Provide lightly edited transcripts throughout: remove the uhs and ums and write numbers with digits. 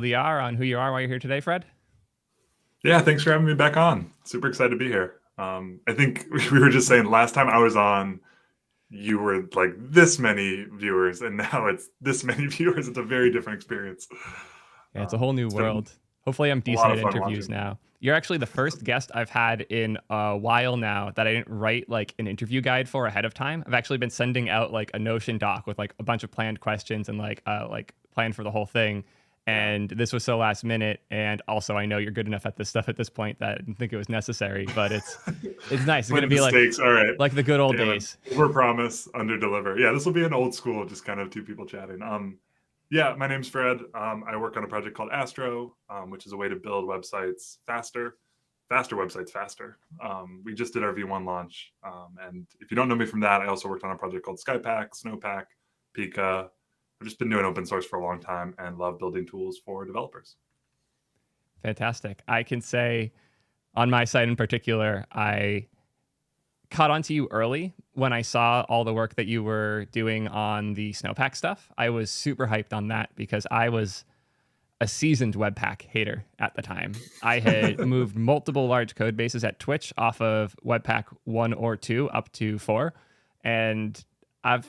LR on who you are, why you're here today, Fred. Yeah, thanks for having me back on. Super excited to be here. I think we were just saying last time I was on, you were like this many viewers, and now it's this many viewers. It's a very different experience. Yeah, it's a whole new It's been world. Hopefully, I'm a lot decent at of fun interviews watching. now. You're actually the first guest I've had in a while now that I didn't write like an interview guide for ahead of time. I've actually been sending out like a Notion doc with like a bunch of planned questions and like planned for the whole thing. Yeah, And this was so last minute. And also, I know you're good enough at this stuff at this point that I didn't think it was necessary. But it's nice. It's gonna putting be the stakes. All right, like the good old damn it. days. Over promise, under deliver. Yeah, this will be an old school, just kind of two people chatting. Yeah, my name's Fred. I work on a project called Astro, which is a way to build websites faster websites faster. We just did our V1 launch. And if you don't know me from that, I also worked on a project called Skypack, Snowpack, Pika. I've just been doing open source for a long time and love building tools for developers. Fantastic. I can say on my side in particular, I caught on to you early when I saw all the work that you were doing on the Snowpack stuff. I was super hyped on that because I was a seasoned Webpack hater at the time. I had moved multiple large code bases at Twitch off of Webpack 1 or 2 up to 4, and I've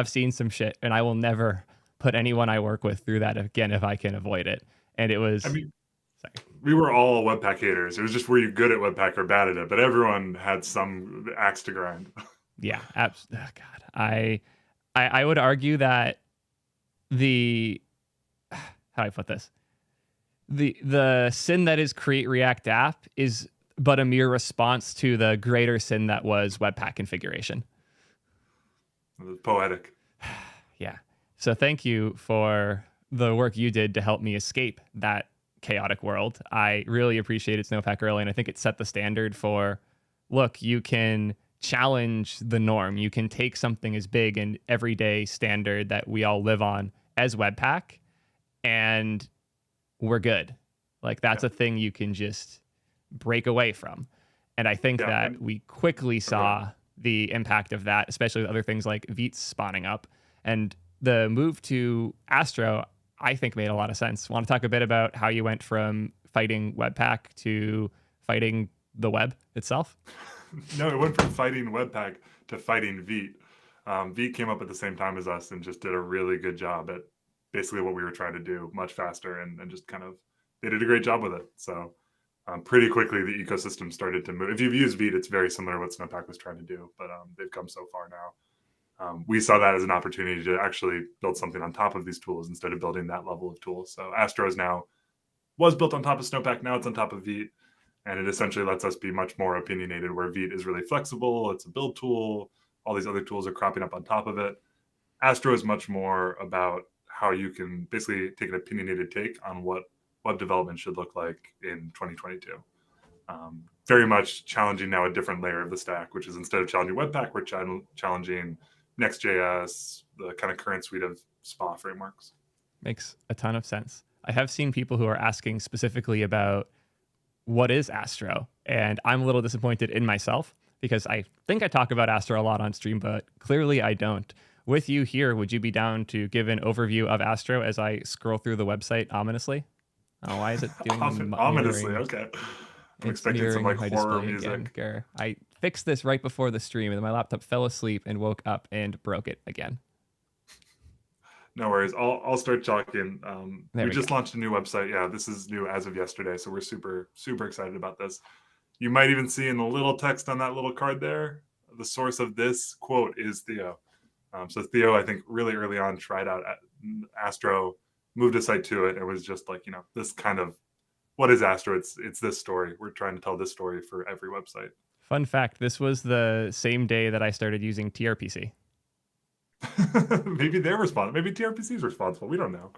seen some shit, and I will never put anyone I work with through that again if I can avoid it. And it I was mean, sorry. we were all Webpack haters. It was just were you good at Webpack or bad at it? But everyone had some axe to grind. Yeah, oh God. I would argue that the how do I put this? The sin that is create React app is but a mere response to the greater sin that was Webpack configuration. It was poetic. Yeah. So thank you for the work you did to help me escape that chaotic world. I really appreciated Snowpack early, and I think it set the standard for look, you can challenge the norm. You can take something as big and everyday standard that we all live on as Webpack, and we're good. Like that's Yeah. a thing you can just break away from. And I think Yeah. that we quickly saw the impact of that, especially with other things like Veets spawning up. And the move to Astro, I think, made a lot of sense. Want to talk a bit about how you went from fighting Webpack to fighting the web itself? No, it went from fighting Webpack to fighting Veet. Veet came up at the same time as us and just did a really good job at basically what we were trying to do, much faster, and just kind of they did a great job with it. So pretty quickly the ecosystem started to move. If you've used Veet, it's very similar to what Snowpack was trying to do, but they've come so far now. We saw that as an opportunity to actually build something on top of these tools instead of building that level of tools. So Astro is now was built on top of Snowpack. Now it's on top of Veet, and it essentially lets us be much more opinionated. Where Veet is really flexible, it's a build tool. All these other tools are cropping up on top of it. Astro is much more about how you can basically take an opinionated take on what web development should look like in 2022. Very much challenging now a different layer of the stack, which is instead of challenging Webpack, we're challenging Next.js, the kind of current suite of SPA frameworks. Makes a ton of sense. I have seen people who are asking specifically about what is Astro, and I'm a little disappointed in myself because I think I talk about Astro a lot on stream, but clearly I don't. With you here, would you be down to give an overview of Astro as I scroll through the website ominously? Oh, why is it doing Ominously? mirroring? Okay. I'm It's expecting some mirroring like my horror display again. music. Grr. I fixed this right before the stream, and then my laptop fell asleep and woke up and broke it again. No worries. I'll start talking. There We we go. just launched a new website. Yeah, this is new as of yesterday, so we're super excited about this. You might even see in the little text on that little card there, the source of this quote is Theo. So Theo, I think, really early on tried out Astro, moved a site to it. It was just like, this kind of what is Astro? It's this story. We're trying to tell this story for every website. Fun fact, this was the same day that I started using TRPC. Maybe they're responsible. Maybe TRPC is responsible. We don't know.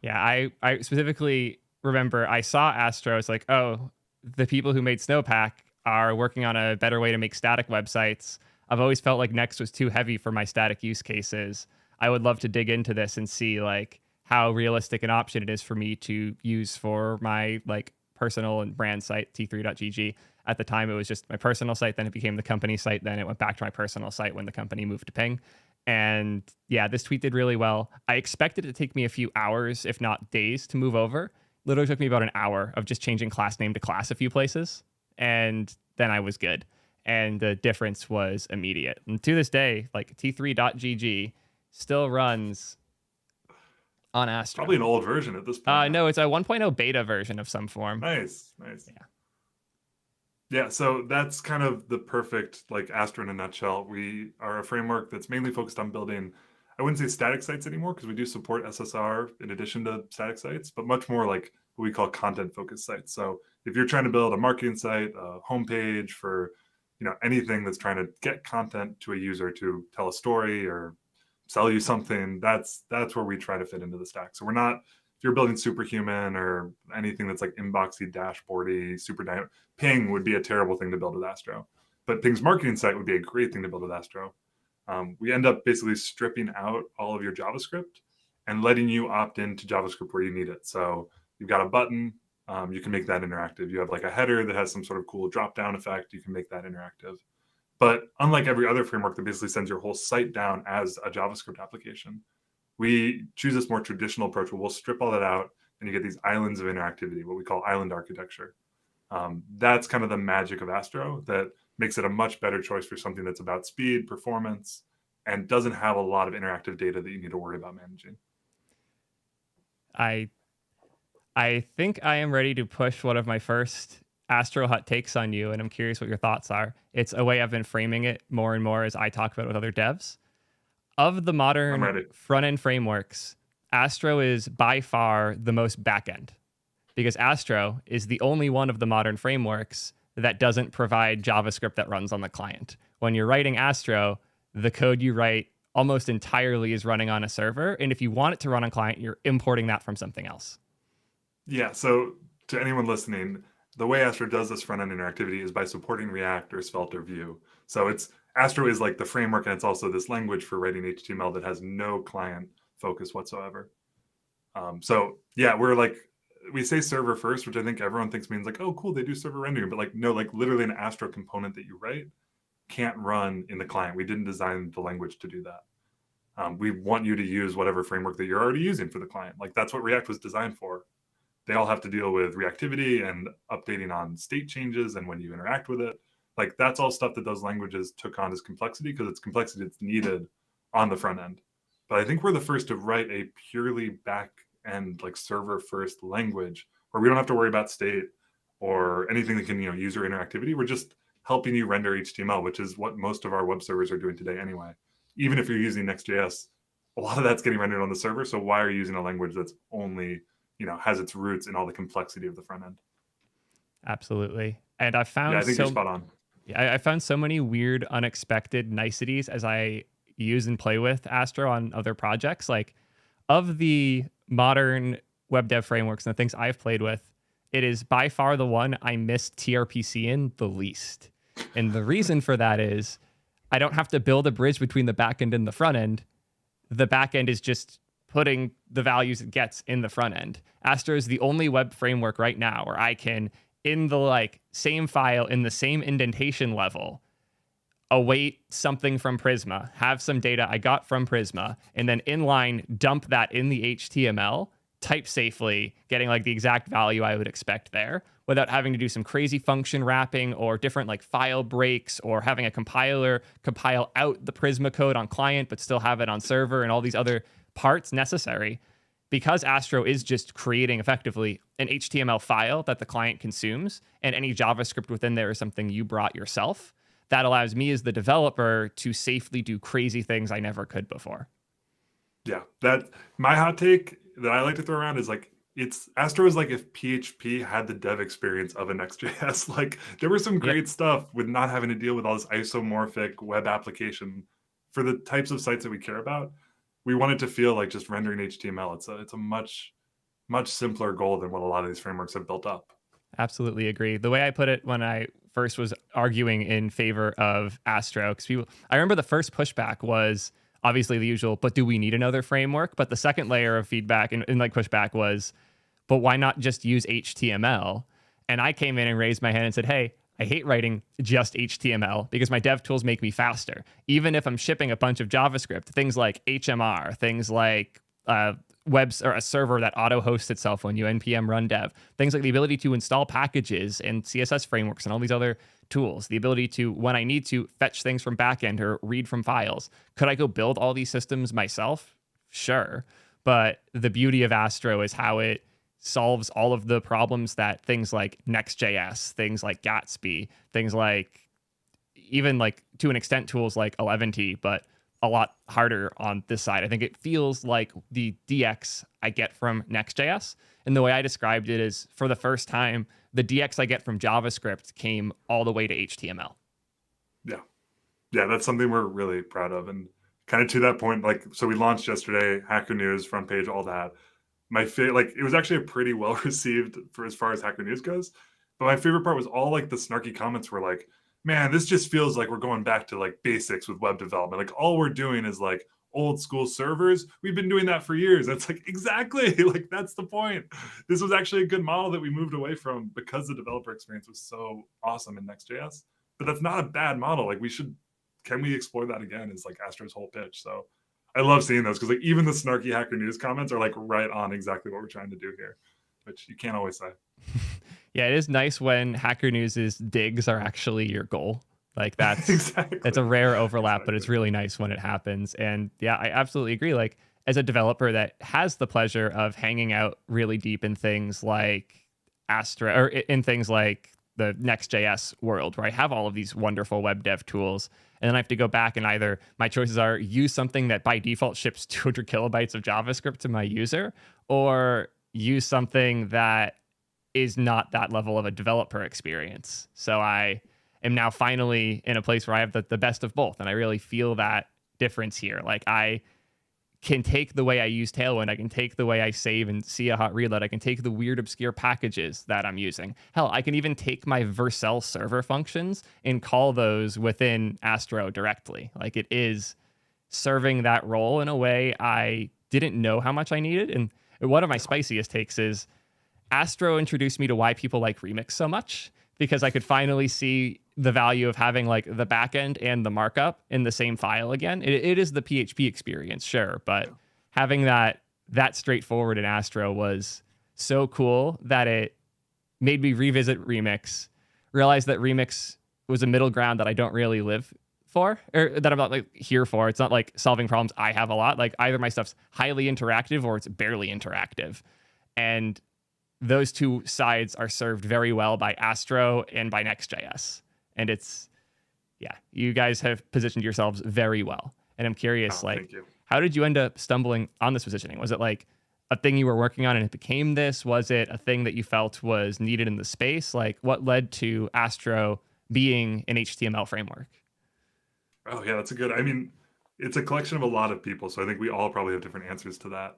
Yeah, I specifically remember I saw Astro. It's like, oh, the people who made Snowpack are working on a better way to make static websites. I've always felt like Next was too heavy for my static use cases. I would love to dig into this and see like how realistic an option it is for me to use for my like personal and brand site t3.gg. At the time, it was just my personal site. Then it became the company site. Then it went back to my personal site when the company moved to Ping. And yeah, this tweet did really well. I expected it to take me a few hours, if not days, to move over. Literally took me about an hour of just changing class name to class a few places. And then I was good. And the difference was immediate. And to this day, like t3.gg still runs on Astro. Probably an old version at this point. No, it's a 1.0 beta version of some form. Nice. Yeah, so that's kind of the perfect like Astro in a nutshell. We are a framework that's mainly focused on building, I wouldn't say static sites anymore because we do support SSR in addition to static sites, but much more like what we call content-focused sites. So if you're trying to build a marketing site, a homepage for anything that's trying to get content to a user to tell a story or sell you something, that's where we try to fit into the stack. So we're not, if you're building Superhuman or anything that's like inboxy, dashboardy, super dynamic, Ping would be a terrible thing to build with Astro. But Ping's marketing site would be a great thing to build with Astro. We end up basically stripping out all of your JavaScript and letting you opt into JavaScript where you need it. So you've got a button, you can make that interactive. You have like a header that has some sort of cool drop-down effect, you can make that interactive. But unlike every other framework that basically sends your whole site down as a JavaScript application, we choose this more traditional approach where we'll strip all that out and you get these islands of interactivity, what we call island architecture. That's kind of the magic of Astro that makes it a much better choice for something that's about speed, performance, and doesn't have a lot of interactive data that you need to worry about managing. I think I am ready to push one of my first Astro hot takes on you, and I'm curious what your thoughts are. It's a way I've been framing it more and more as I talk about it with other devs. Of the modern front-end frameworks, Astro is by far the most back-end because Astro is the only one of the modern frameworks that doesn't provide JavaScript that runs on the client. When you're writing Astro, the code you write almost entirely is running on a server, and if you want it to run on client, you're importing that from something else. Yeah, so to anyone listening, the way Astro does this front-end interactivity is by supporting React or Svelte or Vue. So Astro is like the framework, and it's also this language for writing HTML that has no client focus whatsoever. So yeah, we say server first, which I think everyone thinks means like, oh, cool, they do server rendering, but like, no, like literally an Astro component that you write can't run in the client. We didn't design the language to do that. We want you to use whatever framework that you're already using for the client. Like that's what React was designed for. They all have to deal with reactivity and updating on state changes and when you interact with it. Like that's all stuff that those languages took on as complexity because it's complexity that's needed on the front end. But I think we're the first to write a purely back end, like server first language where we don't have to worry about state or anything that can, user interactivity. We're just helping you render HTML, which is what most of our web servers are doing today anyway. Even if you're using Next.js, a lot of that's getting rendered on the server. So why are you using a language that's only has its roots in all the complexity of the front end? Absolutely. And I found I think you're spot on. Yeah, I found so many weird, unexpected niceties as I use and play with Astro on other projects. Like of the modern web dev frameworks and the things I've played with, it is by far the one I miss TRPC in the least. And the reason for that is I don't have to build a bridge between the backend and the front end. The backend is just putting the values it gets in the front end. Astro is the only web framework right now where I can, in the same file, in the same indentation level, await something from Prisma, have some data I got from Prisma, and then inline dump that in the HTML, type safely, getting the exact value I would expect there, without having to do some crazy function wrapping or different file breaks or having a compiler compile out the Prisma code on client but still have it on server and all these other parts necessary. Because Astro is just creating effectively an HTML file that the client consumes, and any JavaScript within there is something you brought yourself, that allows me as the developer to safely do crazy things I never could before. Yeah, my hot take that I like to throw around is Astro is like if PHP had the dev experience of a Next.js. There was some great stuff with not having to deal with all this isomorphic web application for the types of sites that we care about. We want it to feel like just rendering HTML. It's a much, much simpler goal than what a lot of these frameworks have built up. Absolutely agree. The way I put it when I first was arguing in favor of Astro, because I remember the first pushback was obviously the usual, but do we need another framework? But the second layer of feedback and pushback was, but why not just use HTML? And I came in and raised my hand and said, hey, I hate writing just HTML because my dev tools make me faster. Even if I'm shipping a bunch of JavaScript, things like HMR, things like webs or a server that auto hosts itself when you npm run dev, things like the ability to install packages and CSS frameworks and all these other tools, the ability to, when I need to, fetch things from backend or read from files. Could I go build all these systems myself? Sure. But the beauty of Astro is how it solves all of the problems that things like Next.js, things like Gatsby, things like even like to an extent tools like Eleventy, but a lot harder on this side. I think it feels like the DX I get from Next.js. And the way I described it is, for the first time, the DX I get from JavaScript came all the way to HTML. Yeah. Yeah, that's something we're really proud of. And kind of to that point, like, so we launched yesterday, Hacker News, front page, all that. My favorite, like, it was actually a pretty well received for as far as Hacker News goes. But my favorite part was all like the snarky comments were like, man, this just feels like we're going back to like basics with web development. Like all we're doing is like old school servers. We've been doing that for years. It's like, exactly, like that's the point. This was actually a good model that we moved away from because the developer experience was so awesome in Next.js. But that's not a bad model. Like can we explore that again is like Astro's whole pitch. So I love seeing those because like even the snarky Hacker News comments are like right on exactly what we're trying to do here, which you can't always say. Yeah, it is nice when Hacker News's digs are actually your goal. Like that's exactly. That's a rare overlap, but it's really nice when it happens. And yeah, I absolutely agree. Like as a developer that has the pleasure of hanging out really deep in things like Astra or in things like the Next.js world, where I have all of these wonderful web dev tools, and then I have to go back and either my choices are use something that by default ships 200 kilobytes of JavaScript to my user, or use something that is not that level of a developer experience. So I am now finally in a place where I have the best of both. And I really feel that difference here. Like I can take the way I use Tailwind. I can take the way I save and see a hot reload. I can take the weird obscure packages that I'm using. Hell, I can even take my Vercel server functions and call those within Astro directly. Like it is serving that role in a way I didn't know how much I needed. And one of my spiciest takes is Astro introduced me to why people like Remix so much, because I could finally see the value of having like the backend and the markup in the same file again. It is the PHP experience, sure, but having that straightforward in Astro was so cool that it made me revisit Remix, realize that Remix was a middle ground that I don't really live for, or that I'm not like here for. It's not like solving problems I have a lot. Like either my stuff's highly interactive or it's barely interactive. And those two sides are served very well by Astro and by Next.js. And it's, yeah, you guys have positioned yourselves very well. And I'm curious, how did you end up stumbling on this positioning? Was it like a thing you were working on and it became this? Was it a thing that you felt was needed in the space? Like what led to Astro being an HTML framework? Oh yeah, that's I mean, it's a collection of a lot of people. So I think we all probably have different answers to that.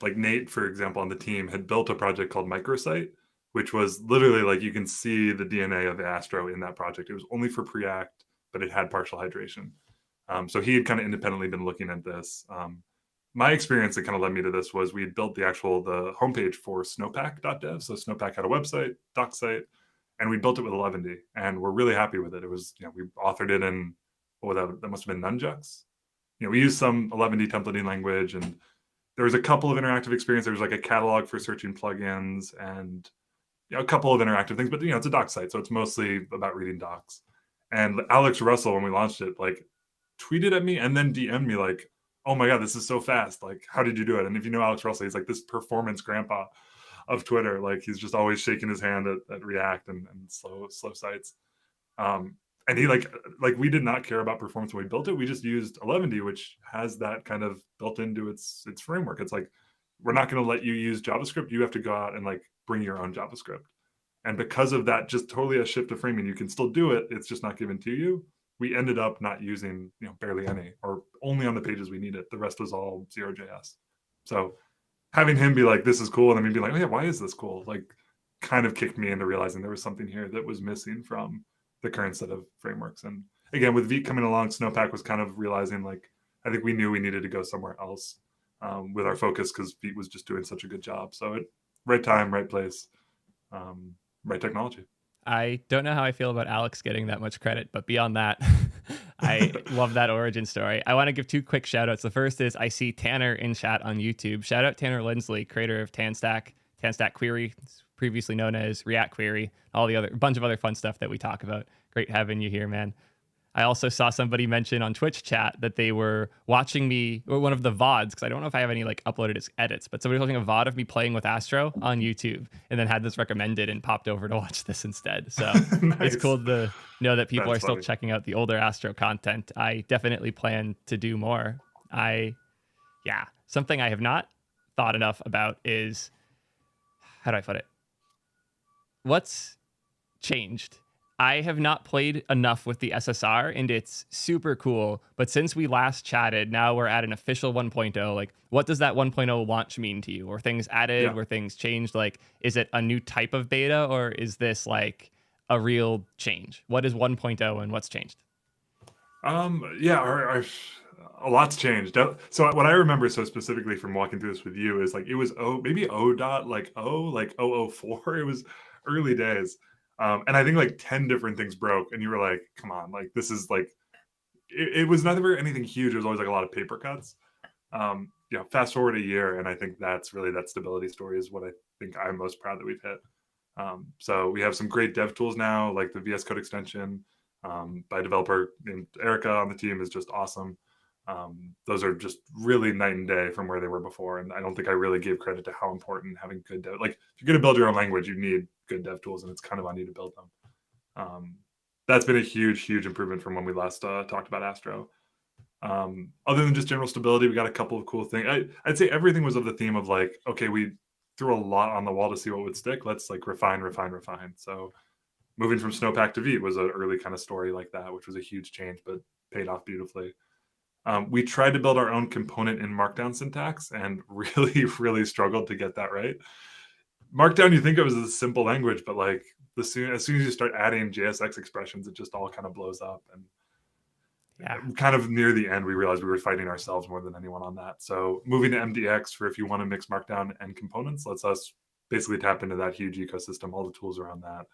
Like Nate, for example, on the team had built a project called Microsite, which was literally like you can see the DNA of Astro in that project. It was only for Preact, but it had partial hydration. So he had kind of independently been looking at this. My experience that kind of led me to this was we had built the homepage for snowpack.dev. So Snowpack had a website, doc site, and we built it with Eleventy, and we're really happy with it. It was, we authored it in, that must have been Nunjux. We used some Eleventy templating language, and there was a couple of interactive experiences. There was like a catalog for searching plugins and a couple of interactive things, but it's a doc site, so it's mostly about reading docs. And Alex Russell, when we launched it, like tweeted at me and then DM'd me like, "Oh my god, this is so fast! Like, how did you do it?" And if you know Alex Russell, he's like this performance grandpa of Twitter. Like he's just always shaking his hand at React and slow sites. And he like we did not care about performance when we built it. We just used Eleventy, which has that kind of built into its framework. It's like, we're not going to let you use JavaScript. You have to go out and like bring your own JavaScript. And because of that, just totally a shift of framing. You can still do it. It's just not given to you. We ended up not using barely any, or only on the pages we needed. The rest was all 0.js. So having him be like, "This is cool," and then me be like, "Oh yeah, why is this cool?" Like kind of kicked me into realizing there was something here that was missing from the current set of frameworks. And again, with Vite coming along, Snowpack was kind of realizing like, I think we knew we needed to go somewhere else with our focus, because Vite was just doing such a good job. So right time, right place, right technology. I don't know how I feel about Alex getting that much credit, but beyond that, I love that origin story. I want to give two quick shout outs. The first is I see Tanner in chat on YouTube. Shout out Tanner Lindsley, creator of TanStack Query, previously known as React Query, all the other bunch of other fun stuff that we talk about. Great having you here, man. I also saw somebody mention on Twitch chat that they were watching me, or one of the VODs, because I don't know if I have any like uploaded as edits, but somebody was watching a VOD of me playing with Astro on YouTube and then had this recommended and popped over to watch this instead. So it's Nice. cool to know that people That's are still funny. checking out the older Astro content. I definitely plan to do more. Something I have not thought enough about is, how do I put it? What's changed? I have not played enough with the SSR, and it's super cool. But since we last chatted, now we're at an official 1.0. Like, what does that 1.0 launch mean to you? Were things added? Yeah. Were things changed? Like, is it a new type of beta, or is this like a real change? What is 1.0 and what's changed? Yeah, a lot's changed. So what I remember so specifically from walking through this with you is like it was maybe O dot like 004. It was early days. And I think like 10 different things broke, and you were like, come on, like this is like it was never anything huge. It was always like a lot of paper cuts. Fast forward a year, and I think that's really that stability story is what I think I'm most proud that we've hit. So we have some great dev tools now, like the VS Code extension by a developer named Erica on the team is just awesome. Those are just really night and day from where they were before. And I don't think I really gave credit to how important having good dev, like if you're going to build your own language, you need good dev tools, and it's kind of on you to build them. That's been a huge improvement from when we last talked about Astro. Other than just general stability, we got a couple of cool things. I'd say everything was of the theme of like, okay, we threw a lot on the wall to see what would stick. Let's like refine. So moving from Snowpack to Vite was an early kind of story like that, which was a huge change, but paid off beautifully. We tried to build our own component in Markdown syntax and really struggled to get that right. Markdown, you think of as a simple language, but like as soon as you start adding JSX expressions, it just all kind of blows up. And kind of near the end, we realized we were fighting ourselves more than anyone on that. So moving to MDX for if you want to mix Markdown and components lets us basically tap into that huge ecosystem, all the tools around that.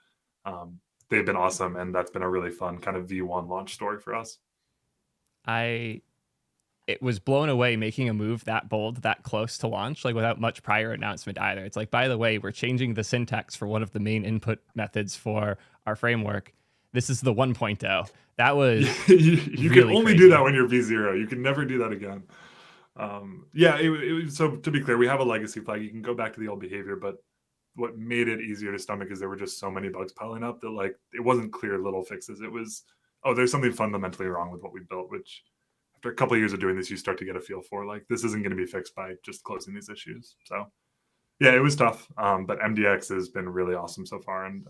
They've been awesome, and that's been a really fun kind of V1 launch story for us. It was blown away making a move that bold, that close to launch, like without much prior announcement either. It's like, by the way, we're changing the syntax for one of the main input methods for our framework. This is the 1.0. That was you really can only crazy. do that when you're V0. You can never do that again. So to be clear, we have a legacy flag. You can go back to the old behavior, but what made it easier to stomach is there were just so many bugs piling up that like it wasn't clear little fixes. It was, there's something fundamentally wrong with what we built, which after a couple of years of doing this, you start to get a feel for like this isn't going to be fixed by just closing these issues. So yeah, it was tough, but MDX has been really awesome so far. And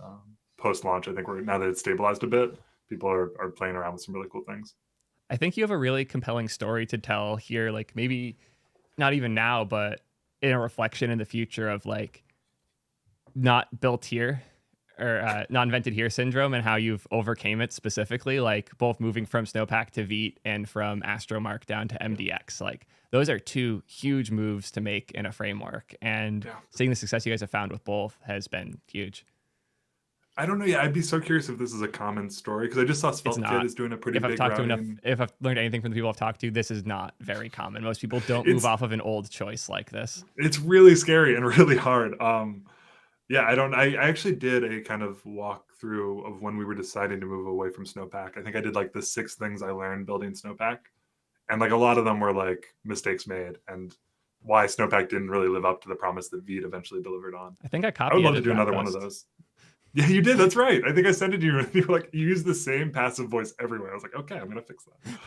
post launch, I think now that it's stabilized a bit, people are playing around with some really cool things. I think you have a really compelling story to tell here, like maybe not even now, but in a reflection in the future of like not built here or not invented here syndrome and how you've overcame it specifically, like both moving from Snowpack to Vite and from Astro Markdown to MDX. Like those are two huge moves to make in a framework, and seeing the success you guys have found with both has been huge. I don't know. Yeah, I'd be so curious if this is a common story because I just saw SvelteKit is doing a pretty big routing. If I've learned anything from the people I've talked to, this is not very common. Most people don't move off of an old choice like this. It's really scary and really hard. I actually did a kind of walkthrough of when we were deciding to move away from Snowpack. I think I did like the 6 things I learned building Snowpack. And like a lot of them were like mistakes made and why Snowpack didn't really live up to the promise that Vite eventually delivered on. I think I would love to do another one of those. Yeah, you did. That's right. I think I sent it to you. And you were like, you use the same passive voice everywhere. I was like, okay, I'm going to fix that.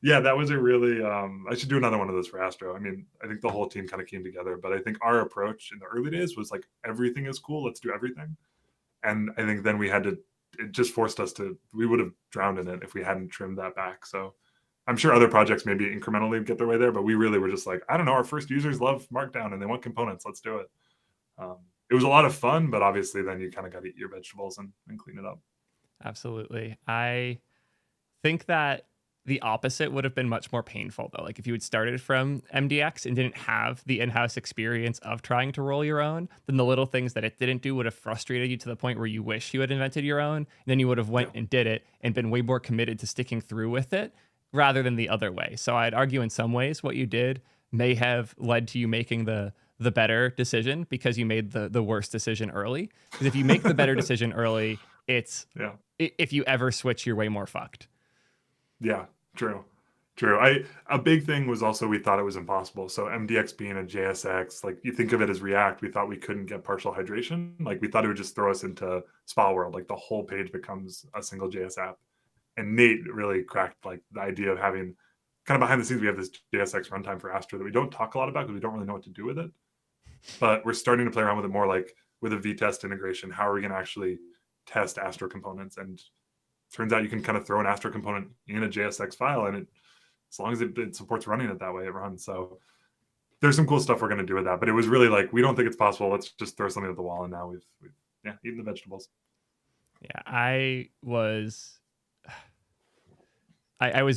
That was a really, I should do another one of those for Astro. I mean, I think the whole team kind of came together, but I think our approach in the early days was like, everything is cool. Let's do everything. And I think then it just forced us we would have drowned in it if we hadn't trimmed that back. So I'm sure other projects maybe incrementally get their way there, but we really were just like, I don't know, our first users love Markdown and they want components. Let's do it. It was a lot of fun, but obviously then you kind of got to eat your vegetables and clean it up. Absolutely. I think that the opposite would have been much more painful, though. Like if you had started from MDX and didn't have the in-house experience of trying to roll your own, then the little things that it didn't do would have frustrated you to the point where you wish you had invented your own. And then you would have went and did it and been way more committed to sticking through with it rather than the other way. So I'd argue in some ways what you did may have led to you making the better decision because you made the worst decision early. Because if you make the better decision early, it's if you ever switch, you're way more fucked. Yeah, true. A big thing was also we thought it was impossible. So MDX being a JSX, like you think of it as React, we thought we couldn't get partial hydration. Like we thought it would just throw us into spa world. Like the whole page becomes a single JS app. And Nate really cracked like the idea of having kind of behind the scenes, we have this JSX runtime for Astro that we don't talk a lot about because we don't really know what to do with it. But we're starting to play around with it more like with a V-test integration. How are we going to actually test Astro components? And turns out you can kind of throw an Astro component in a JSX file, and it, as long as it supports running it that way, it runs. So there's some cool stuff we're going to do with that. But it was really like, we don't think it's possible. Let's just throw something at the wall. And now we've eaten the vegetables. Yeah, I was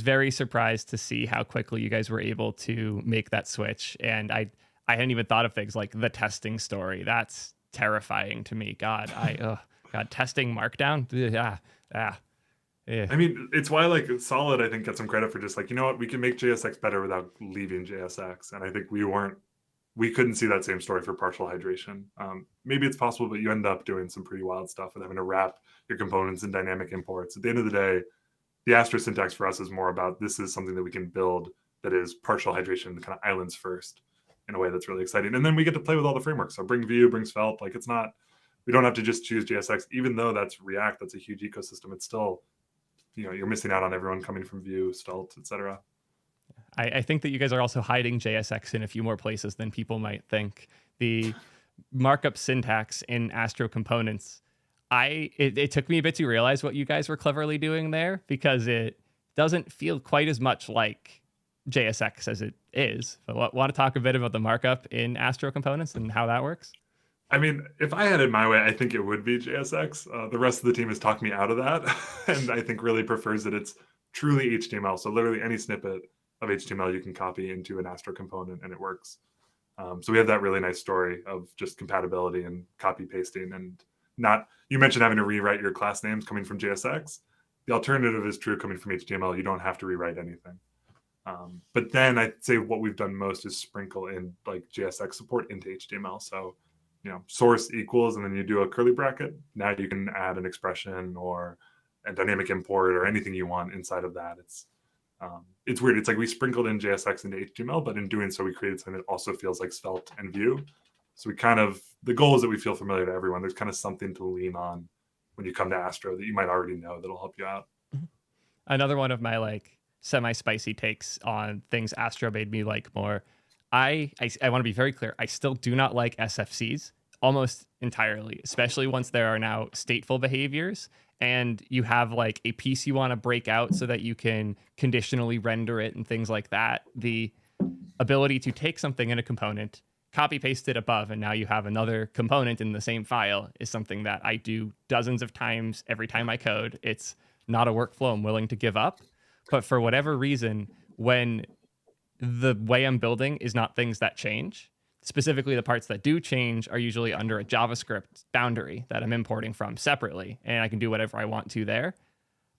very surprised to see how quickly you guys were able to make that switch. And I hadn't even thought of things like the testing story. That's terrifying to me. God, testing Markdown. Yeah. I mean, it's why like Solid, I think, gets some credit for just like, you know what, we can make JSX better without leaving JSX. And I think we couldn't see that same story for partial hydration. Maybe it's possible, but you end up doing some pretty wild stuff with having to wrap your components in dynamic imports. At the end of the day, the Astro syntax for us is more about this is something that we can build that is partial hydration, kind of islands first, in a way that's really exciting. And then we get to play with all the frameworks. So bring Vue, bring Svelte. Like we don't have to just choose JSX, even though that's React, that's a huge ecosystem. It's still, you're missing out on everyone coming from Vue, Svelte, etc. I think that you guys are also hiding JSX in a few more places than people might think. The markup syntax in Astro components, it took me a bit to realize what you guys were cleverly doing there, because it doesn't feel quite as much like JSX as it is. But want to talk a bit about the markup in Astro components and how that works? I mean, if I had it my way, I think it would be JSX. The rest of the team has talked me out of that, and I think really prefers that it's truly HTML. So literally any snippet of HTML you can copy into an Astro component and it works. So we have that really nice story of just compatibility and copy pasting, and not, you mentioned having to rewrite your class names coming from JSX. The alternative is true coming from HTML. You don't have to rewrite anything. But then I'd say what we've done most is sprinkle in like JSX support into HTML. So source equals, and then you do a curly bracket. Now you can add an expression or a dynamic import or anything you want inside of that. It's weird. It's like we sprinkled in JSX into HTML, but in doing so, we created something that also feels like Svelte and Vue. So the goal is that we feel familiar to everyone. There's kind of something to lean on when you come to Astro that you might already know that'll help you out. Another one of my like semi-spicy takes on things Astro made me like more. I want to be very clear. I still do not like SFCs almost entirely, especially once there are now stateful behaviors and you have like a piece you want to break out so that you can conditionally render it and things like that. The ability to take something in a component, copy paste it above, and now you have another component in the same file is something that I do dozens of times every time I code. It's not a workflow I'm willing to give up. But for whatever reason, when the way I'm building is not things that change, specifically the parts that do change are usually under a JavaScript boundary that I'm importing from separately, and I can do whatever I want to there.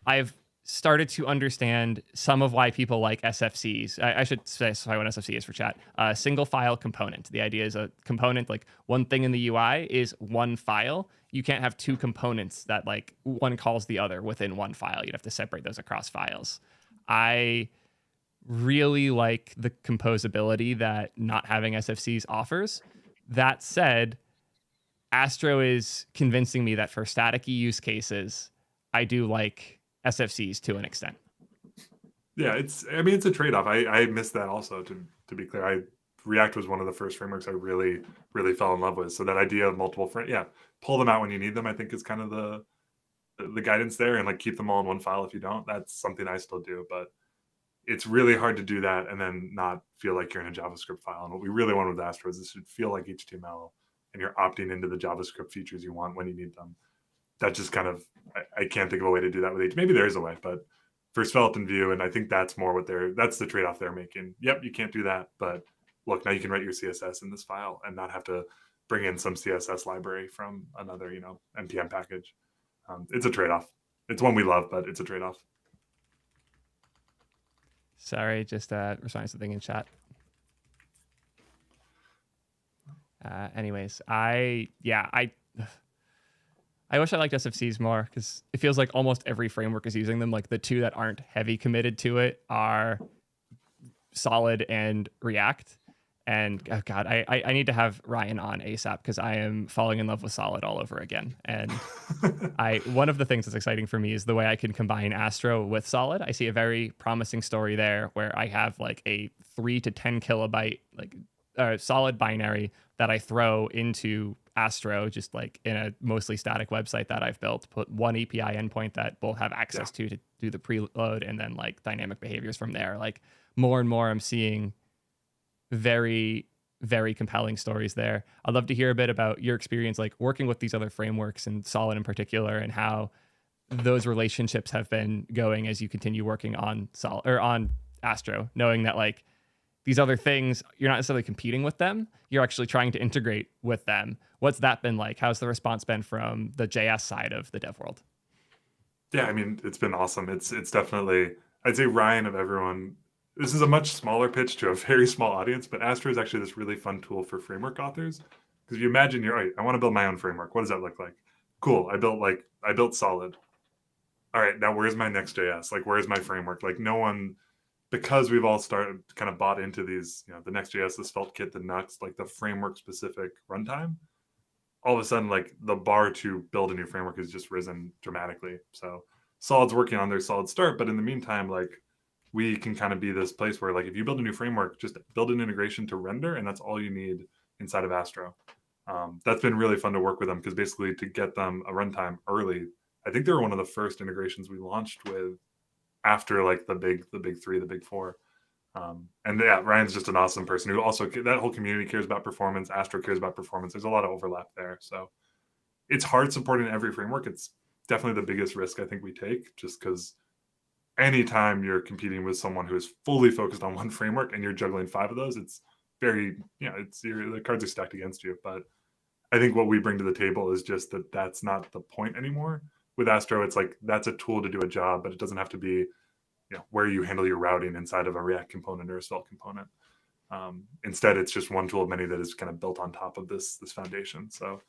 I've started to understand some of why people like SFCs. I should specify what SFC is for chat. Single file component. The idea is a component, like one thing in the UI is one file. You can't have two components that like one calls the other within one file. You'd have to separate those across files. I really like the composability that not having SFCs offers. That said, Astro is convincing me that for static use cases, I do like SFCs to an extent. Yeah, it's a trade-off. I missed that also, to be clear. React was one of the first frameworks I really, really fell in love with. So that idea of multiple pull them out when you need them, I think is kind of the guidance there, and like keep them all in one file if you don't. That's something I still do, but it's really hard to do that and then not feel like you're in a JavaScript file. And what we really want with Astro is this should feel like HTML, and you're opting into the JavaScript features you want when you need them. That just kind of, I can't think of a way to do that with HTML. Maybe there is a way, but for Svelte and Vue, and I think that's more what that's the trade-off they're making. Yep, you can't do that, but look, now you can write your CSS in this file and not have to bring in some CSS library from another, npm package. It's a trade-off. It's one we love, but it's a trade-off. Sorry, just responding to something in chat. Anyways, I wish I liked SFCs more, because it feels like almost every framework is using them. Like the two that aren't heavy committed to it are Solid and React. And oh God, I need to have Ryan on ASAP, because I am falling in love with Solid all over again. And one of the things that's exciting for me is the way I can combine Astro with Solid. I see a very promising story there where I have like a 3 to 10 kilobyte Solid binary that I throw into Astro, just like in a mostly static website that I've built, put one API endpoint that we'll have access to do the preload, and then like dynamic behaviors from there. Like more and more I'm seeing very, very compelling stories there. I'd love to hear a bit about your experience like working with these other frameworks, and Solid in particular, and how those relationships have been going as you continue working on Solid or on Astro, knowing that like these other things, you're not necessarily competing with them, you're actually trying to integrate with them. What's that been like? How's the response been from the JS side of the dev world? Yeah, I mean, it's been awesome. It's definitely, I'd say Ryan of everyone, this is a much smaller pitch to a very small audience, but Astro is actually this really fun tool for framework authors. Because if you imagine I want to build my own framework. What does that look like? Cool. I built Solid. All right, now where's my Next.js? Like, where's my framework? Like, no one, because we've all started kind of bought into these, the Next.js, the Svelte kit, the Nuxt, like the framework specific runtime, all of a sudden, like the bar to build a new framework has just risen dramatically. So Solid's working on their SolidStart, but in the meantime, like we can kind of be this place where like if you build a new framework, just build an integration to render, and that's all you need inside of Astro. That's been really fun to work with them, because basically to get them a runtime early, I think they were one of the first integrations we launched with after like the big three, the big four. And yeah, Ryan's just an awesome person who also, that whole community cares about performance. Astro cares about performance. There's a lot of overlap there. So it's hard supporting every framework. It's definitely the biggest risk I think we take, just because anytime you're competing with someone who is fully focused on one framework and you're juggling 5 of those, it's very, the cards are stacked against you. But I think what we bring to the table is just that that's not the point anymore. With Astro, it's like that's a tool to do a job, but it doesn't have to be where you handle your routing inside of a React component or a Svelte component. Instead, it's just one tool of many that is kind of built on top of this foundation. So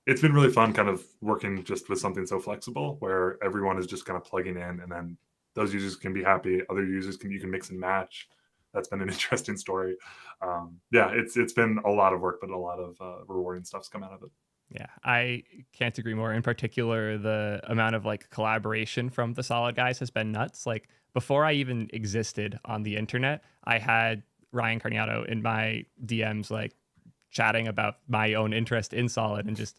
it's been really fun kind of working just with something so flexible where everyone is just kind of plugging in, and then those users can be happy. Other users you can mix and match. That's been an interesting story. It's been a lot of work, but a lot of rewarding stuff's come out of it. Yeah, I can't agree more. In particular, the amount of like collaboration from the Solid guys has been nuts. Like before I even existed on the internet, I had Ryan Carniato in my DMs, like chatting about my own interest in Solid, and just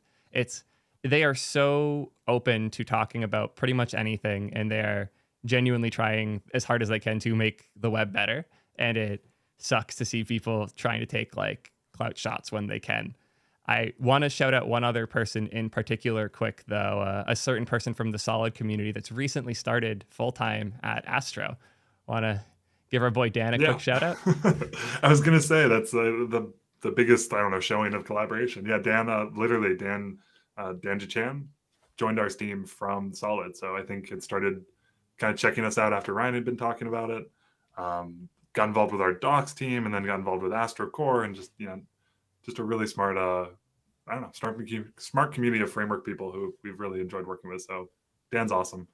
they are so open to talking about pretty much anything, and they're genuinely trying as hard as they can to make the web better. And it sucks to see people trying to take like clout shots when they can. I want to shout out one other person in particular quick, though, a certain person from the Solid community that's recently started full-time at Astro. Want to give our boy Dan a quick shout out? I was going to say that's the biggest, showing of collaboration. Yeah, Dan, Dan Jachan joined our team from Solid. So I think it started kind of checking us out after Ryan had been talking about it. Got involved with our docs team, and then got involved with Astro Core, and just a really smart, smart community of framework people who we've really enjoyed working with. So Dan's awesome.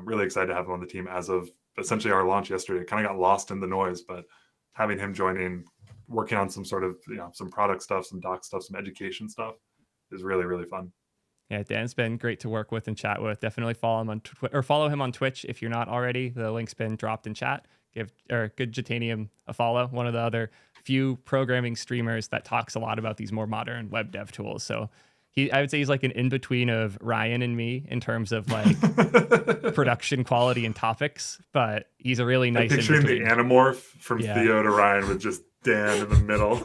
Really excited to have him on the team as of essentially our launch yesterday. Kind of got lost in the noise, but having him joining, working on some sort of, some product stuff, some doc stuff, some education stuff is really, really fun. Yeah, Dan's been great to work with and chat with. Definitely follow him on follow him on Twitch if you're not already. The link's been dropped in chat. Give Good Jatanium a follow. One of the other few programming streamers that talks a lot about these more modern web dev tools. So I would say he's like an in-between of Ryan and me in terms of like production quality and topics, but he's a really nice picturing the Animorph from Theo to Ryan with just Dan in the middle.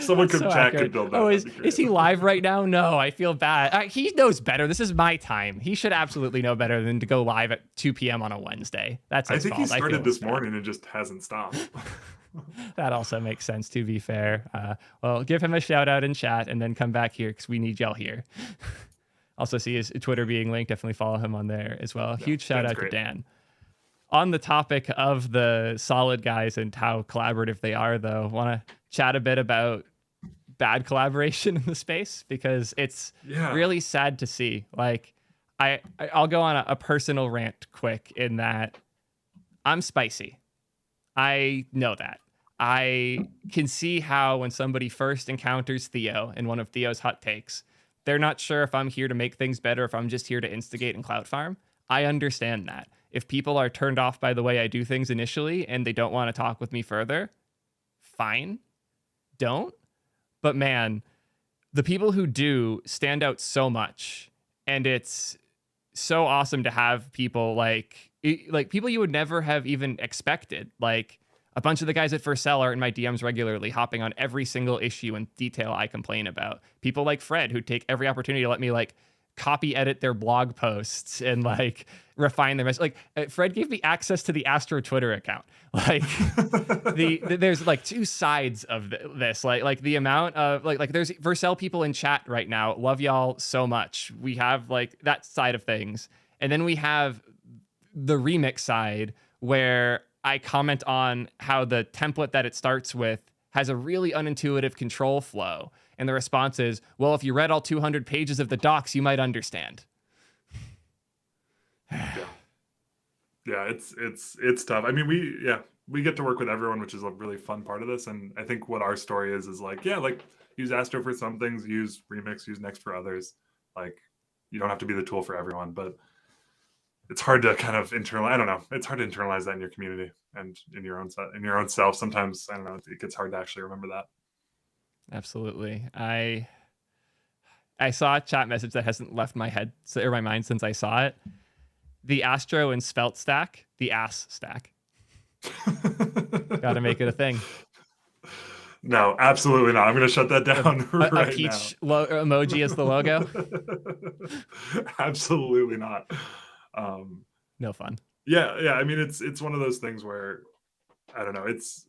Someone That's could so chat accurate. could build that. Oh, That'd be is he great. live right now? No, I feel bad. He knows better. This is my time. He should absolutely know better than to go live at 2 p.m. on a Wednesday. That's I his think he fault. I started feel this bad. morning and just hasn't stopped. That also makes sense, to be fair. Well, give him a shout out in chat and then come back here because we need y'all here. Also see his Twitter being linked. Definitely follow him on there as well. Yeah, Huge shout Dan's out great. to Dan. On the topic of the Solid guys and how collaborative they are, though, want to chat a bit about bad collaboration in the space, because it's really sad to see. Like, I'll go on a personal rant quick in that I'm spicy. I know that. I can see how when somebody first encounters Theo in one of Theo's hot takes, they're not sure if I'm here to make things better, if I'm just here to instigate and clout farm. I understand that. If people are turned off by the way I do things initially and they don't want to talk with me further, fine. Don't. But man, the people who do stand out so much, and it's so awesome to have people like people you would never have even expected. Like a bunch of the guys at Vercel are in my DMs regularly, hopping on every single issue and detail I complain about. People like Fred, who take every opportunity to let me like copy edit their blog posts and like refine their message. Like Fred gave me access to the Astro Twitter account. Like there's like two sides of this. Like the amount of like there's Vercel people in chat right now. Love y'all so much. We have like that side of things, and then we have the remix side where I comment on how the template that it starts with has a really unintuitive control flow. And the response is, well, if you read all 200 pages of the docs, you might understand. Yeah, it's tough. I mean, we get to work with everyone, which is a really fun part of this. And I think what our story is like, use Astro for some things, use Remix, use Next for others. Like, you don't have to be the tool for everyone, but it's hard to kind of internalize. I don't know. It's hard to internalize that in your community and in your own self. Sometimes, I don't know, it gets hard to actually remember that. Absolutely. I saw a chat message that hasn't left my head or my mind since I saw it. The Astro and Svelte stack, the ass stack. Got to make it a thing. No, absolutely not. I'm going to shut that down right a peach now. Emoji as the logo. Absolutely not. No fun. Yeah. I mean, it's one of those things where I don't know. It's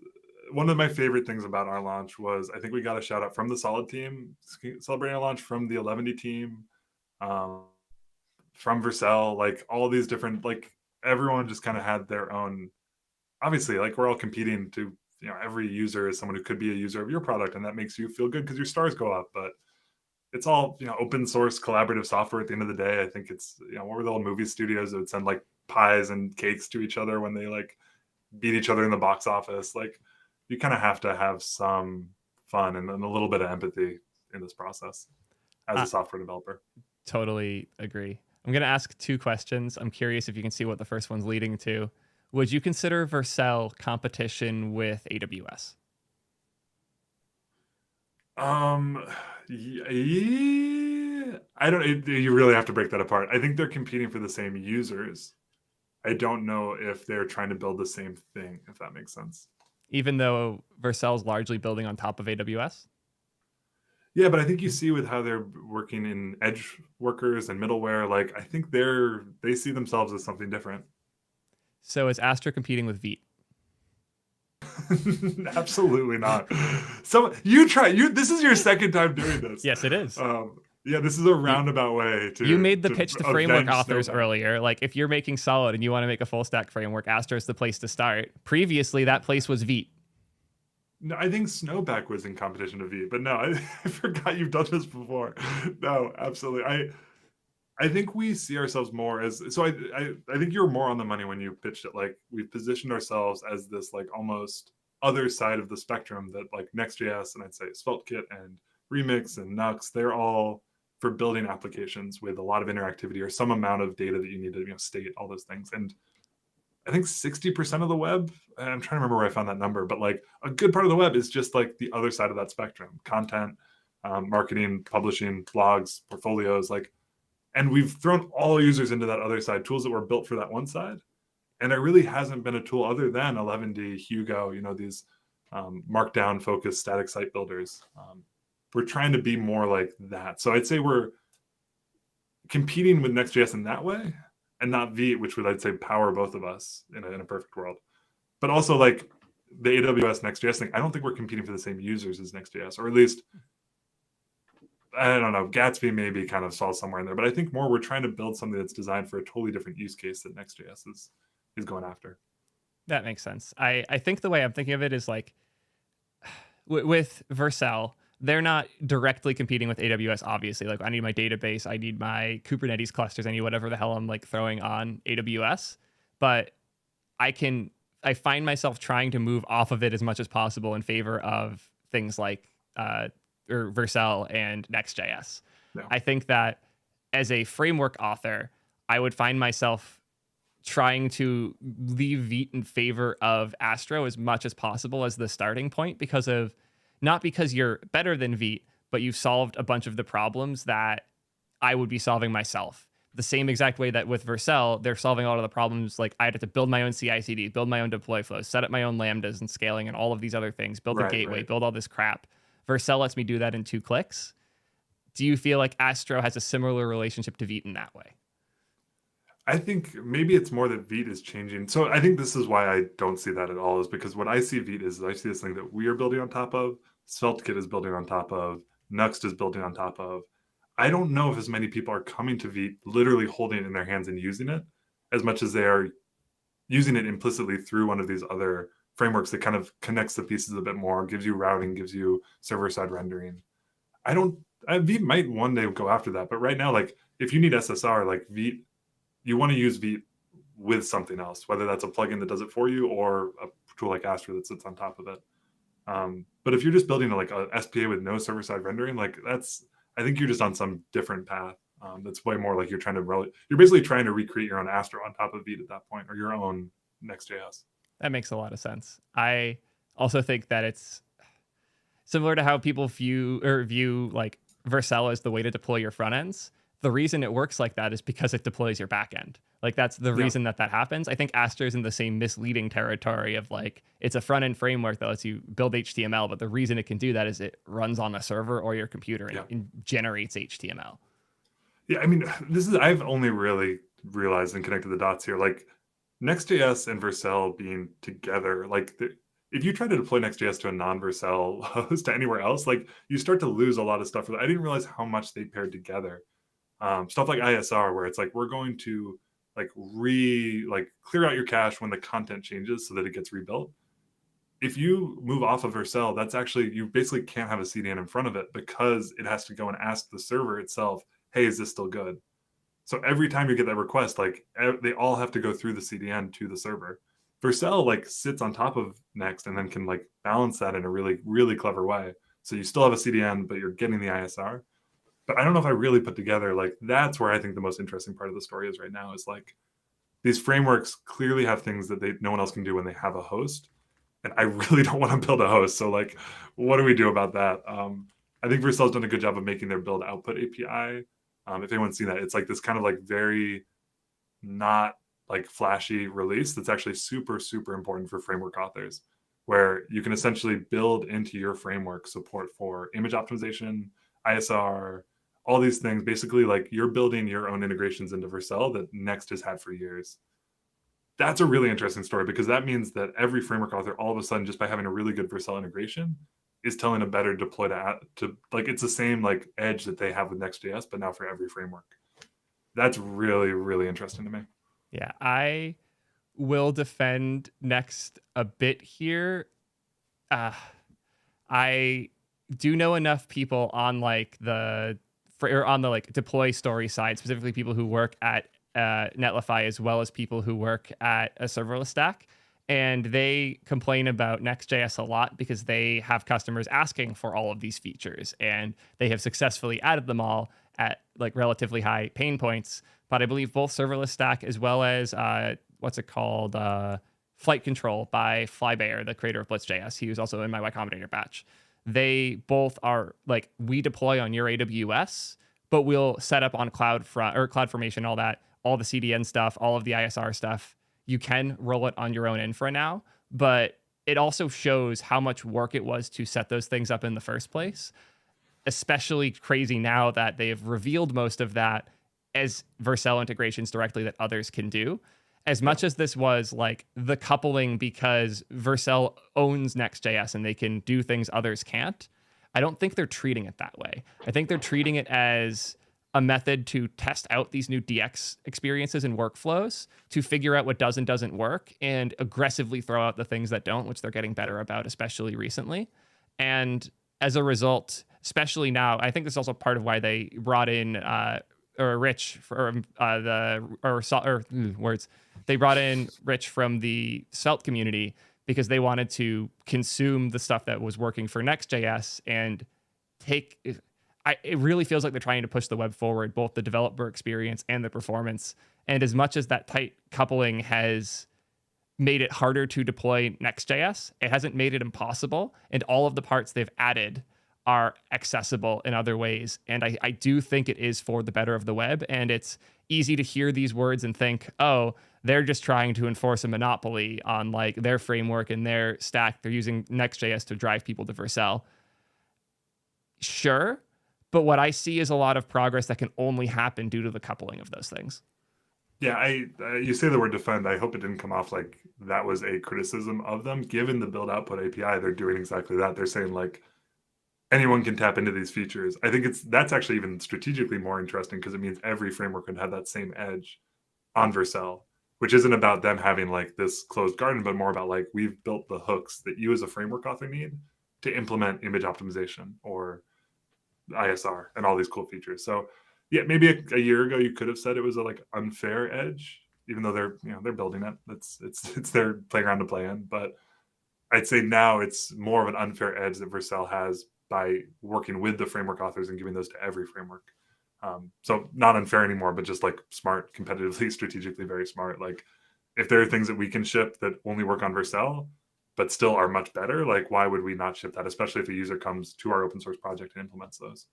one of my favorite things about our launch was I think we got a shout out from the Solid team celebrating our launch, from the 11D team, from Vercel, like all these different, like everyone just kind of had their own. Obviously, like we're all competing to, every user is someone who could be a user of your product, and that makes you feel good because your stars go up. But it's all open source collaborative software at the end of the day. I think it's what were the old movie studios that would send like pies and cakes to each other when they like beat each other in the box office. Like you kind of have to have some fun and a little bit of empathy in this process as a software developer. Totally agree. I'm going to ask two questions. I'm curious if you can see what the first one's leading to. Would you consider Vercel competition with AWS? Yeah, I don't. You really have to break that apart. I think they're competing for the same users. I don't know if they're trying to build the same thing, if that makes sense. Even though Vercel's largely building on top of AWS? Yeah, but I think you see with how they're working in edge workers and middleware, like I think they see themselves as something different. So is Astro competing with Vite? Absolutely not. So this is your second time doing this. Yes, it is. Yeah, this is a roundabout way to. You made the pitch to framework authors Snowpack earlier. Like, if you're making Solid and you want to make a full stack framework, Astro is the place to start. Previously, that place was Vite. No, I think Snowpack was in competition to Vite, but no, I forgot you've done this before. No, absolutely. I think we see ourselves more as, so I think you're more on the money when you pitched it. Like we've positioned ourselves as this like almost other side of the spectrum that like Next.js and I'd say SvelteKit and Remix and Nux, they're all for building applications with a lot of interactivity or some amount of data that you need to state, all those things. And I think 60% of the web, I'm trying to remember where I found that number, but like a good part of the web is just like the other side of that spectrum, content, marketing, publishing, blogs, portfolios, like, and we've thrown all users into that other side, tools that were built for that one side. And there really hasn't been a tool other than 11D, Hugo, these markdown focused static site builders. We're trying to be more like that. So I'd say we're competing with Next.js in that way, and not Vite, which would, I'd say, power both of us in a perfect world. But also, like the AWS Next.js thing, I don't think we're competing for the same users as Next.js, or at least, I don't know, Gatsby maybe kind of falls somewhere in there. But I think more we're trying to build something that's designed for a totally different use case that Next.js is going after. That makes sense. I think the way I'm thinking of it is like with Vercel, they're not directly competing with AWS, obviously. Like I need my database, I need my Kubernetes clusters, I need whatever the hell I'm like throwing on AWS. But I find myself trying to move off of it as much as possible in favor of things like or Vercel and Next.js. No. I think that as a framework author, I would find myself trying to leave Vite in favor of Astro as much as possible as the starting point, because of not because you're better than Vite, but you've solved a bunch of the problems that I would be solving myself. The same exact way that with Vercel, they're solving a lot of the problems. Like I had to build my own CI/CD, build my own deploy flows, set up my own lambdas and scaling and all of these other things, build a gateway, build all this crap. Vercel lets me do that in 2 clicks. Do you feel like Astro has a similar relationship to Vite in that way? I think maybe it's more that Vite is changing. So I think this is why I don't see that at all, is because what I see Vite is I see this thing that we are building on top of, SvelteKit is building on top of, Nuxt is building on top of. I don't know if as many people are coming to Vite, literally holding it in their hands and using it, as much as they are using it implicitly through one of these other frameworks that kind of connects the pieces a bit more, gives you routing, gives you server-side rendering. Vite might one day go after that, but right now, like if you need SSR, like Vite, you want to use Vite with something else, whether that's a plugin that does it for you or a tool like Astro that sits on top of it. But if you're just building a SPA with no server-side rendering, like I think you're just on some different path. That's way more like you're basically trying to recreate your own Astro on top of Vite at that point, or your own Next.js. That makes a lot of sense. I also think that it's similar to how people view like Vercel as the way to deploy your front ends. The reason it works like that is because it deploys your backend. Like that's the reason that happens. I think Astro's in the same misleading territory of like, it's a front end framework that lets you build HTML, but the reason it can do that is it runs on a server or your computer and generates HTML. Yeah, I mean, I've only really realized and connected the dots here. Like Next.js and Vercel being together, like if you try to deploy Next.js to a non-Vercel host to anywhere else, like you start to lose a lot of stuff. I didn't realize how much they paired together. Stuff like ISR, where it's like we're going to clear out your cache when the content changes so that it gets rebuilt. If you move off of Vercel, that's actually, you basically can't have a CDN in front of it because it has to go and ask the server itself, hey, is this still good? So every time you get that request, like they all have to go through the CDN to the server. Vercel like sits on top of Next and then can like balance that in a really, really clever way. So you still have a CDN, but you're getting the ISR. But I don't know if I really put together, like that's where I think the most interesting part of the story is right now, is like these frameworks clearly have things that no one else can do when they have a host. And I really don't want to build a host. So like, what do we do about that? I think Vercel's done a good job of making their build output API. If anyone's seen that, it's like this kind of like very not like flashy release that's actually super, super important for framework authors, where you can essentially build into your framework support for image optimization, ISR, all these things. Basically, like you're building your own integrations into Vercel that Next has had for years. That's a really interesting story, because that means that every framework author, all of a sudden, just by having a really good Vercel integration, is telling a better deploy to like, it's the same like edge that they have with Next.js, but now for every framework. That's really, really interesting to me. Yeah, I will defend Next a bit here. I do know enough people on like the deploy story side, specifically people who work at Netlify, as well as people who work at a serverless stack. And they complain about Next.js a lot because they have customers asking for all of these features, and they have successfully added them all at like relatively high pain points. But I believe both serverless stack as well as Flight Control by Flybear, the creator of Blitz.js, he was also in my Y Combinator batch. They both are like, we deploy on your AWS, but we'll set up on CloudFormation, all that, all the CDN stuff, all of the ISR stuff. You can roll it on your own infra now, but it also shows how much work it was to set those things up in the first place. Especially crazy now that they've revealed most of that as Vercel integrations directly that others can do. As much as this was like the coupling because Vercel owns Next.js and they can do things others can't, I don't think they're treating it that way. I think they're treating it as a method to test out these new DX experiences and workflows to figure out what does and doesn't work and aggressively throw out the things that don't, which they're getting better about, especially recently. And as a result, especially now, I think this is also part of why they brought in Rich from They brought in Rich from the Svelte community because they wanted to consume the stuff that was working for Next.js and take. It really feels like they're trying to push the web forward, both the developer experience and the performance. And as much as that tight coupling has made it harder to deploy Next.js, it hasn't made it impossible. And all of the parts they've added are accessible in other ways. And I do think it is for the better of the web. And it's easy to hear these words and think, oh, they're just trying to enforce a monopoly on like their framework and their stack. They're using Next.js to drive people to Vercel. Sure. But what I see is a lot of progress that can only happen due to the coupling of those things. Yeah, you say the word defend. I hope it didn't come off like that was a criticism of them. Given the build output API, they're doing exactly that. They're saying like anyone can tap into these features. I think that's actually even strategically more interesting because it means every framework can have that same edge on Vercel, which isn't about them having like this closed garden, but more about like we've built the hooks that you as a framework author need to implement image optimization or ISR and all these cool features. So yeah, maybe a year ago you could have said it was a like unfair edge, even though they're building it. It's their playground to play in. But I'd say now it's more of an unfair edge that Vercel has by working with the framework authors and giving those to every framework. So not unfair anymore, but just like smart, competitively, strategically very smart. Like if there are things that we can ship that only work on Vercel, but still are much better, like why would we not ship that, especially if a user comes to our open source project and implements those?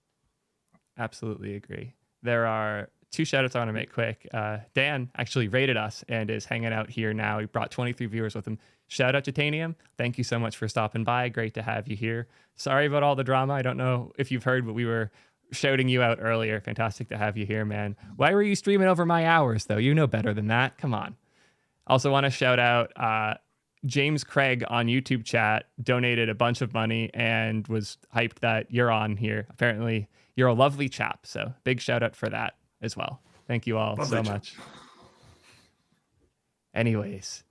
Absolutely agree. There are two shout outs I want to make quick. Dan actually rated us and is hanging out here now. He brought 23 viewers with him. Shout out Titanium. Thank you so much for stopping by. Great to have you here. Sorry about all the drama. I don't know if you've heard, but we were shouting you out earlier. Fantastic to have you here, man. Why were you streaming over my hours, though? You know better than that. Come on. Also want to shout out James Craig on YouTube chat donated a bunch of money and was hyped that you're on here. Apparently, you're a lovely chap. So big shout out for that as well. Thank you all so much. Anyways,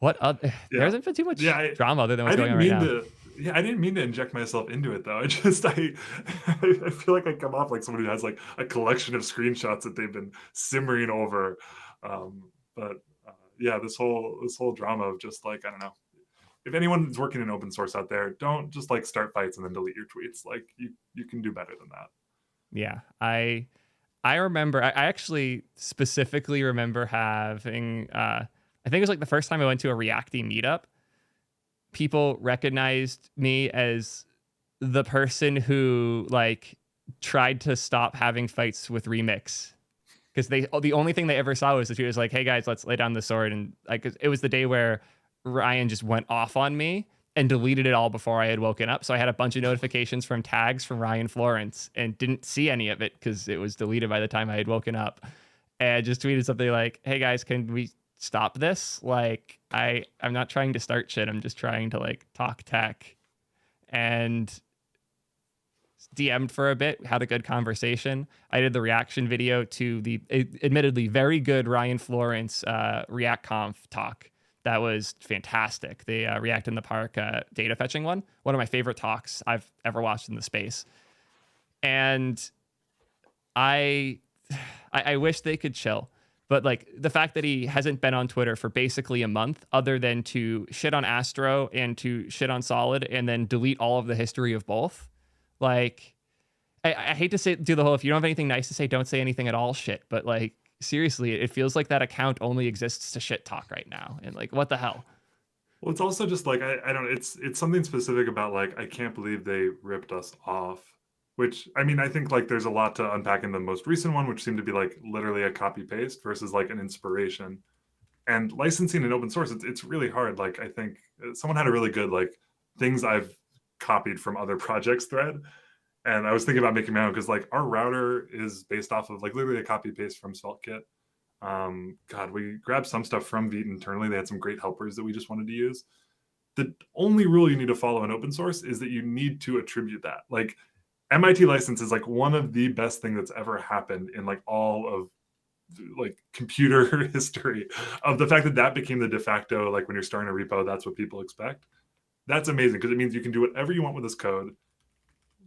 there hasn't been too much drama other than what's going on right now. I didn't mean to inject myself into it though. I feel like I come off like someone who has like a collection of screenshots that they've been simmering over. This whole drama of just like, I don't know. If anyone's working in open source out there, don't just like start fights and then delete your tweets. Like you can do better than that. Yeah, I remember. I actually specifically remember having. I think it was like the first time I went to a Reacty meetup. People recognized me as the person who like tried to stop having fights with Remix. Because the only thing they ever saw was that she was like, "Hey guys, let's lay down the sword." And like it was the day where Ryan just went off on me and deleted it all before I had woken up. So I had a bunch of notifications from tags from Ryan Florence and didn't see any of it because it was deleted by the time I had woken up. And just tweeted something like, "Hey guys, can we stop this? Like I'm not trying to start shit. I'm just trying to like talk tech." And DM'd for a bit, had a good conversation. I did the reaction video to the admittedly very good Ryan Florence ReactConf talk. That was fantastic. The React in the Park data fetching one of my favorite talks I've ever watched in the space. And I wish they could chill. But like the fact that he hasn't been on Twitter for basically a month, other than to shit on Astro and to shit on Solid and then delete all of the history of both. Like, I hate to do the whole, if you don't have anything nice to say, don't say anything at all shit. But like, seriously, it feels like that account only exists to shit talk right now. And like, what the hell? Well, it's also just like, I don't know, it's something specific about like, I can't believe they ripped us off. Which, I mean, I think like there's a lot to unpack in the most recent one, which seemed to be like literally a copy paste versus like an inspiration. And licensing in open source, it's really hard. Like, I think someone had a really good like things I've copied from other projects thread. And I was thinking about making my own because like our router is based off of like literally a copy paste from SvelteKit. God, we grabbed some stuff from Vite internally. They had some great helpers that we just wanted to use. The only rule you need to follow in open source is that you need to attribute that. Like MIT license is like one of the best thing that's ever happened in like all of like computer history, of the fact that that became the de facto, like when you're starting a repo, that's what people expect. That's amazing because it means you can do whatever you want with this code.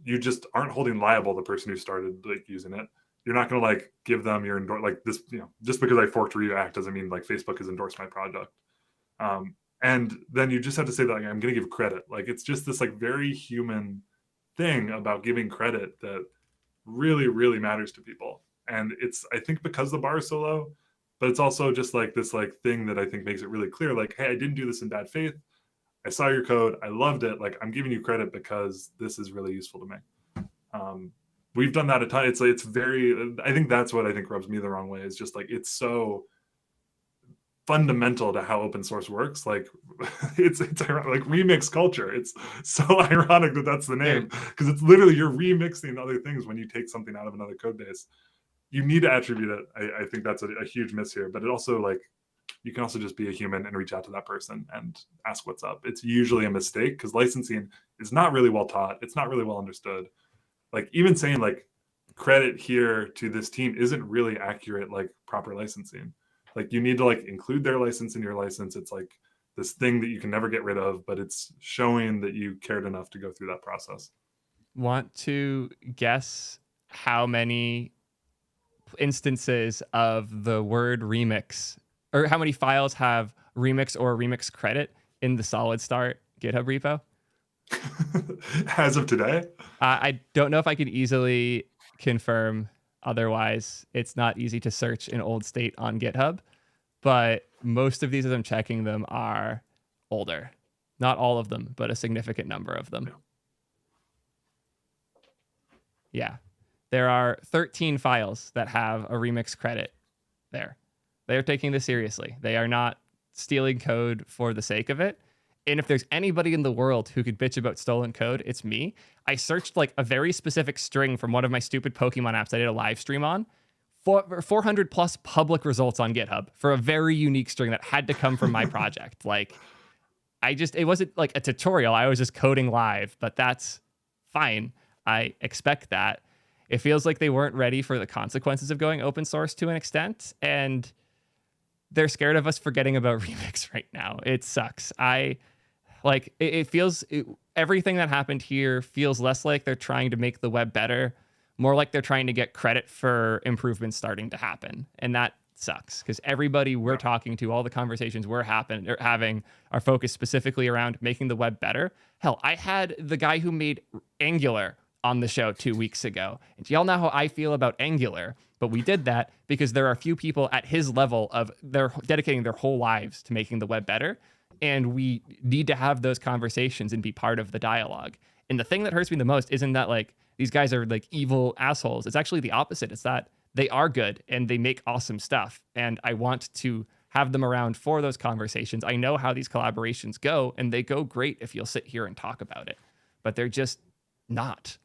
You just aren't holding liable the person who started like using it. You're not going to like give them your like this, you know, just because I forked React doesn't mean like Facebook has endorsed my product. And then you just have to say that like, I'm going to give credit. Like it's just this like very human thing about giving credit that really, really matters to people. And it's, I think because the bar is so low, but it's also just like this like thing that I think makes it really clear. Like, hey, I didn't do this in bad faith. I saw your code. I loved it. Like I'm giving you credit because this is really useful to me. We've done that a ton. It's like, it's very, I think that's what I think rubs me the wrong way is just like, it's so fundamental to how open source works. Like it's like remix culture. It's so ironic that that's the name because it's literally you're remixing other things when you take something out of another code base. You need to attribute it. I think that's a huge miss here, but it also like, you can also just be a human and reach out to that person and ask what's up. It's usually a mistake because licensing is not really well taught. It's not really well understood. Like even saying like credit here to this team isn't really accurate, like proper licensing. Like you need to like include their license in your license. It's like this thing that you can never get rid of, but it's showing that you cared enough to go through that process. Want to guess how many instances of the word remix, or how many files have remix or remix credit in the SolidStart GitHub repo? As of today? I don't know if I could easily confirm. Otherwise, it's not easy to search in old state on GitHub. But most of these, as I'm checking them, are older. Not all of them, but a significant number of them. Yeah. There are 13 files that have a remix credit there. They're taking this seriously. They are not stealing code for the sake of it. And if there's anybody in the world who could bitch about stolen code, it's me. I searched like a very specific string from one of my stupid Pokemon apps I did a live stream on. 400 plus public results on GitHub for a very unique string that had to come from my project. Like, it wasn't like a tutorial. I was just coding live, but that's fine. I expect that. It feels like they weren't ready for the consequences of going open source to an extent, and they're scared of us forgetting about remix right now. It sucks. It feels, everything that happened here feels less like they're trying to make the web better, more like they're trying to get credit for improvements starting to happen. And that sucks because everybody we're talking to, all the conversations we're having are focused specifically around making the web better. Hell, I had the guy who made Angular on the show 2 weeks ago. And y'all know how I feel about Angular, but we did that because there are a few people at his level of they're dedicating their whole lives to making the web better. And we need to have those conversations and be part of the dialogue. And the thing that hurts me the most isn't that like these guys are like evil assholes. It's actually the opposite. It's that they are good and they make awesome stuff. And I want to have them around for those conversations. I know how these collaborations go, and they go great if you'll sit here and talk about it, but they're just not.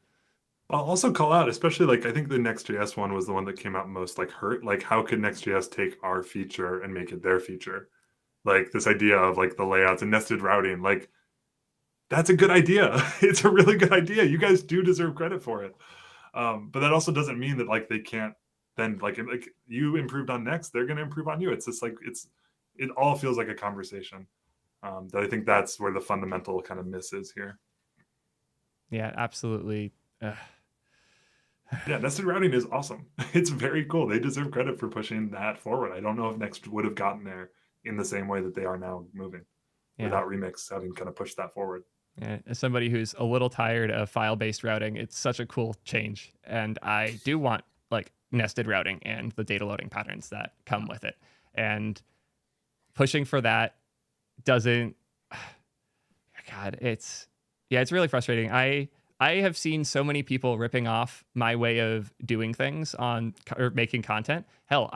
I'll also call out, especially like I think the Next.js one was the one that came out most like hurt. Like, how could Next.js take our feature and make it their feature? Like this idea of like the layouts and nested routing, like that's a good idea. It's a really good idea. You guys do deserve credit for it. But that also doesn't mean that like they can't then like you improved on Next, they're going to improve on you. It's just like it all feels like a conversation. That I think that's where the fundamental kind of miss is here. Yeah, absolutely. Yeah, nested routing is awesome. It's very cool. They deserve credit for pushing that forward. I don't know if Next would have gotten there in the same way that they are now moving without Remix having kind of pushed that forward. Yeah, as somebody who's a little tired of file-based routing, it's such a cool change. And I do want like nested routing and the data loading patterns that come with it. And pushing for that doesn't, God, it's really frustrating. I have seen so many people ripping off my way of doing things or making content. Hell,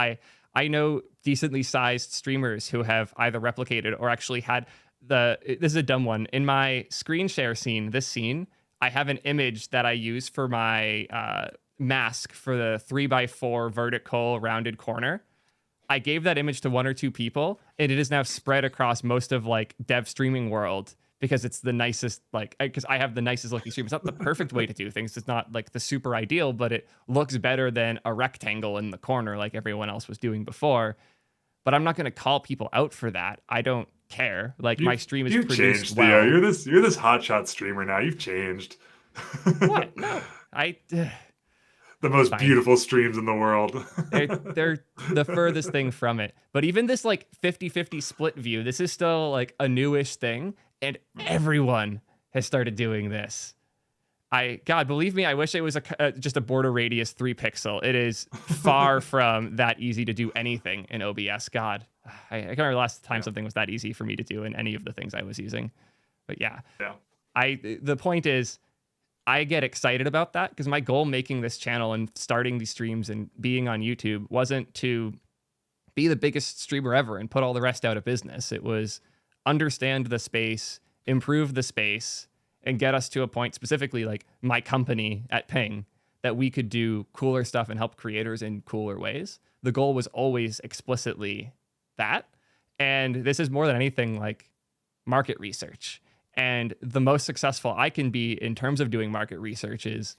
I know decently sized streamers who have either replicated or actually had this is a dumb one. In my screen share scene, this scene, I have an image that I use for my mask for the 3x4 vertical rounded corner. I gave that image to 1 or 2 people, and it is now spread across most of like dev streaming world because it's the nicest, like, because I have the nicest looking stream. It's not the perfect way to do things. It's not like the super ideal, but it looks better than a rectangle in the corner like everyone else was doing before. But I'm not going to call people out for that. I don't care. Like, my stream is produced changed, well. Theo. You're this hotshot streamer now. You've changed. What? No, the most beautiful streams in the world. they're the furthest thing from it. But even this like 50-50 split view, this is still like a newish thing, and everyone has started doing this. God, believe me, I wish it was just a border radius 3 pixel. It is far from that easy to do anything in OBS. God, I can't remember the last time something was that easy for me to do in any of the things I was using. But yeah. The point is, I get excited about that because my goal making this channel and starting these streams and being on YouTube wasn't to be the biggest streamer ever and put all the rest out of business. It was understand the space, improve the space, and get us to a point, specifically like my company at Ping, that we could do cooler stuff and help creators in cooler ways. The goal was always explicitly that. And this is more than anything like market research. And the most successful I can be in terms of doing market research is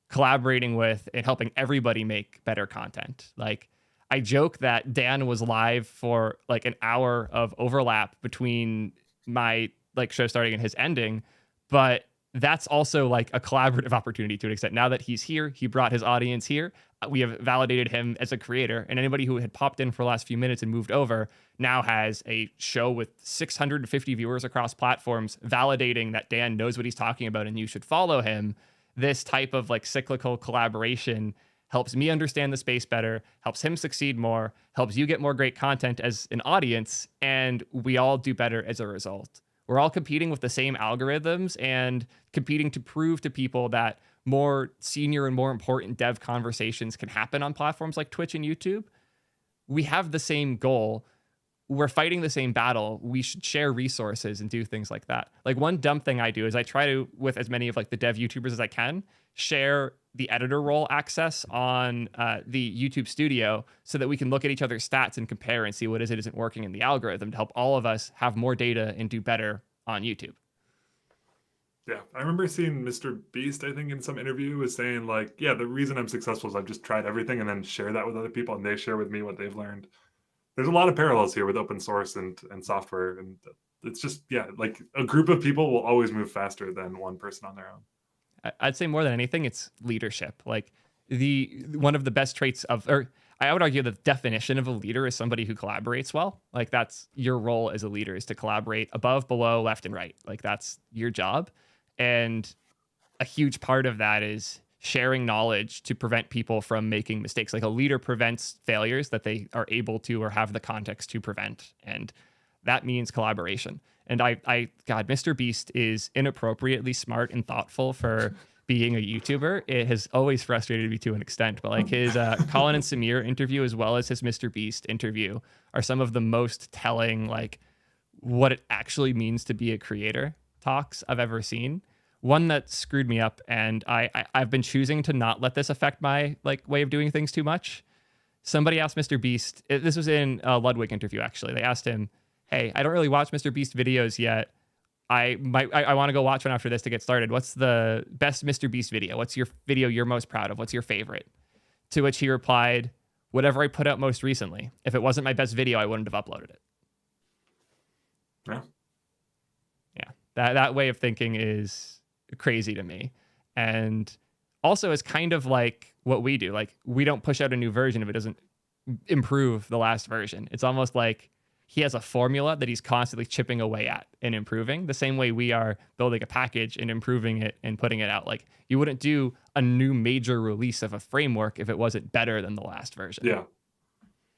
collaborating with and helping everybody make better content. Like, I joke that Dan was live for like an hour of overlap between my like show starting and his ending, but that's also like a collaborative opportunity to an extent. Now that he's here, he brought his audience here. We have validated him as a creator, and anybody who had popped in for the last few minutes and moved over now has a show with 650 viewers across platforms validating that Dan knows what he's talking about and you should follow him. This type of like cyclical collaboration helps me understand the space better, helps him succeed more, helps you get more great content as an audience, and we all do better as a result. We're all competing with the same algorithms and competing to prove to people that more senior and more important dev conversations can happen on platforms like Twitch and YouTube. We have the same goal. We're fighting the same battle. We should share resources and do things like that. Like, one dumb thing I do is I try to, with as many of like the dev YouTubers as I can, share the editor role access on the YouTube studio so that we can look at each other's stats and compare and see what isn't working in the algorithm to help all of us have more data and do better on YouTube. Yeah, I remember seeing Mr. Beast, I think, in some interview was saying like, yeah, the reason I'm successful is I've just tried everything and then share that with other people and they share with me what they've learned. There's a lot of parallels here with open source and software. And it's just, yeah, like a group of people will always move faster than one person on their own. I'd say more than anything, it's leadership. Like, one of the best traits of, or I would argue the definition of a leader is somebody who collaborates well. Like, that's your role as a leader, is to collaborate above, below, left, and right. Like, that's your job. And a huge part of that is sharing knowledge to prevent people from making mistakes. Like, a leader prevents failures that they are able to or have the context to prevent. And that means collaboration. And God, Mr. Beast is inappropriately smart and thoughtful for being a YouTuber. It has always frustrated me to an extent, but like his Colin and Samir interview, as well as his Mr. Beast interview, are some of the most telling, like, what it actually means to be a creator talks I've ever seen. One that screwed me up, and I've been choosing to not let this affect my like way of doing things too much. Somebody asked Mr. Beast, this was in a Ludwig interview actually, they asked him, hey, I don't really watch Mr. Beast videos yet. I want to go watch one after this to get started. What's the best Mr. Beast video? What's your video you're most proud of? What's your favorite? To which he replied, whatever I put out most recently. If it wasn't my best video, I wouldn't have uploaded it. Yeah. Yeah. That way of thinking is crazy to me. And also is kind of like what we do. Like, we don't push out a new version if it doesn't improve the last version. It's almost like he has a formula that he's constantly chipping away at and improving, the same way we are building a package and improving it and putting it out. Like, you wouldn't do a new major release of a framework if it wasn't better than the last version. Yeah.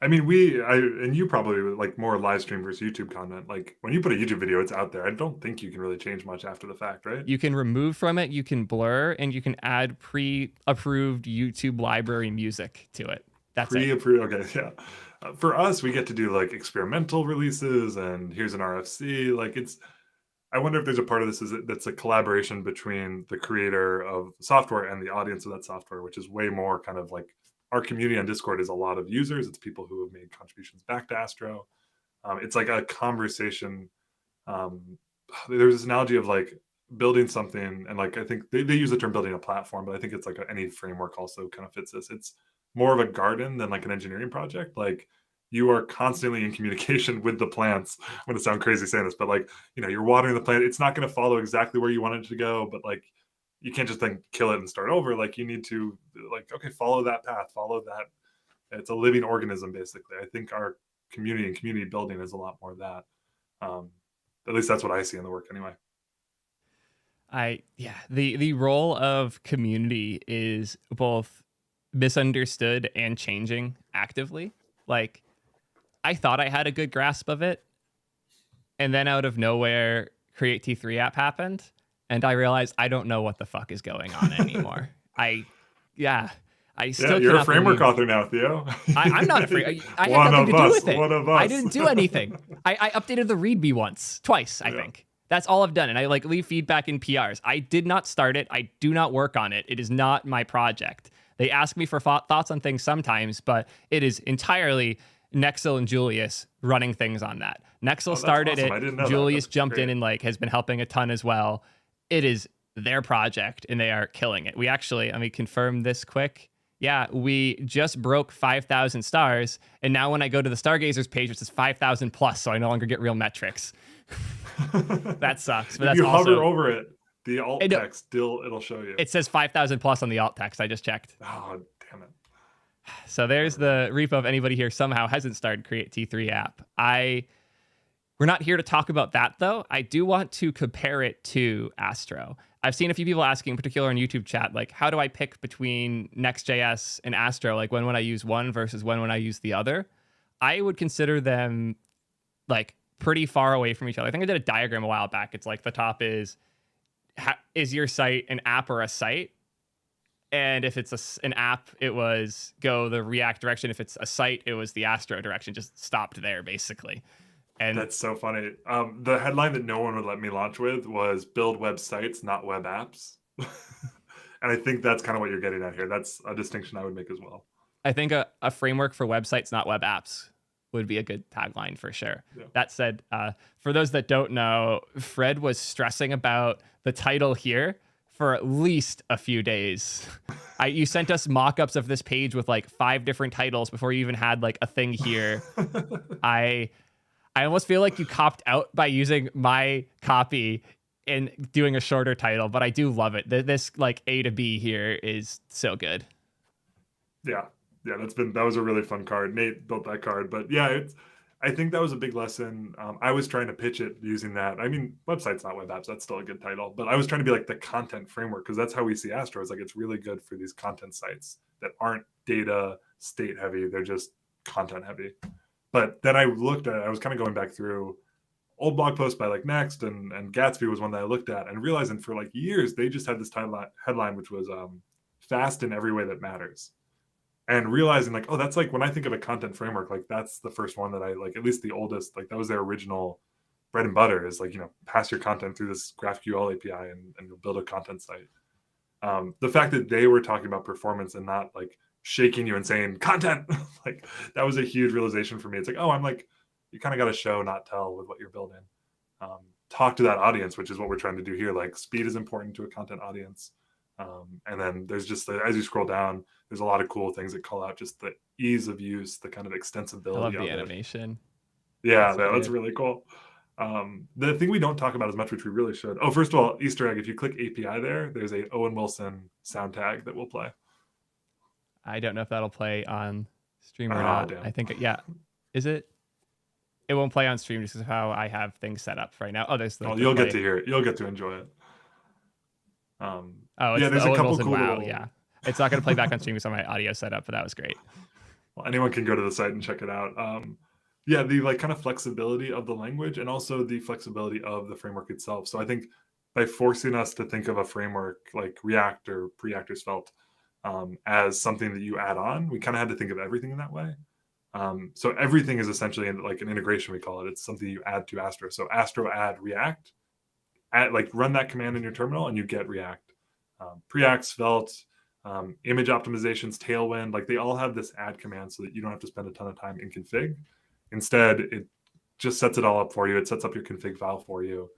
I mean, and you probably like more live stream versus YouTube content. Like, when you put a YouTube video, it's out there. I don't think you can really change much after the fact, right? You can remove from it, you can blur, and you can add pre-approved YouTube library music to it. That's pre-approved. Okay, yeah. For us, we get to do like experimental releases, and here's an RFC. Like I wonder if there's a part of this that's a collaboration between the creator of software and the audience of that software, which is way more kind of like our community on Discord is a lot of users. It's people who have made contributions back to Astro. It's like a conversation. There's this analogy of like building something, and like I think they use the term building a platform, but I think it's like any framework also kind of fits this. It's more of a garden than like an engineering project. Like you are constantly in communication with the plants. I'm going to sound crazy saying this, but like, you're watering the plant. It's not going to follow exactly where you want it to go, but like you can't just then kill it and start over. Like you need to like, okay, follow that path, follow that. It's a living organism, basically. I think our community and community building is a lot more of that. At least that's what I see in the work anyway. The role of community is both misunderstood and changing actively. Like I thought I had a good grasp of it, and then out of nowhere Create T3 app happened, and I realized I don't know what the fuck is going on anymore. I still you're a framework author now, Theo. I'm not a framework. I had nothing to do with it. One of us. I didn't do anything. I updated the README twice, I think. That's all I've done. And I like leave feedback in PRs. I did not start it. I do not work on it. It is not my project. They ask me for thoughts on things sometimes, but it is entirely Nexel and Julius running things on that. Nexel started awesome. it. Julius jumped in and like has been helping a ton as well. It is their project and they are killing it. We actually, let me confirm this quick. Yeah, we just broke 5,000 stars, and now when I go to the Stargazers page, it says 5,000 plus, so I no longer get real metrics. That sucks. But if that's you also, hover over it, the alt text it'll show you. It says 5,000 plus on the alt text. I just checked. Oh, damn it. So there's the repo if anybody here somehow hasn't started Create T3 app. We're not here to talk about that, though. I do want to compare it to Astro. I've seen a few people asking, in particular on YouTube chat, like, how do I pick between Next.js and Astro? Like, when would I use one versus when would I use the other? I would consider them, like, pretty far away from each other. I think I did a diagram a while back. It's like the top is your site an app or a site? And if it's an app, it was go the React direction. If it's a site, it was the Astro direction. Just stopped there, basically. And that's so funny. The headline that no one would let me launch with was build websites, not web apps. And I think that's kind of what you're getting at here. That's a distinction I would make as well. I think a framework for websites, not web apps, would be a good tagline for sure. Yeah. That said, for those that don't know, Fred was stressing about the title here for at least a few days. You sent us mock-ups of this page with like 5 different titles before you even had like a thing here. I almost feel like you copped out by using my copy and doing a shorter title, but I do love it. This like A to B here is so good. Yeah, that was a really fun card. Nate built that card, but yeah, I think that was a big lesson. I was trying to pitch it using that. I mean, websites, not web apps. That's still a good title, but I was trying to be like the content framework because that's how we see Astro. It's like it's really good for these content sites that aren't data state heavy. They're just content heavy. But then I looked at it, I was kind of going back through old blog posts by like Next and Gatsby was one that I looked at and realizing for like years, they just had this headline, which was fast in every way that matters. And realizing like, oh, that's like when I think of a content framework, like that's the first one that I like, at least the oldest, like that was their original bread and butter is like, pass your content through this GraphQL API and you'll build a content site. The fact that they were talking about performance and not like shaking you and saying content, like that was a huge realization for me. It's like, oh, I'm like, you kind of got to show, not tell with what you're building. Talk to that audience, which is what we're trying to do here. Like speed is important to a content audience. And then there's just as you scroll down, there's a lot of cool things that call out just the ease of use, the kind of extensibility. I love the animation. Yeah, that's really cool. The thing we don't talk about as much, which we really should. Oh, first of all, Easter egg, if you click API there's a Owen Wilson sound tag that will play. I don't know if that'll play on stream or not. Damn. I think, yeah. Is it? It won't play on stream just because of how I have things set up right now. Oh, there's the. You'll get to hear it. You'll get to enjoy it. It's there's a couple cool. Wow, yeah. It's not going to play back on stream because my audio set up, but that was great. Well, anyone can go to the site and check it out. The like kind of flexibility of the language and also the flexibility of the framework itself. So I think by forcing us to think of a framework like React or Preact or Svelte as something that you add on, we kind of had to think of everything in that way. So everything is essentially like an integration, we call it. It's something you add to Astro. So Astro add React, run that command in your terminal and you get React. Preact, Svelte, image optimizations, Tailwind, like they all have this add command so that you don't have to spend a ton of time in config. Instead, it just sets it all up for you. It sets up your config file for you.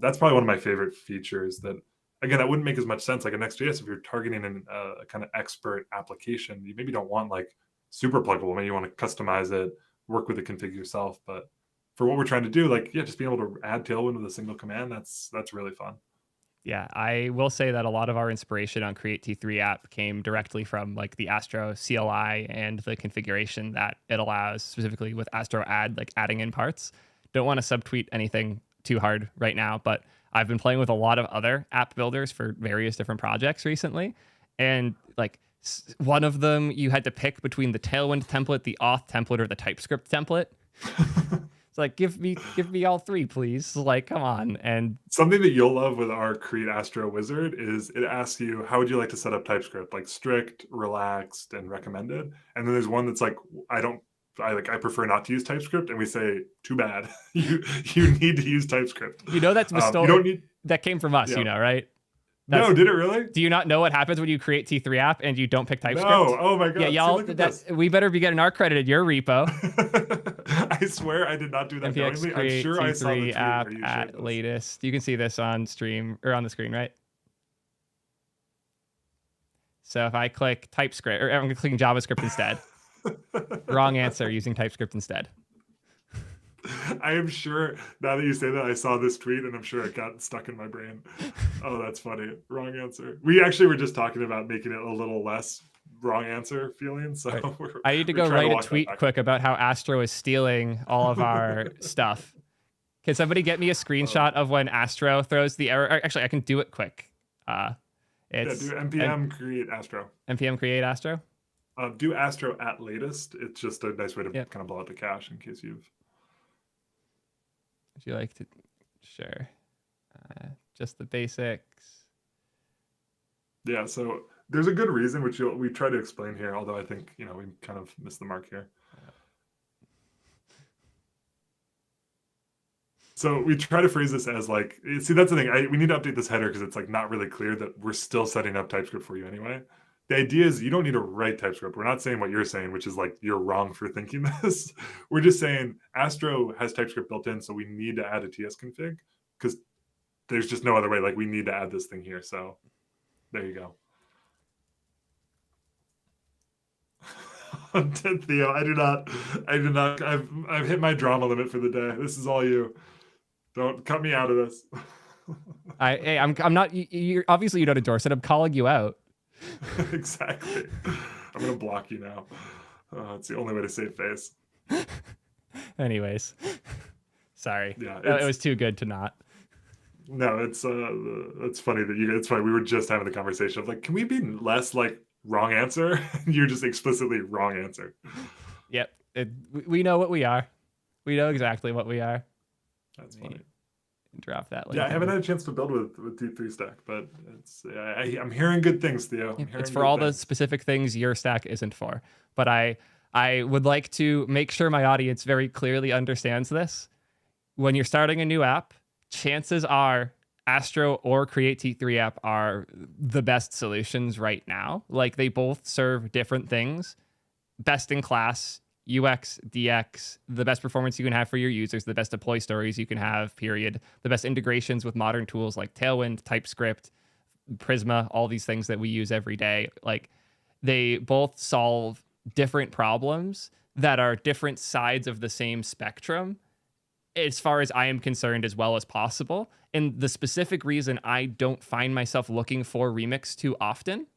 That's probably one of my favorite features that, again, that wouldn't make as much sense. Like in Next.js, if you're targeting a kind of expert application, you maybe don't want like super pluggable. Maybe you want to customize it, work with the config yourself. But for what we're trying to do, like, yeah, just being able to add Tailwind with a single command, that's really fun. Yeah, I will say that a lot of our inspiration on Create T3 app came directly from like the Astro CLI and the configuration that it allows, specifically with Astro add, like adding in parts. Don't want to subtweet anything too hard right now, but I've been playing with a lot of other app builders for various different projects recently. And like one of them, you had to pick between the Tailwind template, the auth template, or the TypeScript template. It's like, give me all three, please. Like, come on. And something that you'll love with our Create Astro wizard is it asks you, how would you like to set up TypeScript? Like strict, relaxed, and recommended. And then there's one that's like, I prefer not to use TypeScript. And we say, too bad. you need to use TypeScript. You know that's you don't need, that came from us, yeah. You know, right? No, did it really? Do you not know what happens when you create T3 app and you don't pick TypeScript? No, oh my god. Yeah, y'all, we better be getting our credit in your repo. I swear I did not do that knowingly. I'm sure I saw the tweet app at latest. You can see this on stream or on the screen, right? So if I click TypeScript, or I'm clicking JavaScript instead. Wrong answer, using TypeScript instead. I am sure now that you say that, I saw this tweet and I'm sure it got stuck in my brain. Oh, that's funny. Wrong answer. We actually were just talking about making it a little less wrong answer feeling. So right. I need to go write a tweet quick about how Astro is stealing all of our stuff. Can somebody get me a screenshot of when Astro throws the error? Actually, I can do it quick. It's do npm create Astro. npm create Astro. Do Astro at latest. It's just a nice way to kind of blow out the cache in case you've. Would you like to? Sure. Just the basics. Yeah, so there's a good reason, which we try to explain here, although I think, we kind of missed the mark here. Yeah. So we try to phrase this as like, see, that's the thing. We need to update this header because it's like not really clear that we're still setting up TypeScript for you anyway. The idea is you don't need to write TypeScript. We're not saying what you're saying, which is like you're wrong for thinking this. We're just saying Astro has TypeScript built in, so we need to add a TS config because there's just no other way. Like we need to add this thing here. So there you go. Theo, I do not. I've hit my drama limit for the day. This is all you. Don't cut me out of this. I'm not. You're obviously you don't endorse it. I'm calling you out. Exactly. I'm gonna block you now. It's the only way to save face. Anyways, sorry. Yeah, it was too good to not. No, it's funny that it's funny. We were just having the conversation of like, can we be less like wrong answer? You're just explicitly wrong answer. Yep. We know what we are. We know exactly what we are. That's funny. Drop that link. Yeah, I haven't had a chance to build with T3 stack, but I'm hearing good things, Theo. It's for all the specific things your stack isn't for. But I would like to make sure my audience very clearly understands this. When you're starting a new app, chances are Astro or Create T3 app are the best solutions right now. Like they both serve different things. Best in class, UX, DX, the best performance you can have for your users, the best deploy stories you can have, period. The best integrations with modern tools like Tailwind, TypeScript, Prisma, all these things that we use every day. Like they both solve different problems that are different sides of the same spectrum as far as I am concerned as well as possible. And the specific reason I don't find myself looking for Remix too often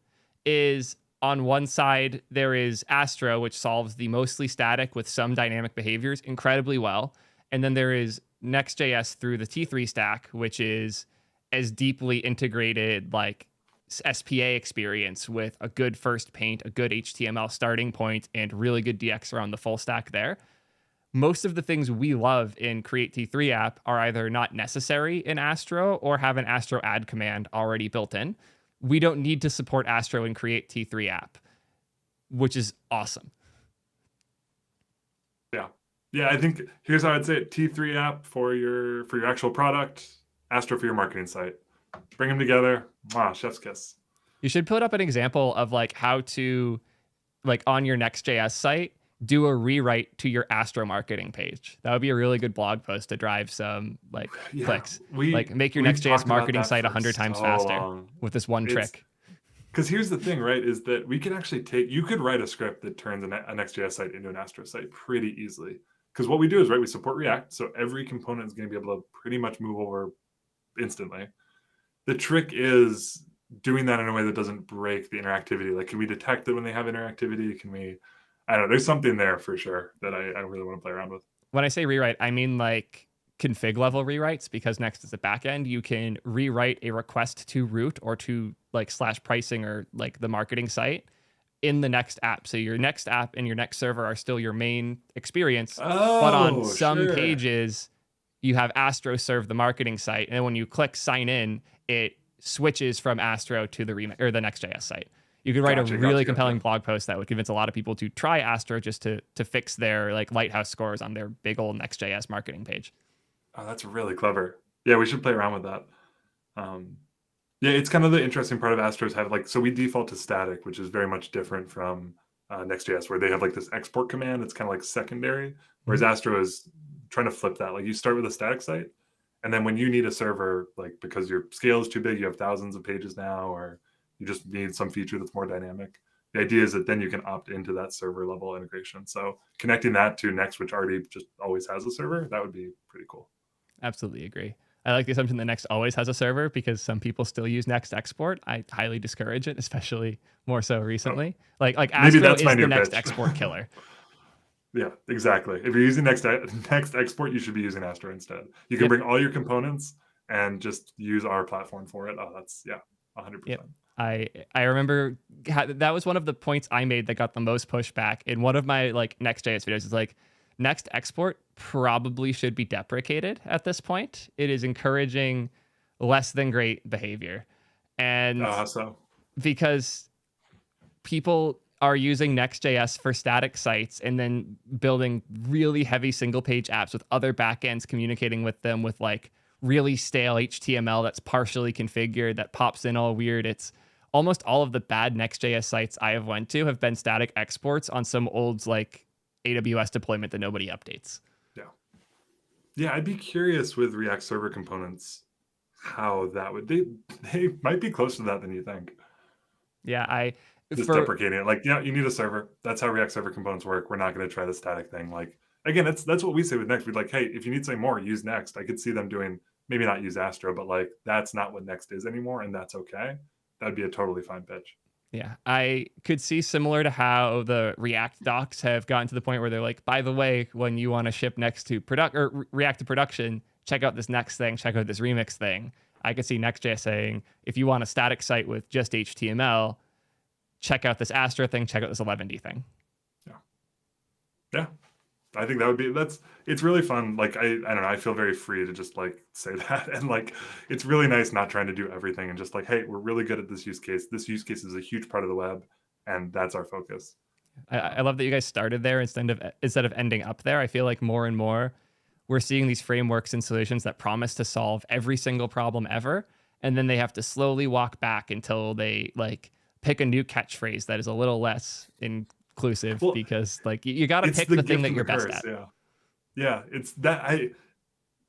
is on one side, there is Astro, which solves the mostly static with some dynamic behaviors incredibly well. And then there is Next.js through the T3 stack, which is as deeply integrated like SPA experience with a good first paint, a good HTML starting point, and really good DX around the full stack there. Most of the things we love in Create T3 app are either not necessary in Astro or have an Astro add command already built in. We don't need to support Astro and Create T3 app, which is awesome. Yeah, I think here's how I'd say it: T3 app for your actual product, Astro for your marketing site. Bring them together. Wow, chef's kiss. You should put up an example of like how to, like on your Next.js site, do a rewrite to your Astro marketing page. That would be a really good blog post to drive some like Yeah, clicks. Like make your we've Next.js talked about marketing that site for 100 times so faster long. with this one It's trick. because here's the thing, right? Is that we can actually you could write a script that turns a Next.js site into an Astro site pretty easily. Because what we do is, right, we support React, so every component is going to be able to pretty much move over instantly. The trick is doing that in a way that doesn't break the interactivity. Like, can we detect it when they have interactivity? Can we? I don't know. There's something there for sure that I really want to play around with. When I say rewrite, I mean like config level rewrites, because Next is a backend. You can rewrite a request to root or to like slash pricing or like the marketing site in the Next app. So your Next app and your Next server are still your main experience, but on Oh, some sure. pages you have Astro serve the marketing site, and when you click sign in, it switches from Astro to the Next.js site. You could write a Gotcha, really gotcha, compelling gotcha. blog post that would convince a lot of people to try Astro just to fix their like lighthouse scores on their big old Next.js marketing page. Oh, that's really clever. Yeah, we should play around with that. Um, yeah, it's kind of the interesting part of Astros have like, so we default to static, which is very much different from Next.js, where they have like this export command that's kind of like secondary, whereas Mhm. Astro is trying to flip that. Like you start with a static site, and then when you need a server, like because your scale is too big, you have thousands of pages now, or you just need some feature that's more dynamic. The idea is that then you can opt into that server level integration. So connecting that to Next, which already just always has a server, that would be pretty cool. Absolutely agree. I like the assumption that Next always has a server because some people still use Next export. I highly discourage it, especially more so Oh, recently. Like maybe Astro that's my is the new Next pitch. export killer. Yeah, exactly. If you're using Next export, you should be using Astro instead. You can Yep. bring all your components and just use our platform for it. Oh, that's yeah, Yep. 100%. I remember that was one of the points I made that got the most pushback in one of my like Next.js videos. Is like Next export probably should be deprecated at this point. It is encouraging less than great behavior, and So because people are using Next.js for static sites and then building really heavy single page apps with other backends communicating with them with like really stale HTML that's partially configured that pops in all weird. It's almost all of the bad Next.js sites I have went to have been static exports on some old like AWS deployment that nobody updates. yeah, yeah. I'd be curious with React Server components how that would they might be closer to that than you think. Yeah, I Just for deprecating it, like yeah, you need a server. That's how React Server components work. We're not going to try the static thing. Like again, that's what we say with Next. We'd like, hey, if you need something more, use Next. I could see them doing maybe not use Astro, but like that's not what Next is anymore, and that's okay. That'd be a totally fine pitch. Yeah, I could see similar to how the React docs have gotten to the point where they're like, by the way, when you want to ship Next to product or React to production, check out this Next thing, check out this remix thing. I could see Next.js saying, if you want a static site with just HTML, check out this Astra thing, check out this 11D thing. Yeah, yeah. I think that would be it's really fun. Like I don't know, I feel very free to just like say that, and like it's really nice not trying to do everything and just like, hey, we're really good at this use case. This use case is a huge part of the web, and that's our focus. I love that you guys started there instead of ending up there. I feel like more and more we're seeing these frameworks and solutions that promise to solve every single problem ever, and then they have to slowly walk back until they like pick a new catchphrase that is a little less inclusive, Well, because like you got to it's pick the the thing gift that and the you're best curse. at. Yeah, yeah. It's that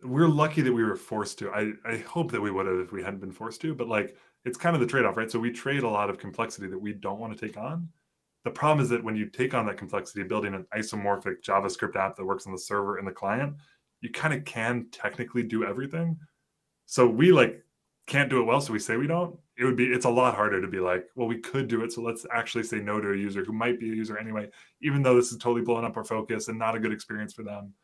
we're lucky that we were forced to. I hope that we would have if we hadn't been forced to, but like it's kind of the trade-off, right? So we trade a lot of complexity that we don't want to take on. The problem is that when you take on that complexity, building an isomorphic JavaScript app that works on the server and the client, you kind of can technically do everything. So we like can't do it well, so we say we don't. It's a lot harder to be like, well, we could do it, so let's actually say no to a user who might be a user anyway, even though this is totally blowing up our focus and not a good experience for them.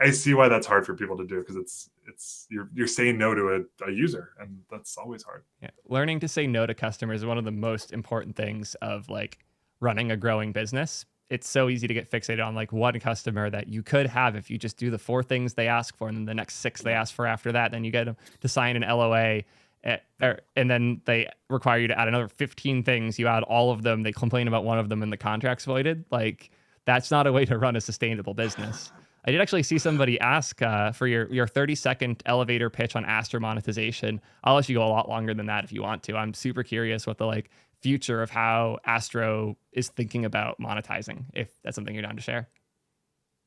I see why that's hard for people to do, because it's you're saying no to a user, and that's always hard. Yeah. Learning to say no to customers is one of the most important things of like running a growing business. It's so easy to get fixated on like one customer that you could have if you just do the 4 things they ask for, and then the next 6 they Yeah. ask for after that. Then you get them to sign an LOA, and then they require you to add another 15 things. You add all of them. They complain about one of them, and the contract's voided. Like that's not a way to run a sustainable business. I did actually see somebody ask for your 30-second elevator pitch on Astro monetization. I'll let you go a lot longer than that if you want to. I'm super curious what the like future of how Astro is thinking about monetizing, if that's something you're down to share.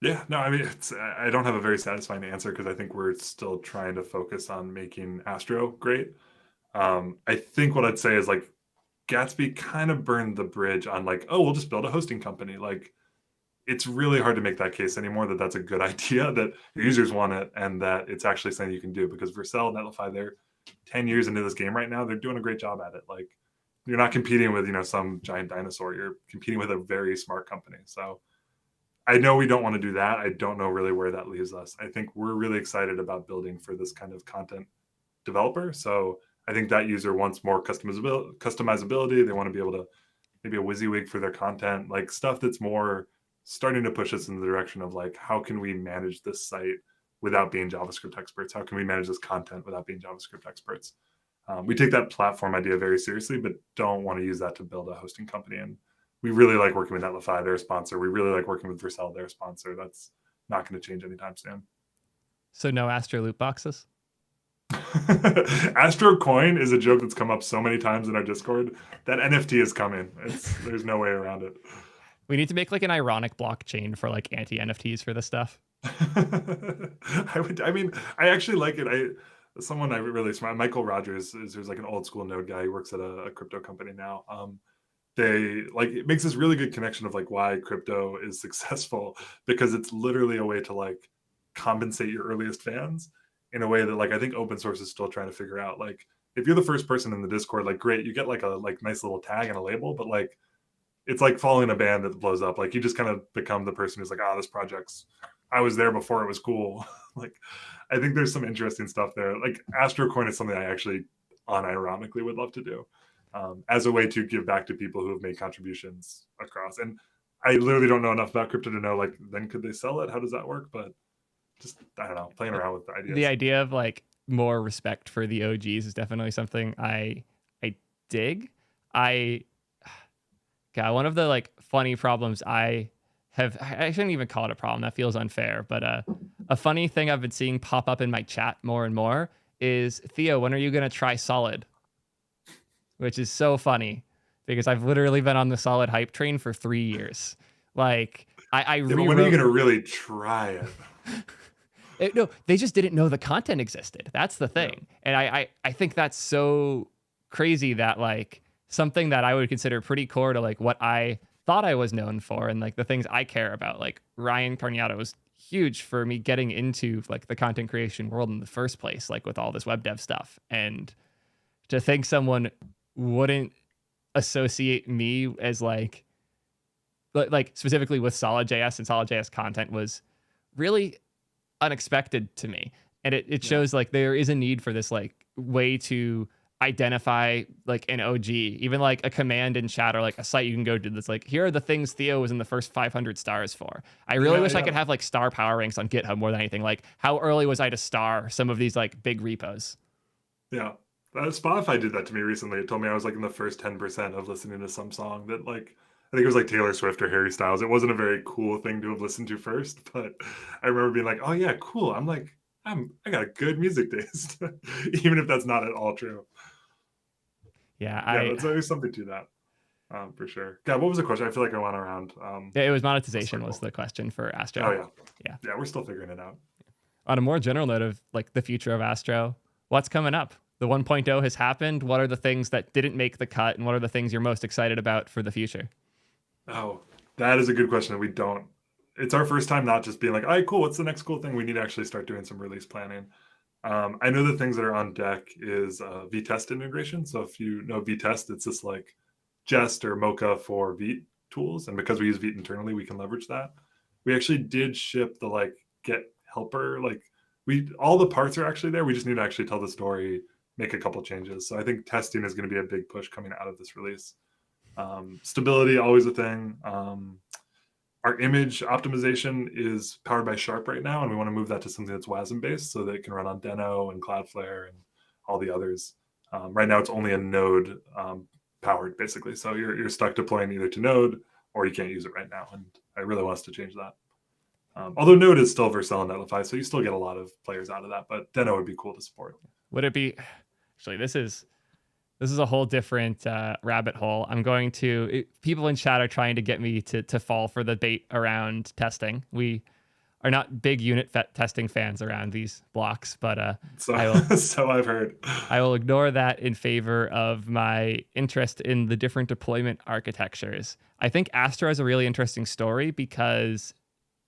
Yeah, no, I mean, I don't have a very satisfying answer because I think we're still trying to focus on making Astro great. I think what I'd say is like Gatsby kind of burned the bridge on like, oh, we'll just build a hosting company. Like, it's really hard to make that case anymore that that's a good idea, that your users want it, and that it's actually something you can do. Because Vercel, Netlify, they're 10 years into this game right now. They're doing a great job at it. Like, you're not competing with, some giant dinosaur. You're competing with a very smart company. So I know we don't want to do that. I don't know really where that leaves us. I think we're really excited about building for this kind of content developer. So I think that user wants more customizability. They want to be able to maybe a WYSIWYG for their content, like stuff that's more starting to push us in the direction of like, how can we manage this site without being JavaScript experts? How can we manage this content without being JavaScript experts? We take that platform idea very seriously, but don't want to use that to build a hosting company. And we really like working with Netlify, their sponsor. We really like working with Vercel, their sponsor. That's not going to change anytime soon. So no Astro loot boxes? Astro Coin is a joke that's come up so many times in our Discord. That NFT is coming. There's no way around it. We need to make like an ironic blockchain for like anti-NFTs for this stuff. I actually like it. Someone I really smart, Michael Rogers, there's like an old school node guy. He works at a crypto company now. They like, it makes this really good connection of like why crypto is successful, because it's literally a way to like compensate your earliest fans in a way that like I think open source is still trying to figure out. Like, if you're the first person in the Discord, like great, you get like a nice little tag and a label, but like it's like following a band that blows up. Like, you just kind of become the person who's like, this project's, I was there before it was cool. Like, I think there's some interesting stuff there. Like, AstroCoin is something I actually unironically would love to do as a way to give back to people who have made contributions across. And I literally don't know enough about crypto to know, like, then could they sell it? How does that work? But just, I don't know, playing around with the ideas. The idea of like more respect for the OGs is definitely something I dig. One of the like funny problems I shouldn't even call it a problem. That feels unfair. But a funny thing I've been seeing pop up in my chat more and more is, Theo, when are you going to try Solid? Which is so funny because I've literally been on the Solid hype train for 3 years. Like, I but when are you going to really try it? No, they just didn't know the content existed. That's the thing. Yeah. And I think that's so crazy that like something that I would consider pretty core to like what I thought I was known for and like the things I care about, like Ryan Carniato was huge for me getting into like the content creation world in the first place, like with all this web dev stuff. And to think someone wouldn't associate me as like specifically with SolidJS and SolidJS content was really unexpected to me. And it shows like there is a need for this like way to identify like an OG, even like a command in chat or like a site you can go to that's like, here are the things Theo was in the first 500 stars for. I really wish I could have like star power ranks on GitHub more than anything. Like, how early was I to star some of these like big repos? Yeah. Spotify did that to me recently. It told me I was like in the first 10% of listening to some song that like, I think it was like Taylor Swift or Harry Styles. It wasn't a very cool thing to have listened to first, but I remember being like, oh yeah, cool. I'm like, I got a good music taste, even if that's not at all true. Yeah, there's something to that, for sure. God, what was the question? I feel like I went around. It was monetization was the question for Astro. Oh yeah. We're still figuring it out. On a more general note of like the future of Astro, what's coming up? The 1.0 has happened. What are the things that didn't make the cut, and what are the things you're most excited about for the future? Oh, that is a good question. We don't. It's our first time not just being like, all right, cool, what's the next cool thing? We need to actually start doing some release planning. I know the things that are on deck is VTest integration. So if you know VTest, it's just like Jest or Mocha for Vite tools. And because we use Vite internally, we can leverage that. We actually did ship the like get helper. Like all the parts are actually there. We just need to actually tell the story, make a couple changes. So I think testing is going to be a big push coming out of this release. Stability, always a thing. Our image optimization is powered by Sharp right now, and we want to move that to something that's WASM-based so that it can run on Deno and Cloudflare and all the others. Right now, it's only a Node powered, basically. So you're stuck deploying either to Node or you can't use it right now. And I really want us to change that. Although Node is still Vercel and Netlify, so you still get a lot of players out of that, but Deno would be cool to support. Would it be, actually, this is a whole different rabbit hole. I'm going to, people in chat are trying to get me to fall for the bait around testing. We are not big unit testing fans around these blocks, but so I've heard. I will ignore that in favor of my interest in the different deployment architectures. I think Astro has a really interesting story because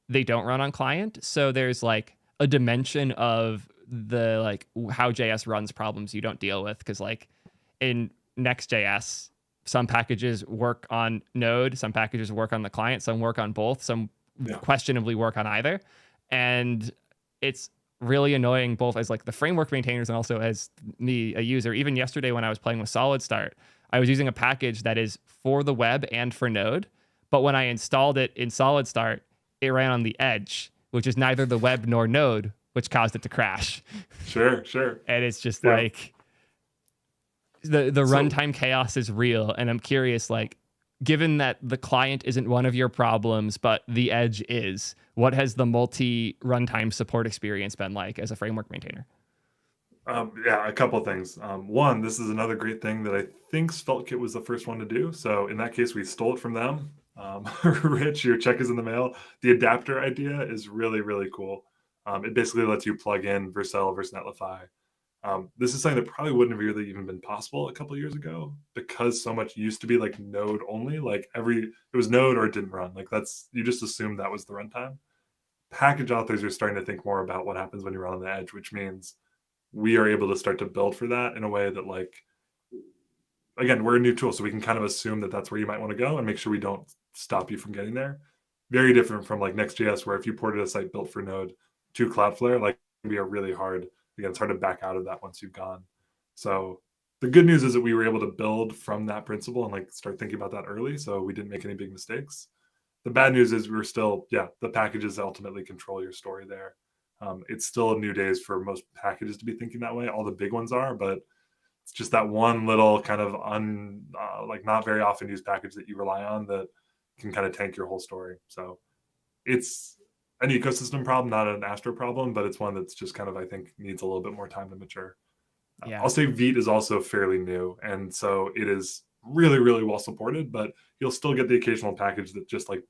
they don't run on client. So there's like a dimension of the like how JS runs problems you don't deal with. Because like in Next.js, some packages work on Node, some packages work on the client, some work on both, some questionably work on either. And it's really annoying both as like the framework maintainers and also as me, a user. Even yesterday when I was playing with SolidStart, I was using a package that is for the web and for Node. But when I installed it in SolidStart, it ran on the edge, which is neither the web nor Node, which caused it to crash. Sure. And it's just like the runtime chaos is real. And I'm curious, like, given that the client isn't one of your problems, but the edge is, what has the multi-runtime support experience been like as a framework maintainer? A couple of things. One, this is another great thing that I think SvelteKit was the first one to do. So in that case, we stole it from them. Rich, your check is in the mail. The adapter idea is really, really cool. It basically lets you plug in Vercel versus Netlify. This is something that probably wouldn't have really even been possible a couple of years ago because so much used to be like Node only. Like it was Node or it didn't run. Like you just assumed that was the runtime. Package authors are starting to think more about what happens when you run on the edge, which means we are able to start to build for that in a way that, like, again, we're a new tool, so we can kind of assume that that's where you might want to go and make sure we don't stop you from getting there. Very different from like Next.js, where if you ported a site built for Node to Cloudflare, like, it can be a really hard, again, it's hard to back out of that once you've gone. So the good news is that we were able to build from that principle and like start thinking about that early, so we didn't make any big mistakes. The bad news is we're still, the packages ultimately control your story there. It's still new days for most packages to be thinking that way. All the big ones are, but it's just that one little kind of like not very often used package that you rely on that can kind of tank your whole story. So it's an ecosystem problem, not an Astro problem, but it's one that's just kind of, I think, needs a little bit more time to mature. I'll say Vite is also fairly new, and so it is really, really well supported, but you'll still get the occasional package that just like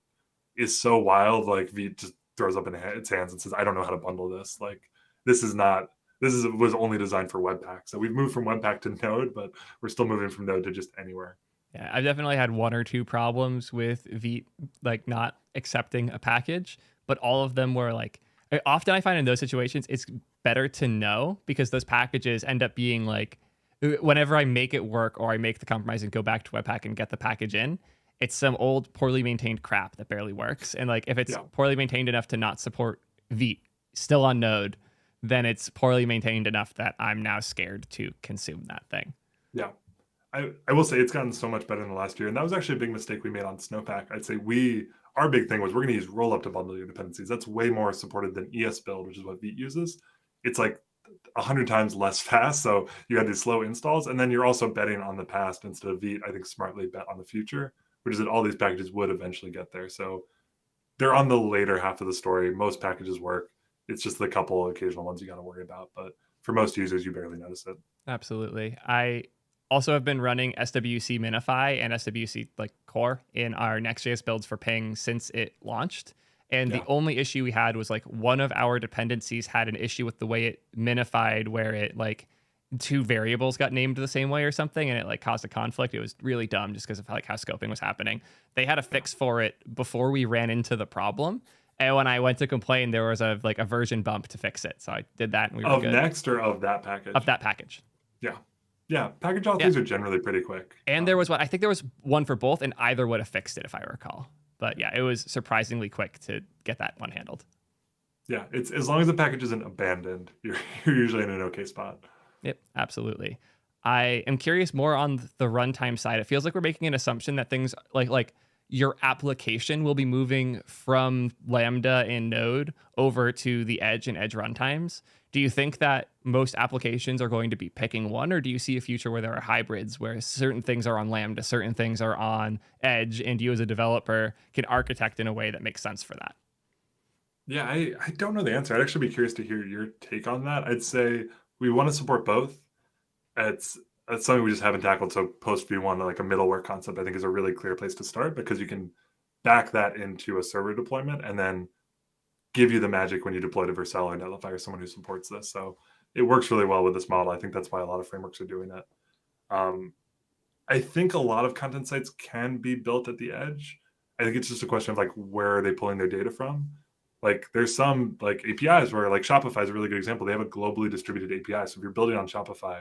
is so wild, like Vite just throws up in its hands and says, I don't know how to bundle this. Like, this was only designed for Webpack. So we've moved from Webpack to Node, but we're still moving from Node to just anywhere. Yeah, I've definitely had one or two problems with Vite, like not accepting a package, but all of them were like, often I find in those situations, it's better to know because those packages end up being like, whenever I make it work or I make the compromise and go back to Webpack and get the package in, it's some old poorly maintained crap that barely works. And like if it's poorly maintained enough to not support Vite still on Node, then it's poorly maintained enough that I'm now scared to consume that thing. Yeah. I will say it's gotten so much better in the last year. And that was actually a big mistake we made on Snowpack. I'd say our big thing was we're going to use rollup to bundle your dependencies. That's way more supported than ESBuild, which is what Vite uses. It's like 100 times less fast. So you had these slow installs. And then you're also betting on the past instead of Vite, I think, smartly bet on the future, which is that all these packages would eventually get there. So they're on the later half of the story. Most packages work. It's just the couple occasional ones you got to worry about. But for most users, you barely notice it. Absolutely. I also have been running SWC Minify and SWC like core in our Next.js builds for ping since it launched. And the only issue we had was like one of our dependencies had an issue with the way it minified, where it like two variables got named the same way or something, and it like caused a conflict. It was really dumb just because of like how scoping was happening. They had a fix for it before we ran into the problem. And when I went to complain, there was a version bump to fix it. So I did that and we were good. Of Next or of that package? Of that package. Yeah. Yeah. Package authors are generally pretty quick. And there was I think there was one for both, and either would have fixed it if I recall. But yeah, it was surprisingly quick to get that one handled. Yeah, it's as long as the package isn't abandoned, you're usually in an okay spot. Yep, absolutely. I am curious more on the runtime side. It feels like we're making an assumption that things like your application will be moving from Lambda and Node over to the Edge and Edge runtimes. Do you think that most applications are going to be picking one, or do you see a future where there are hybrids where certain things are on Lambda, certain things are on Edge, and you as a developer can architect in a way that makes sense for that? Yeah, I don't know the answer. I'd actually be curious to hear your take on that. I'd say we want to support both. It's that's something we just haven't tackled. So post V1, like a middleware concept, I think is a really clear place to start because you can back that into a server deployment and then give you the magic when you deploy to Vercel or Netlify or someone who supports this. So it works really well with this model. I think that's why a lot of frameworks are doing it. I think a lot of content sites can be built at the edge. I think it's just a question of like where are they pulling their data from? Like there's some like APIs where like Shopify is a really good example. They have a globally distributed API. So if you're building on Shopify,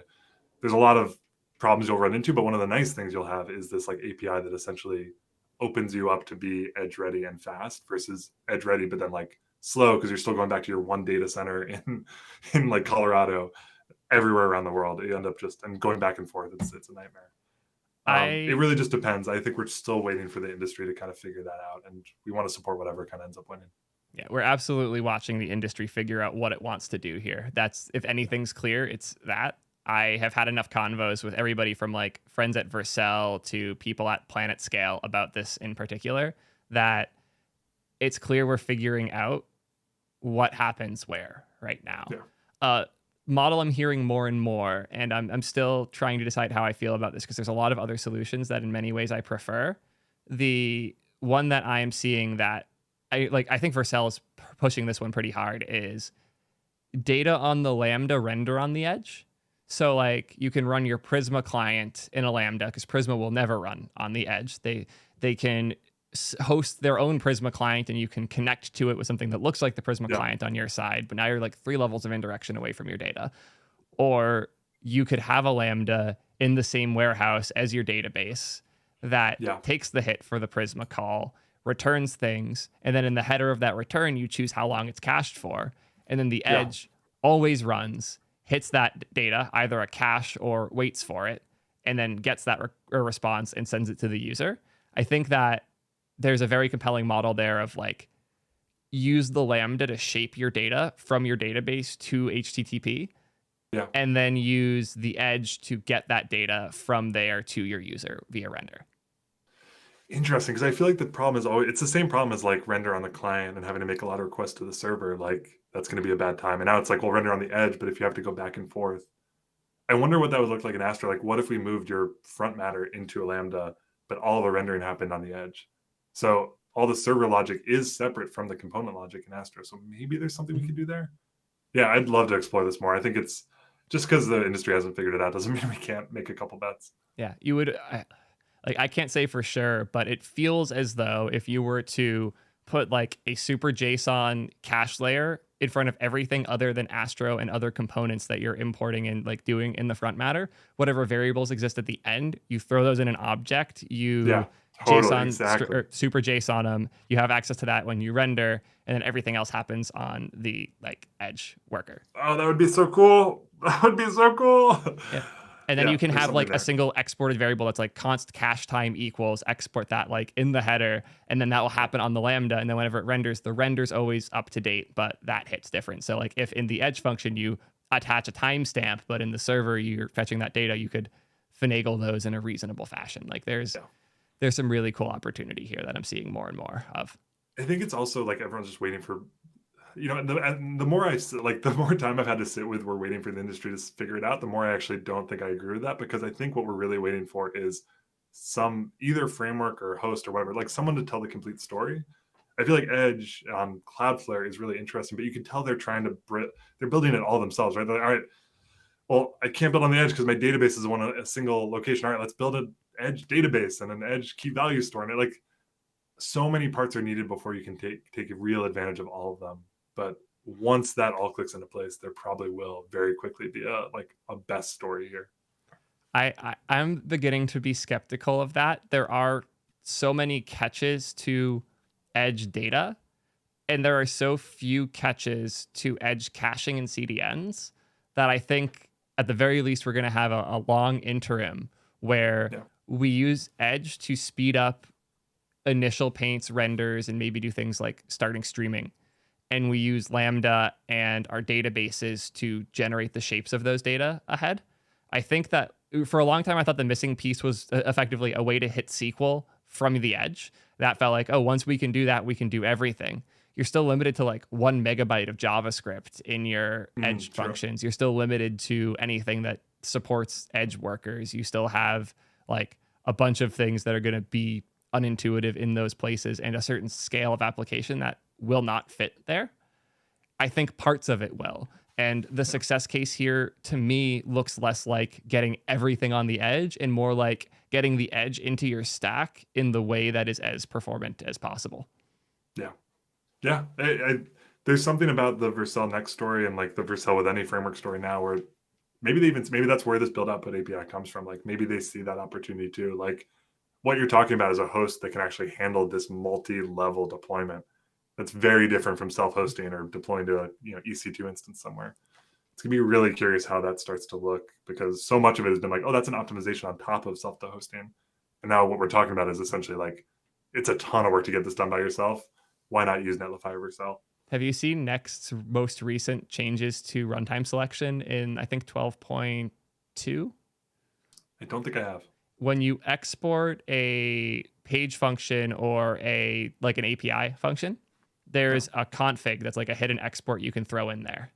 there's a lot of problems you'll run into, but one of the nice things you'll have is this like API that essentially opens you up to be edge ready and fast versus edge ready, but then like slow because you're still going back to your one data center in like Colorado, everywhere around the world. You end up just and going back and forth. It's a nightmare. It really just depends. I think we're still waiting for the industry to kind of figure that out, and we want to support whatever kind of ends up winning. Yeah, we're absolutely watching the industry figure out what it wants to do here. That's, if anything's clear, it's that. I have had enough convos with everybody from like friends at Vercel to people at Planet Scale about this in particular, that it's clear we're figuring out what happens where right now. Yeah. Model I'm hearing more and more, and I'm still trying to decide how I feel about this because there's a lot of other solutions that in many ways I prefer. The one that I am seeing that I think Vercel is pushing this one pretty hard is data on the Lambda render on the edge. So like you can run your Prisma client in a Lambda because Prisma will never run on the edge. They can host their own Prisma client and you can connect to it with something that looks like the Prisma client on your side, but now you're like 3 levels of indirection away from your data. Or you could have a Lambda in the same warehouse as your database that takes the hit for the Prisma call, returns things, and then in the header of that return, you choose how long it's cached for. And then the edge always runs, hits that data, either a cache or waits for it, and then gets that response and sends it to the user. I think that there's a very compelling model there of like, use the Lambda to shape your data from your database to HTTP, and then use the edge to get that data from there to your user via render. Interesting, because I feel like the problem is always it's the same problem as like render on the client and having to make a lot of requests to the server. Like that's going to be a bad time. And now it's like, well, render on the edge, but if you have to go back and forth, I wonder what that would look like in Astro. Like, what if we moved your front matter into a Lambda, but all the rendering happened on the edge? So all the server logic is separate from the component logic in Astro. So maybe there's something we could do there. Yeah, I'd love to explore this more. I think it's just because the industry hasn't figured it out doesn't mean we can't make a couple bets. Yeah, you would. I can't say for sure, but it feels as though if you were to put like a super JSON cache layer in front of everything other than Astro and other components that you're importing and like doing in the front matter, whatever variables exist at the end, you throw those in an object, you JSON or super JSON them, you have access to that when you render, and then everything else happens on the like edge worker. Oh, that would be so cool. That would be so cool. Yeah. And then you can have like a single exported variable that's like const cache time equals export that like in the header, and then that will happen on the Lambda. And then whenever it renders, the render's always up to date, but that hits different. So like if in the edge function you attach a timestamp, but in the server you're fetching that data, you could finagle those in a reasonable fashion. Like there's some really cool opportunity here that I'm seeing more and more of. I think it's also like everyone's just waiting for, and the more the more time I've had to sit with, we're waiting for the industry to figure it out, the more I actually don't think I agree with that, because I think what we're really waiting for is some either framework or host or whatever, like someone to tell the complete story. I feel like Edge on Cloudflare is really interesting, but you can tell they're they're building it all themselves, right? They're like, all right, well, I can't build on the edge because my database is a single location. All right, let's build an Edge database and an Edge key value store. And like so many parts are needed before you can take a real advantage of all of them. But once that all clicks into place, there probably will very quickly be a best story here. I'm beginning to be skeptical of that. There are so many catches to Edge data, and there are so few catches to Edge caching and CDNs that I think at the very least we're going to have a long interim where we use Edge to speed up initial paints, renders, and maybe do things like starting streaming. And we use Lambda and our databases to generate the shapes of those data ahead. I think that for a long time, I thought the missing piece was effectively a way to hit SQL from the edge. That felt like, oh, once we can do that, we can do everything. You're still limited to like 1 megabyte of JavaScript in your edge functions. You're still limited to anything that supports edge workers. You still have like a bunch of things that are going to be unintuitive in those places and a certain scale of application that will not fit there. I think parts of it will. And the success case here, to me, looks less like getting everything on the edge and more like getting the edge into your stack in the way that is as performant as possible. Yeah. Yeah. There's something about the Vercel Next story and like the Vercel with any framework story now where maybe that's where this build output API comes from. Like maybe they see that opportunity too. Like what you're talking about is a host that can actually handle this multi-level deployment. That's very different from self-hosting or deploying to a EC2 instance somewhere. It's gonna be really curious how that starts to look, because so much of it has been like, oh, that's an optimization on top of self-hosting. And now what we're talking about is essentially like, it's a ton of work to get this done by yourself. Why not use Netlify or Vercel? Have you seen Next's most recent changes to runtime selection in, I think, 12.2? I don't think I have. When you export a page function or an API function, there's a config that's like a hidden export you can throw in there.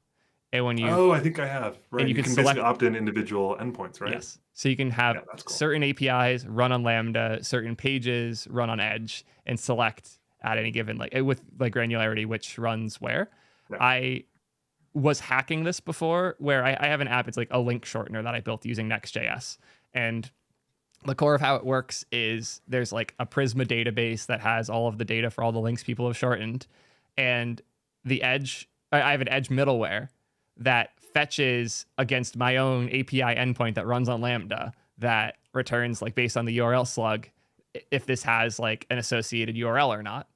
And when you I think I have. Right. And you can select, basically opt in individual endpoints, right? Yes. So you can have certain APIs run on Lambda, certain pages run on Edge, and select at any given with granularity which runs where. Yeah. I was hacking this before where I have an app. It's like a link shortener that I built using Next.js. And the core of how it works is there's like a Prisma database that has all of the data for all the links people have shortened. And the Edge, I have an Edge middleware that fetches against my own API endpoint that runs on Lambda that returns based on the URL slug if this has an associated URL or not.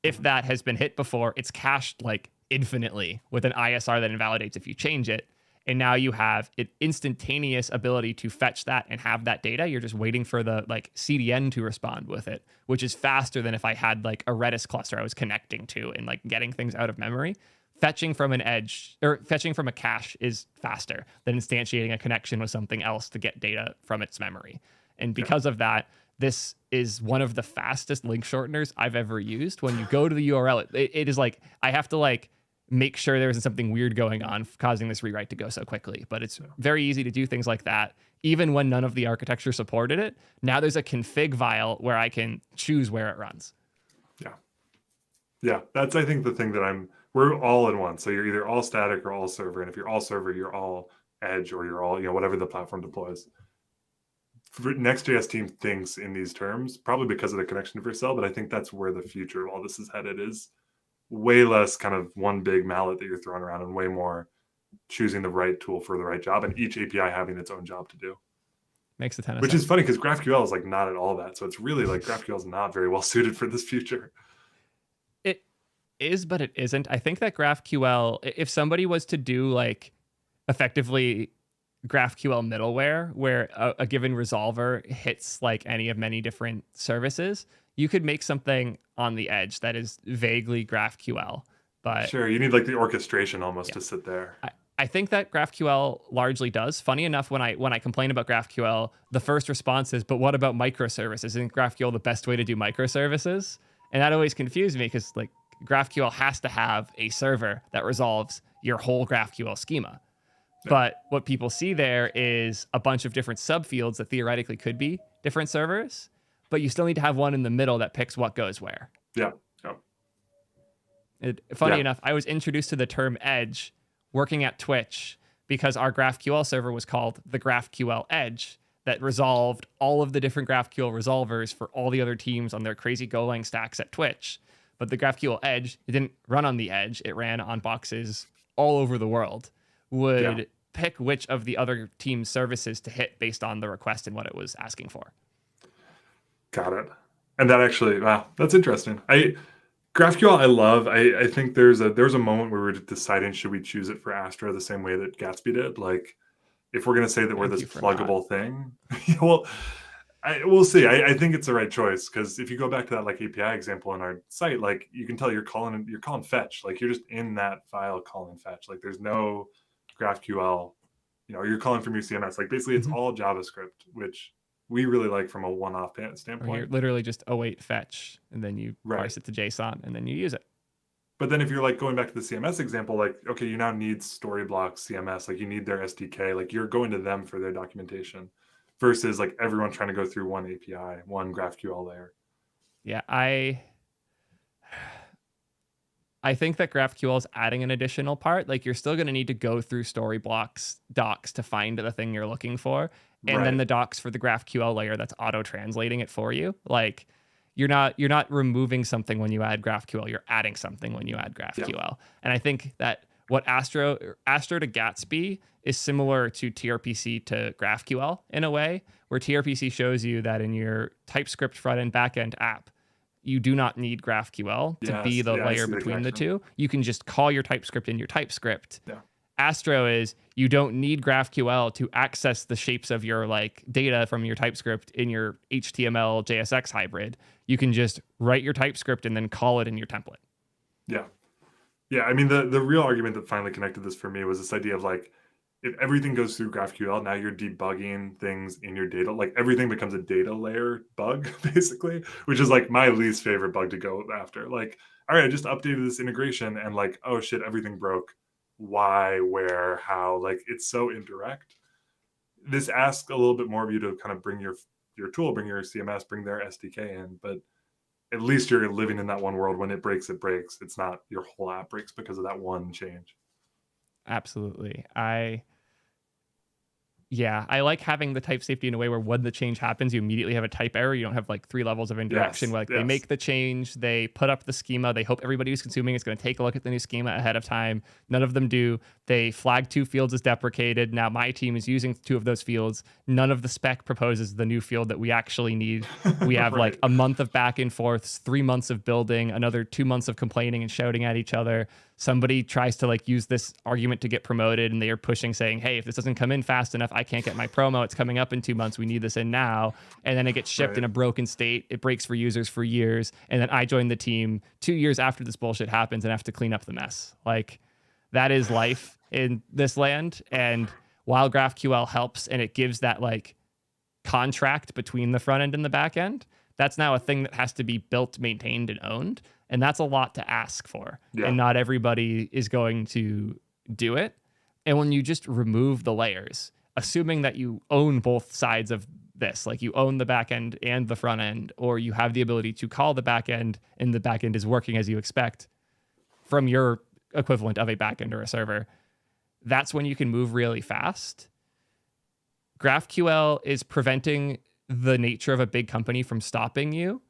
If that has been hit before, it's cached infinitely with an ISR that invalidates if you change it. And now you have an instantaneous ability to fetch that and have that data. You're just waiting for the CDN to respond with it, which is faster than if I had a Redis cluster I was connecting to and getting things out of memory. Fetching from an edge or fetching from a cache is faster than instantiating a connection with something else to get data from its memory. And because of that, this is one of the fastest link shorteners I've ever used. When you go to the URL, it is I have to make sure there isn't something weird going on causing this rewrite to go so quickly. But it's very easy to do things like that, even when none of the architecture supported it. Now there's a config file where I can choose where it runs. Yeah. Yeah, that's, I think, the thing that we're all in one. So you're either all static or all server. And if you're all server, you're all edge or you're all, whatever the platform deploys. Next.js team thinks in these terms, probably because of the connection to Vercel, but I think that's where the future of all this is headed, is way less kind of one big mallet that you're throwing around and way more choosing the right tool for the right job and each API having its own job to do. Makes a ton of sense. Which is funny because GraphQL is not at all that. So it's really GraphQL is not very well suited for this future. It is, but it isn't. I think that GraphQL, if somebody was to do effectively GraphQL middleware where a given resolver hits any of many different services, you could make something on the edge that is vaguely GraphQL. But sure, you need the orchestration almost to sit there. I think that GraphQL largely does. Funny enough, when I complain about GraphQL, the first response is, but what about microservices? Isn't GraphQL the best way to do microservices? And that always confused me because GraphQL has to have a server that resolves your whole GraphQL schema. Yeah. But what people see there is a bunch of different subfields that theoretically could be different servers, but you still need to have one in the middle that picks what goes where. Yeah. Funny enough, I was introduced to the term edge working at Twitch because our GraphQL server was called the GraphQL Edge that resolved all of the different GraphQL resolvers for all the other teams on their crazy Golang stacks at Twitch. But the GraphQL Edge, it didn't run on the edge. It ran on boxes all over the world. Would pick which of the other team's services to hit based on the request and what it was asking for. Got it. And that actually, wow, that's interesting. GraphQL I love. I think there's a moment where we're deciding, should we choose it for Astro the same way that Gatsby did? If we're going to say that we're this pluggable thing, well, We'll see. I think it's the right choice, because if you go back to that like API example on our site, like you can tell you're calling fetch, like you're just in that file calling fetch. Like there's no GraphQL, you're calling from your CMS. Like basically it's all JavaScript, which we really like from a one-off Or you're standpoint. literally just await fetch, and then you Right. parse it to JSON, and then you use it. But then if you're like going back to the CMS example, like, okay, you now need Storyblok CMS, like you need their SDK, like you're going to them for their documentation versus like everyone trying to go through one API, one GraphQL layer. Yeah, I think that GraphQL is adding an additional part. Like you're still going to need to go through Storyblok's docs to find the thing you're looking for, and then the docs for the GraphQL layer that's auto translating it for you. Like you're not removing something when you add GraphQL. You're adding something when you add GraphQL. Yeah. And I think that what Astro to Gatsby is similar to TRPC to GraphQL in a way, where TRPC shows you that in your TypeScript front end back end app, you do not need GraphQL to be the layer between the two. You can just call your TypeScript in your TypeScript. Yeah. Astro is you don't need GraphQL to access the shapes of your like data from your TypeScript in your HTML JSX hybrid. You can just write your TypeScript and then call it in your template. Yeah. Yeah. I mean, the real argument that finally connected this for me was this idea of like, if everything goes through GraphQL, now you're debugging things in your data. Like everything becomes a data layer bug, basically, which is like my least favorite bug to go after. Like, all right, I just updated this integration and like, oh shit, everything broke. Why, where, how? Like it's so indirect. This asks a little bit more of you to kind of bring your tool, bring your CMS, bring their SDK in, but at least you're living in that one world. When it breaks, it breaks. It's not your whole app breaks because of that one change. Absolutely. I like having the type safety in a way where when the change happens, you immediately have a type error. You don't have like 3 levels of indirection where like they make the change, they put up the schema, they hope everybody who's consuming is going to take a look at the new schema ahead of time. None of them do. They flag 2 fields as deprecated. Now my team is using 2 of those fields. None of the spec proposes the new field that we actually need. We have like a month of back and forths, 3 months of building, another 2 months of complaining and shouting at each other. Somebody tries to like use this argument to get promoted, and they are pushing saying, hey, if this doesn't come in fast enough, I can't get my promo. It's coming up in 2 months. We need this in now. And then it gets shipped in a broken state. It breaks for users for years. And then I join the team 2 years after this bullshit happens and have to clean up the mess. Like that is life in this land. And while GraphQL helps and it gives that like contract between the front end and the back end, that's now a thing that has to be built, maintained, and owned. And that's a lot to ask for. Yeah. And not everybody is going to do it. And when you just remove the layers, assuming that you own both sides of this, like you own the back end and the front end, or you have the ability to call the back end and the back end is working as you expect from your equivalent of a back end or a server, that's when you can move really fast. GraphQL is preventing the nature of a big company from stopping you.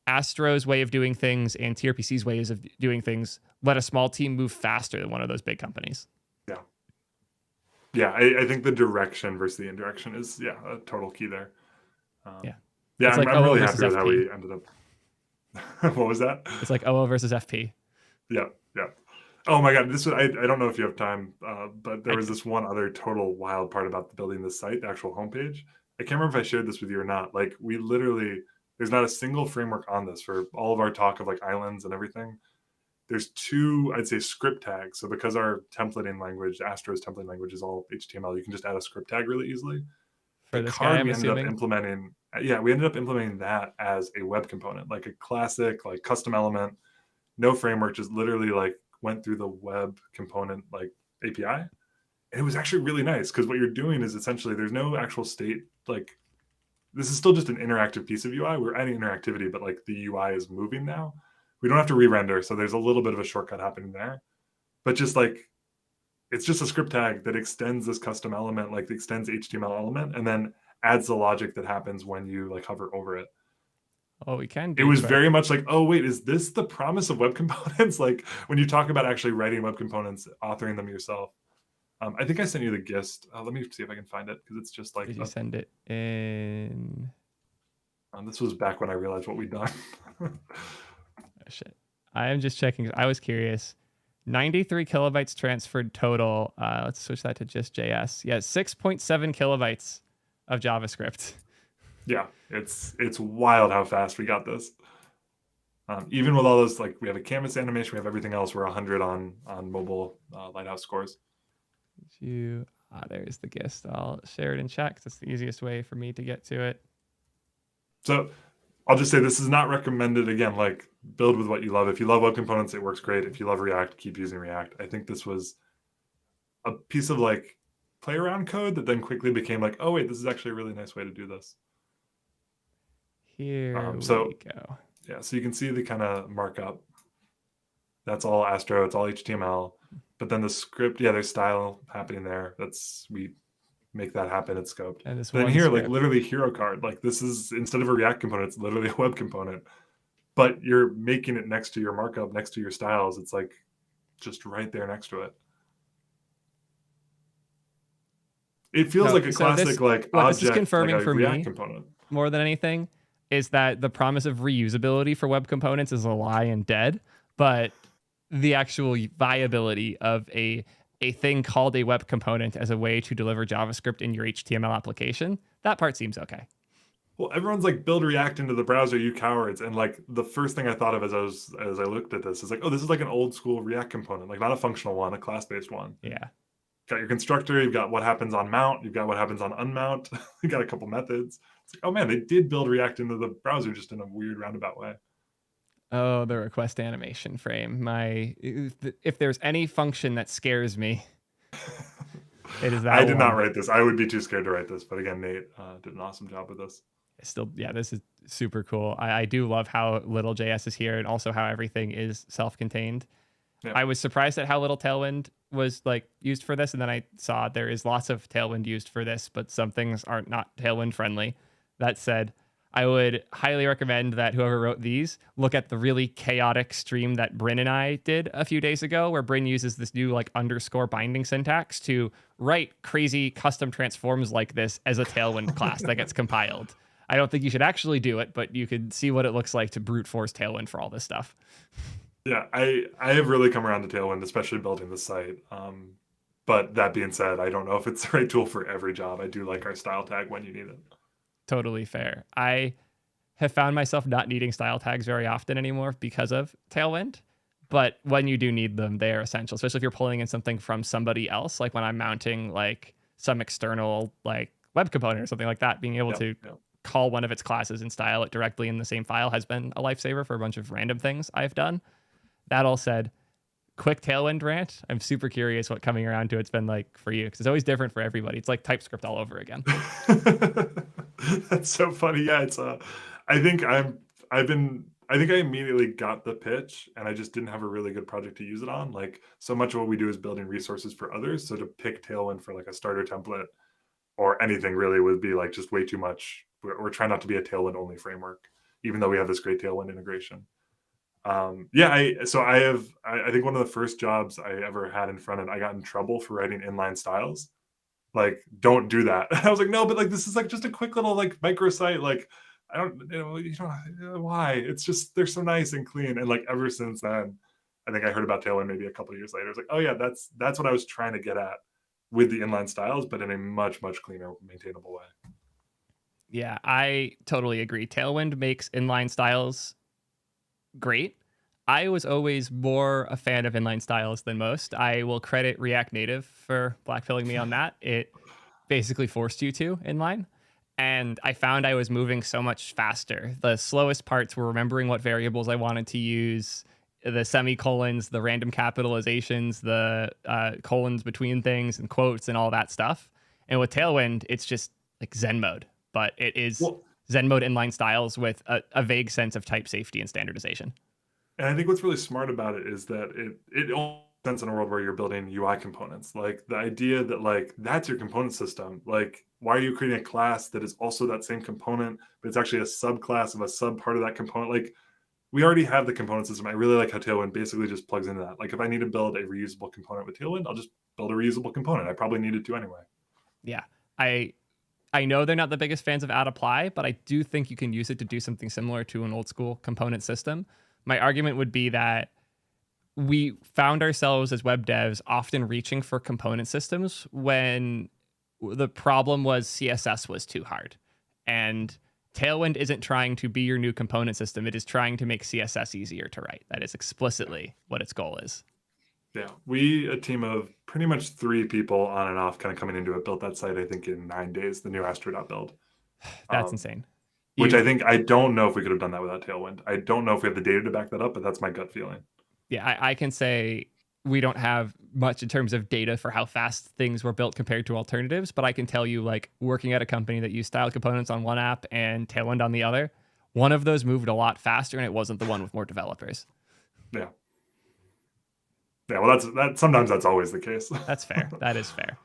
Astro's way of doing things and TRPC's ways of doing things let a small team move faster than one of those big companies. Yeah. Yeah, I think the direction versus the indirection is, a total key there. Yeah, it's I'm, like I'm really happy with how we ended up. What was that? It's like OO versus FP. Yeah. Oh my God, I don't know if you have time, but there was this one other total wild part about building the site, the actual homepage. I can't remember if I shared this with you or not. Like we literally, there's not a single framework on this for all of our talk of like islands and everything. There's 2, I'd say, script tags. So because our templating language, Astro's templating language is all HTML, you can just add a script tag really easily. For this guy, we ended up implementing that as a web component, like a classic, like custom element, no framework, just literally like went through the web component like API. And it was actually really nice because what you're doing is essentially there's no actual state. Like this is still just an interactive piece of UI. We're adding interactivity, but like the UI is moving now. We don't have to re-render, so there's a little bit of a shortcut happening there. But just like, it's just a script tag that extends this custom element, like extends HTML element, and then adds the logic that happens when you like hover over it. Oh, we can. It was very much like, oh wait, is this the promise of web components? Like when you talk about actually writing web components, authoring them yourself. I think I sent you the gist. Let me see if I can find it because it's just like. Did you send it in? This was back when I realized what we'd done. Oh, shit. I am just checking. I was curious. 93 kilobytes transferred total. Let's switch that to just JS. Yeah, 6.7 kilobytes of JavaScript. Yeah, it's wild how fast we got this. Even with all those, like we have a canvas animation, we have everything else. We're 100 on mobile Lighthouse scores. There's the gist. I'll share it in chat because it's the easiest way for me to get to it. So I'll just say this is not recommended. Again, like build with what you love. If you love web components, it works great. If you love React, keep using React. I think this was a piece of like play around code that then quickly became like, oh wait, this is actually a really nice way to do this. Here we go. Yeah, so you can see the kind of markup. That's all Astro. It's all HTML. But then the script, yeah, there's style happening there. We make that happen. It's scoped. And then here, script, like literally hero card. Like this is, instead of a React component, it's literally a web component. But you're making it next to your markup, next to your styles. It's like just right there next to it. It feels like a classic object, this is confirming like a for React me component. More than anything is that the promise of reusability for web components is a lie and dead, but the actual viability of a thing called a web component as a way to deliver JavaScript in your HTML application, that part seems okay. Well, everyone's like, build React into the browser, you cowards. And like the first thing I thought of as I looked at this is like, oh, this is like an old school React component, like not a functional one, a class-based one. Yeah. Got your constructor, you've got what happens on mount, you've got what happens on unmount, you got a couple methods. It's like, oh man, they did build React into the browser just in a weird roundabout way. Oh, the request animation frame. If there's any function that scares me, it is that I did not write this. I would be too scared to write this. But again, Nate did an awesome job with this. This is super cool. I do love how little JS is here and also how everything is self-contained. Yeah. I was surprised at how little Tailwind was like used for this, and then I saw there is lots of Tailwind used for this, but some things are not Tailwind friendly. That said, I would highly recommend that whoever wrote these look at the really chaotic stream that Bryn and I did a few days ago, where Bryn uses this new like underscore binding syntax to write crazy custom transforms like this as a Tailwind class that gets compiled. I don't think you should actually do it, but you could see what it looks like to brute force Tailwind for all this stuff. Yeah, I have really come around to Tailwind, especially building the site. But that being said, I don't know if it's the right tool for every job. I do like our style tag when you need it. Totally fair. I have found myself not needing style tags very often anymore because of Tailwind. But when you do need them, they are essential, especially if you're pulling in something from somebody else. Like when I'm mounting like some external like web component or something like that, being able to call one of its classes and style it directly in the same file has been a lifesaver for a bunch of random things I've done. That all said, quick Tailwind rant. I'm super curious what coming around to it's been like for you, because it's always different for everybody. It's like TypeScript all over again. That's so funny. Yeah, it's I think I immediately got the pitch, and I just didn't have a really good project to use it on. Like so much of what we do is building resources for others. So to pick Tailwind for like a starter template or anything really would be like just way too much. We're trying not to be a Tailwind only framework, even though we have this great Tailwind integration. I think one of the first jobs I ever had in front end, I got in trouble for writing inline styles. Like, don't do that. I was like, no, but like this is like just a quick little like microsite. Like, I don't, why? It's just they're so nice and clean. And like ever since then, I think I heard about Tailwind maybe a couple of years later. I was like, oh yeah, that's what I was trying to get at with the inline styles, but in a much cleaner, maintainable way. Yeah, I totally agree. Tailwind makes inline styles great. I was always more a fan of inline styles than most. I will credit React Native for blackpilling me on that. It basically forced you to inline. And I found I was moving so much faster. The slowest parts were remembering what variables I wanted to use, the semicolons, the random capitalizations, the colons between things and quotes and all that stuff. And with Tailwind, it's just like Zen mode, but it is Zen mode inline styles with a vague sense of type safety and standardization. And I think what's really smart about it is that it all makes sense in a world where you're building UI components. Like the idea that like that's your component system. Like why are you creating a class that is also that same component, but it's actually a subclass of a sub part of that component? Like we already have the component system. I really like how Tailwind basically just plugs into that. Like if I need to build a reusable component with Tailwind, I'll just build a reusable component. I probably needed to anyway. Yeah, I know they're not the biggest fans of add-apply, but I do think you can use it to do something similar to an old school component system. My argument would be that we found ourselves as web devs often reaching for component systems when the problem was CSS was too hard. And Tailwind isn't trying to be your new component system. It is trying to make CSS easier to write. That is explicitly what its goal is. Yeah, a team of pretty much 3 people on and off kind of coming into it, built that site, I think, in 9 days, the new Astro build. That's insane. Which I don't know if we could have done that without Tailwind. I don't know if we have the data to back that up, but that's my gut feeling. Yeah, I can say we don't have much in terms of data for how fast things were built compared to alternatives, but I can tell you, like, working at a company that used style components on one app and Tailwind on the other, one of those moved a lot faster, and it wasn't the one with more developers. Yeah. Yeah, well, sometimes that's always the case. That's fair. That is fair.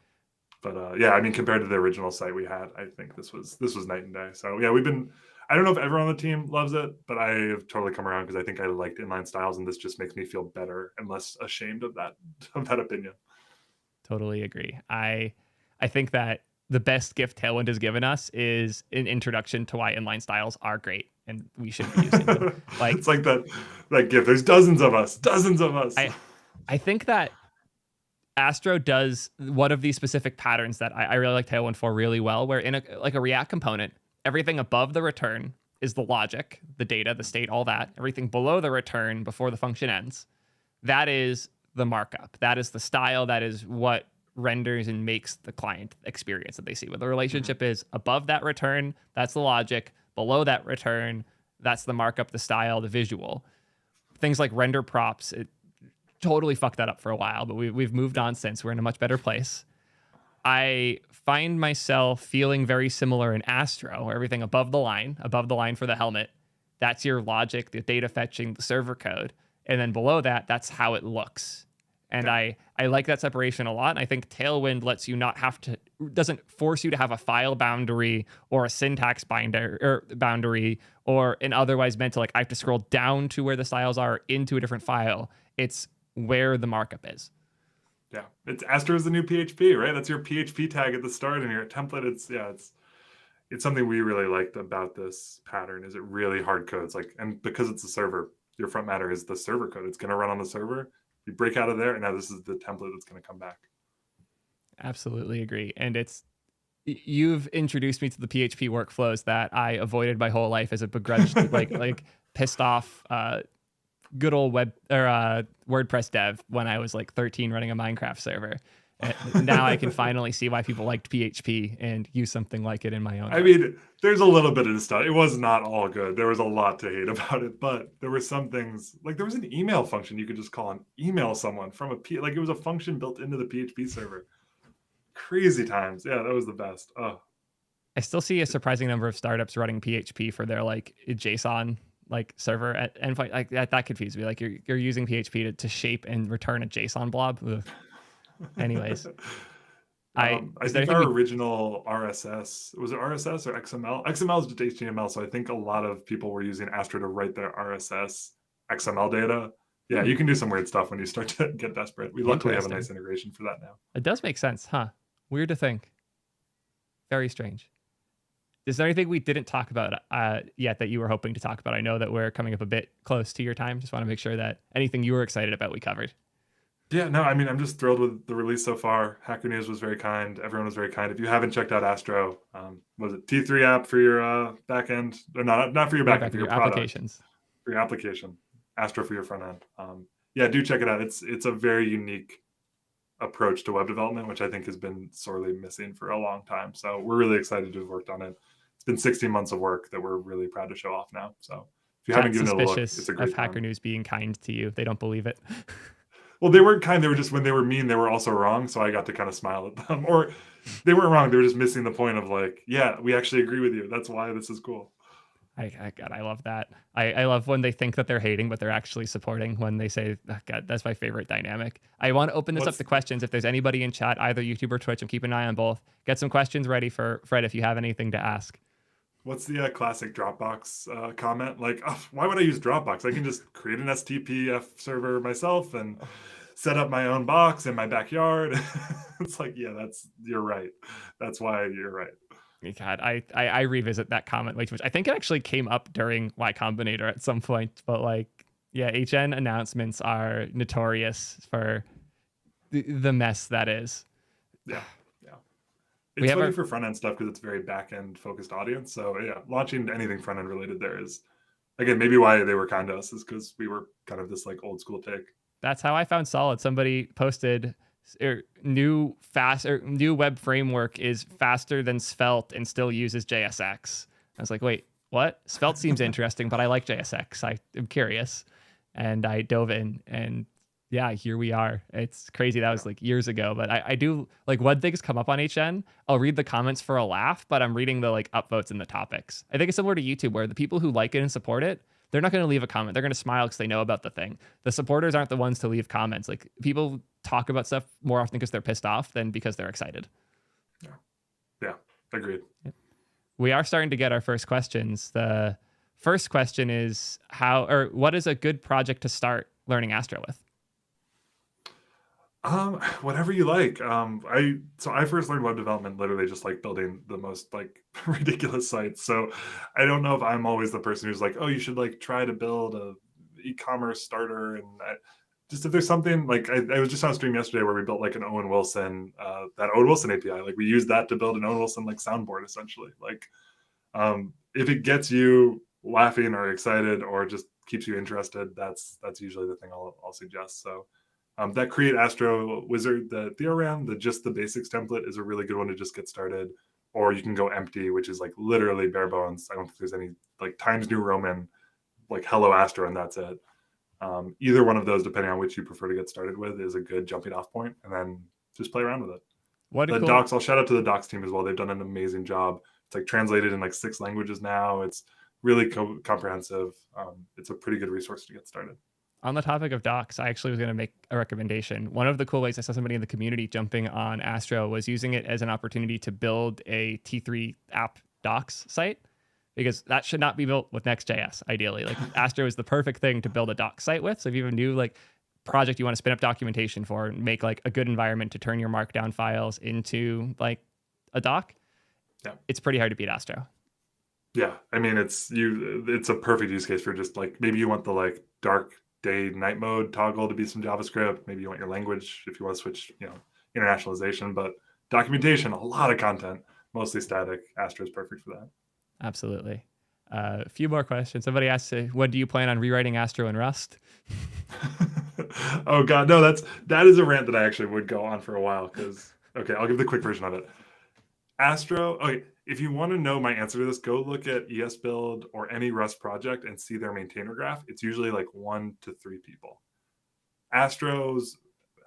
But yeah, I mean, compared to the original site we had, I think this was night and day. So yeah, I don't know if everyone on the team loves it, but I have totally come around because I think I liked inline styles, and this just makes me feel better and less ashamed of that opinion. Totally agree. I think that the best gift Tailwind has given us is an introduction to why inline styles are great, and we should be using them. Like, it's like that gift. There's dozens of us. I think that Astro does one of these specific patterns that I really like Tailwind for really well, where in a React component, everything above the return is the logic, the data, the state, all that. Everything below the return before the function ends, that is the markup. That is the style. That is what renders and makes the client experience that they see. Where the relationship is above that return, that's the logic. Below that return, that's the markup, the style, the visual. Things like render props, it totally fucked that up for a while, but we've moved on since. We're in a much better place. I find myself feeling very similar in Astro, where everything above the line for the helmet, that's your logic, the data fetching, the server code. And then below that, that's how it looks. And I like that separation a lot. And I think Tailwind lets you doesn't force you to have a file boundary or a syntax boundary or an otherwise meant to, like, I have to scroll down to where the styles are into a different file. It's where the markup is. Yeah, Astro is the new PHP, right? That's your PHP tag at the start and your template. It's something we really liked about this pattern. Is it really hard codes, and because it's a server, your front matter is the server code. It's going to run on the server. You break out of there, and now this is the template that's going to come back. Absolutely agree. And you've introduced me to the PHP workflows that I avoided my whole life as a begrudged, like pissed off, good old WordPress dev when I was like 13 running a Minecraft server. And now I can finally see why people liked PHP and use something like it in my own. I mean, there's a little bit of stuff. It was not all good. There was a lot to hate about it, but there were some things, like there was an email function you could just call and email someone from it was a function built into the PHP server. Crazy times. Yeah, that was the best. Oh. I still see a surprising number of startups running PHP for their like JSON server at endpoint. Like that confused me. Like you're using PHP to shape and return a JSON blob. Ugh. Anyways, I think our original RSS, was it RSS or XML? XML is just HTML, so I think a lot of people were using Astro to write their RSS XML data. Yeah, you can do some weird stuff when you start to get desperate. We luckily have a nice integration for that now. It does make sense, huh? Weird to think. Very strange. Is there anything we didn't talk about yet that you were hoping to talk about? I know that we're coming up a bit close to your time. Just want to make sure that anything you were excited about we covered. Yeah, no, I mean, I'm just thrilled with the release so far. Hacker News was very kind. Everyone was very kind. If you haven't checked out Astro, was it T3 app for your backend? Or not for your backend, for your applications. For your application. Astro for your front end. Yeah, do check it out. It's a very unique approach to web development, which I think has been sorely missing for a long time. So we're really excited to have worked on it. It's been 16 months of work that we're really proud to show off now. So if you haven't given it a look, it's a great time. Hacker News being kind to you. They don't believe it. Well, they weren't kind. They were just, when they were mean, they were also wrong. So I got to kind of smile at them. Or they weren't wrong. They were just missing the point of like, yeah, we actually agree with you. That's why this is cool. God, I love that. I love when they think that they're hating, but they're actually supporting when they say, oh, God, that's my favorite dynamic. I want to open this up to questions. If there's anybody in chat, either YouTube or Twitch, and keep an eye on both. Get some questions ready for Fred if you have anything to ask. What's the classic Dropbox comment? Like, oh, why would I use Dropbox? I can just create an STPF server myself and set up my own box in my backyard. It's like, yeah, you're right. That's why you're right. God, I revisit that comment way too much. I think it actually came up during Y Combinator at some point, but like, yeah, HN announcements are notorious for the mess that is. Yeah. It's funny for front end stuff because it's very back end focused audience. So yeah, launching anything front end related there is, again, maybe why they were kind to us is because we were kind of this like old school take. That's how I found Solid. Somebody posted new web framework is faster than Svelte and still uses JSX. I was like, wait, what? Svelte seems interesting, but I like JSX. I am curious. And I dove in, and yeah, here we are. It's crazy. That was like years ago, but I do like when things come up on HN, I'll read the comments for a laugh, but I'm reading the like upvotes and the topics. I think it's similar to YouTube where the people who like it and support it, they're not going to leave a comment. They're going to smile because they know about the thing. The supporters aren't the ones to leave comments. Like people talk about stuff more often because they're pissed off than because they're excited. Yeah, agreed. Yeah. We are starting to get our first questions. The first question is what is a good project to start learning Astro with? Whatever you like. I first learned web development literally just like building the most like ridiculous sites. So I don't know if I'm always the person who's like, oh, you should like try to build a e-commerce starter. And just if there's something like I was just on a stream yesterday where we built like an Owen Wilson, that Owen Wilson API. Like we used that to build an Owen Wilson like soundboard essentially. Like if it gets you laughing or excited or just keeps you interested, that's usually the thing I'll suggest. So. That Create Astro wizard that Theo ran, just the basics template is a really good one to just get started. Or you can go empty, which is like literally bare bones. I don't think there's any like Times New Roman, like Hello Astro, and that's it. Either one of those, depending on which you prefer to get started with, is a good jumping off point, and then just play around with it. The docs, I'll shout out to the docs team as well. They've done an amazing job. It's like translated in like 6 languages now. It's really comprehensive. It's a pretty good resource to get started. On the topic of docs, I actually was going to make a recommendation. One of the cool ways I saw somebody in the community jumping on Astro was using it as an opportunity to build a T3 app docs site, because that should not be built with Next.js, ideally. Like Astro is the perfect thing to build a doc site with. So if you have a new like project you want to spin up documentation for and make like a good environment to turn your markdown files into like a doc, it's pretty hard to beat Astro. Yeah, I mean, it's a perfect use case for just like, maybe you want the like dark day night mode toggle to be some JavaScript. Maybe you want your language if you want to switch, internationalization, but documentation, a lot of content, mostly static. Astro is perfect for that. Absolutely. A few more questions. Somebody asked, when do you plan on rewriting Astro in Rust? Oh God, no, that is a rant that I actually would go on for a while because, okay, I'll give the quick version of it. Astro, okay, if you want to know my answer to this, go look at ESBuild or any Rust project and see their maintainer graph. It's usually like 1 to 3 people. Astro's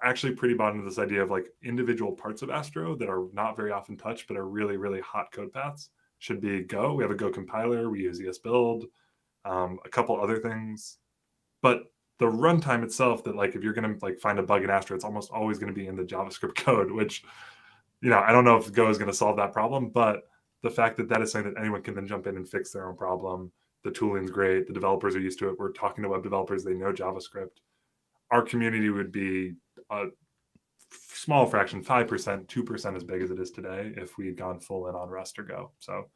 actually pretty bought into this idea of like individual parts of Astro that are not very often touched, but are really, really hot code paths. Should be Go. We have a Go compiler. We use ESBuild, a couple other things. But the runtime itself, that like if you're going to like find a bug in Astro, it's almost always going to be in the JavaScript code, which, I don't know if Go is going to solve that problem, but the fact that is something that anyone can then jump in and fix their own problem. The tooling's great. The developers are used to it. We're talking to web developers. They know JavaScript. Our community would be a small fraction, 5%, 2% as big as it is today if we had gone full in on Rust or Go. So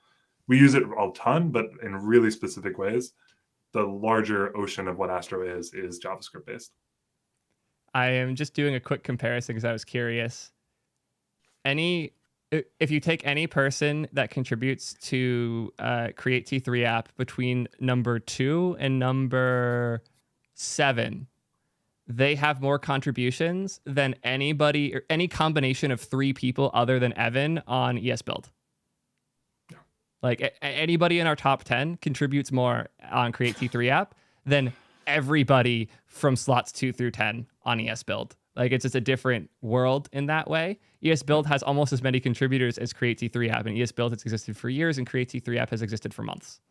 we use it a ton, but in really specific ways. The larger ocean of what Astro is JavaScript based. I am just doing a quick comparison because I was curious. If you take any person that contributes to Create T3 app between number 2 and number 7, they have more contributions than anybody or any combination of 3 people other than Evan on ESBuild. Yeah. Like anybody in our top 10 contributes more on Create T3 app than everybody from slots 2 through 10 on ESBuild. Like it's just a different world in that way. ESBuild has almost as many contributors as Create T3 app, and ESBuild has existed for years, and Create T3 app has existed for months.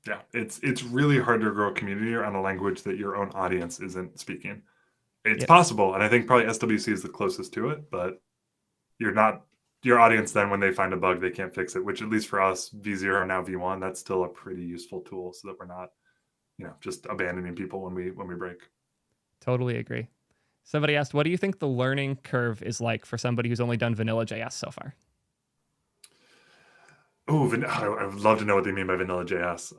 Yeah, it's really hard to grow a community around a language that your own audience isn't speaking. It's possible, and I think probably SWC is the closest to it, but your audience then, when they find a bug, they can't fix it, which at least for us, V0, now V1, that's still a pretty useful tool so that we're not, just abandoning people when we break. Totally agree. Somebody asked, what do you think the learning curve is like for somebody who's only done vanilla JS so far? Oh, I would love to know what they mean by vanilla JS.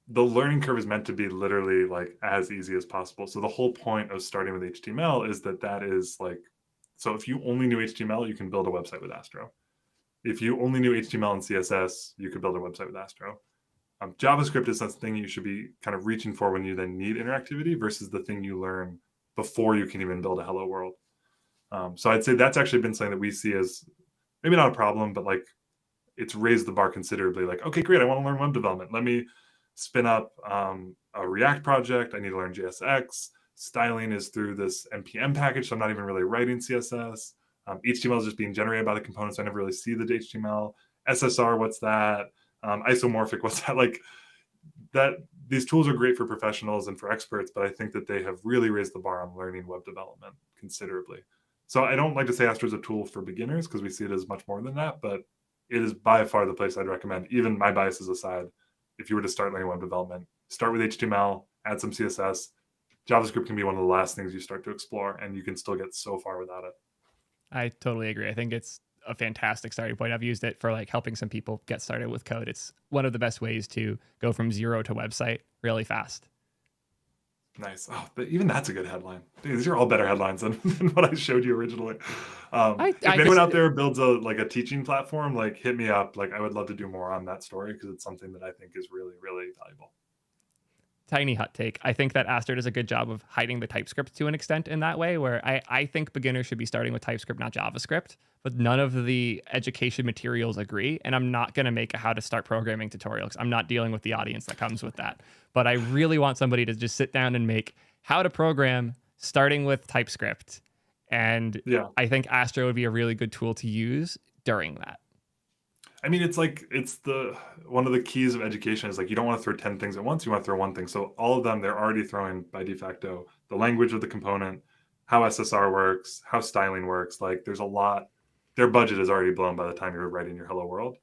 The learning curve is meant to be literally like as easy as possible. So the whole point of starting with HTML is that is like So if you only knew HTML, you can build a website with Astro. If you only knew HTML and CSS, you could build a website with Astro. JavaScript is that thing you should be kind of reaching for when you then need interactivity versus the thing you learn before you can even build a hello world. So I'd say that's actually been something that we see as maybe not a problem, but like it's raised the bar considerably. Like, okay, great, I want to learn web development. Let me spin up a React project. I need to learn JSX. Styling is through this NPM package, so I'm not even really writing CSS. HTML is just being generated by the components. I never really see the HTML. SSR, what's that? Isomorphic, what's that? Like that. These tools are great for professionals and for experts, but I think that they have really raised the bar on learning web development considerably. So I don't like to say Astro is a tool for beginners because we see it as much more than that, but it is by far the place I'd recommend, even my biases aside, if you were to start learning web development. Start with HTML, add some CSS. JavaScript can be one of the last things you start to explore, and you can still get so far without it. I totally agree. I think it's a fantastic starting point. I've used it for like helping some people get started with code. It's one of the best ways to go from zero to website really fast. Nice. Oh, but even that's a good headline. Dude, these are all better headlines than what I showed you originally. If anyone out there builds a teaching platform, like hit me up. Like I would love to do more on that story because it's something that I think is really, really valuable. Tiny hot take. I think that Astro does a good job of hiding the TypeScript to an extent in that way, where I think beginners should be starting with TypeScript, not JavaScript, but none of the education materials agree. And I'm not going to make a how to start programming tutorial because I'm not dealing with the audience that comes with that. But I really want somebody to just sit down and make how to program starting with TypeScript. And yeah, I think Astro would be a really good tool to use during that. I mean, it's one of the keys of education is like you don't want to throw 10 things at once. You want to throw one thing. So all of them, they're already throwing by de facto the language of the component, how SSR works, how styling works. Like there's a lot. Their budget is already blown by the time you're writing your hello world.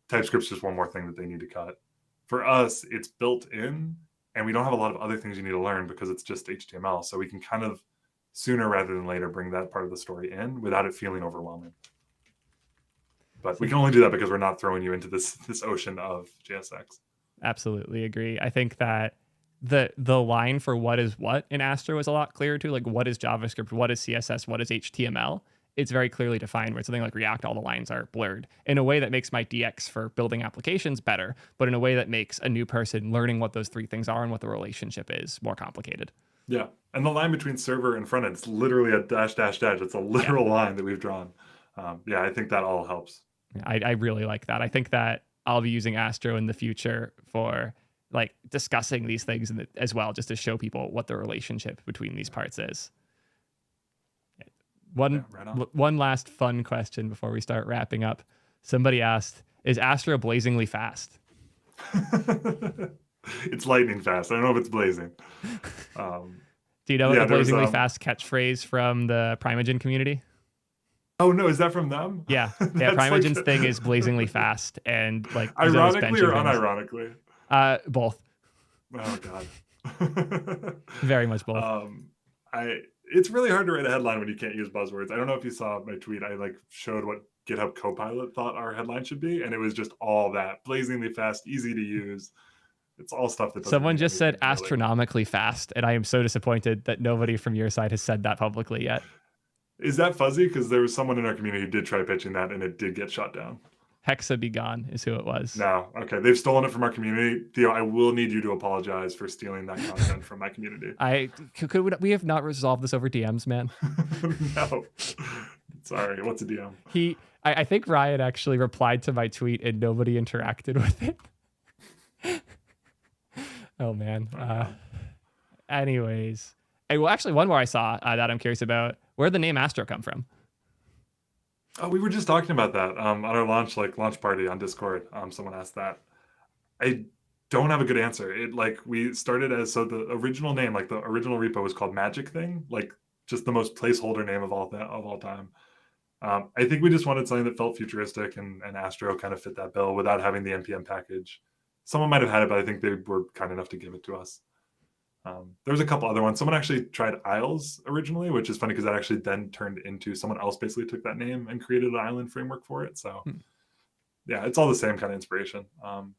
TypeScript's just one more thing that they need to cut. For us, it's built in, and we don't have a lot of other things you need to learn because it's just HTML. So we can kind of sooner rather than later bring that part of the story in without it feeling overwhelming. But we can only do that because we're not throwing you into this ocean of JSX. Absolutely agree. I think that the line for what is what in Astro is a lot clearer too. Like what is JavaScript, what is CSS, what is HTML? It's very clearly defined. Where something like React, all the lines are blurred in a way that makes my DX for building applications better, but in a way that makes a new person learning what those three things are and what the relationship is more complicated. Yeah, and the line between server and front end, it's literally a dash, dash, dash. It's a literal line that we've drawn. I think that all helps. I really like that. I think that I'll be using Astro in the future for like discussing these things as well, just to show people what the relationship between these parts is. One last fun question before we start wrapping up. Somebody asked, is Astro blazingly fast? It's lightning fast. I don't know if it's blazing. Do you know the blazingly fast catchphrase from the Primogen community? Oh no, is that from them? Yeah. Primogen's thing is blazingly fast, and like ironically or unironically? Both. Oh god. Very much both. It's really hard to write a headline when you can't use buzzwords. I don't know if you saw my tweet. I showed what GitHub Copilot thought our headline should be, and it was just all that blazingly fast, easy to use. It's all stuff that someone just said astronomically fast, and I am so disappointed that nobody from your side has said that publicly yet. Is that fuzzy? Because there was someone in our community who did try pitching that, and it did get shot down. Hexa be gone is who it was. No, okay, they've stolen it from our community. Theo, I will need you to apologize for stealing that content from my community. We have not resolved this over DMs, man. No, sorry. What's a DM? I think Ryan actually replied to my tweet, and nobody interacted with it. Oh man. Anyways, well, actually, one more I saw that I'm curious about. Where'd the name Astro come from? Oh, we were just talking about that on our launch party on Discord. Someone asked that. I don't have a good answer. We started as the original name, the original repo was called Magic Thing, just the most placeholder name of all time. I think we just wanted something that felt futuristic, and Astro kind of fit that bill without having the NPM package. Someone might have had it, but I think they were kind enough to give it to us. There was a couple other ones. Someone actually tried Isles originally, which is funny because that actually then turned into someone else basically took that name and created an island framework for it. So yeah, it's all the same kind of inspiration.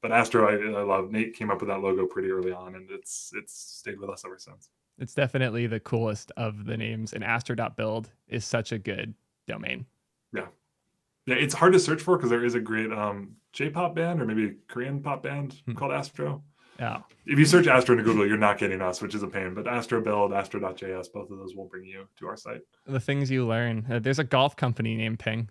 But Astro, I love. Nate came up with that logo pretty early on, and it's stayed with us ever since. It's definitely the coolest of the names, and Astro.build is such a good domain. Yeah. Yeah, it's hard to search for because there is a great J-pop band or maybe Korean pop band called Astro. Oh. If you search Astro into Google, you're not getting us, which is a pain. But Astro Build, Astro.js, both of those will bring you to our site. The things you learn. There's a golf company named Ping.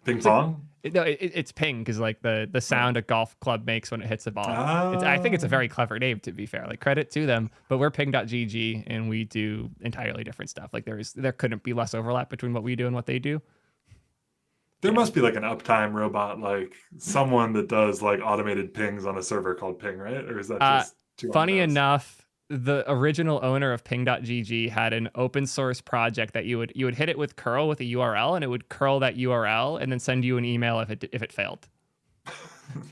Ping pong? It's Ping because like the sound a golf club makes when it hits a ball. I think it's a very clever name, to be fair. Like, credit to them. But we're ping.gg and we do entirely different stuff. Like there couldn't be less overlap between what we do and what they do. There must be like an uptime robot, like someone that does like automated pings on a server called Ping, right? Or is that just too funny enough? The original owner of ping.gg had an open source project that you would hit it with curl with a URL, and it would curl that URL and then send you an email if it failed.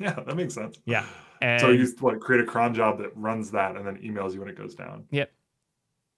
Yeah, that makes sense. Yeah. And so you create a cron job that runs that and then emails you when it goes down. Yep.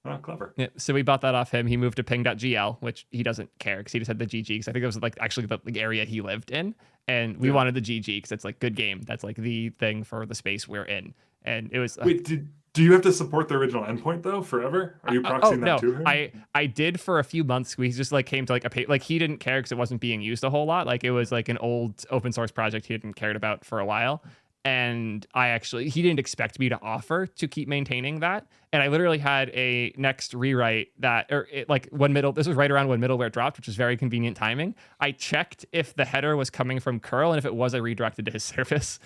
Oh, clever. Yeah, so we bought that off him. He moved to ping.gl, which he doesn't care because he just had the GG, because I think it was like actually the area he lived in. And we wanted the GG because it's like good game. That's like the thing for the space we're in. And it was... Wait, do you have to support the original endpoint though forever? Are you proxying that to him? I did for a few months. We just like came to like like he didn't care because it wasn't being used a whole lot. Like it was like an old open source project he hadn't cared about for a while. And he didn't expect me to offer to keep maintaining that. And I literally had a next rewrite that, this was right around when middleware dropped, which was very convenient timing. I checked if the header was coming from curl, and if it was, I redirected to his service.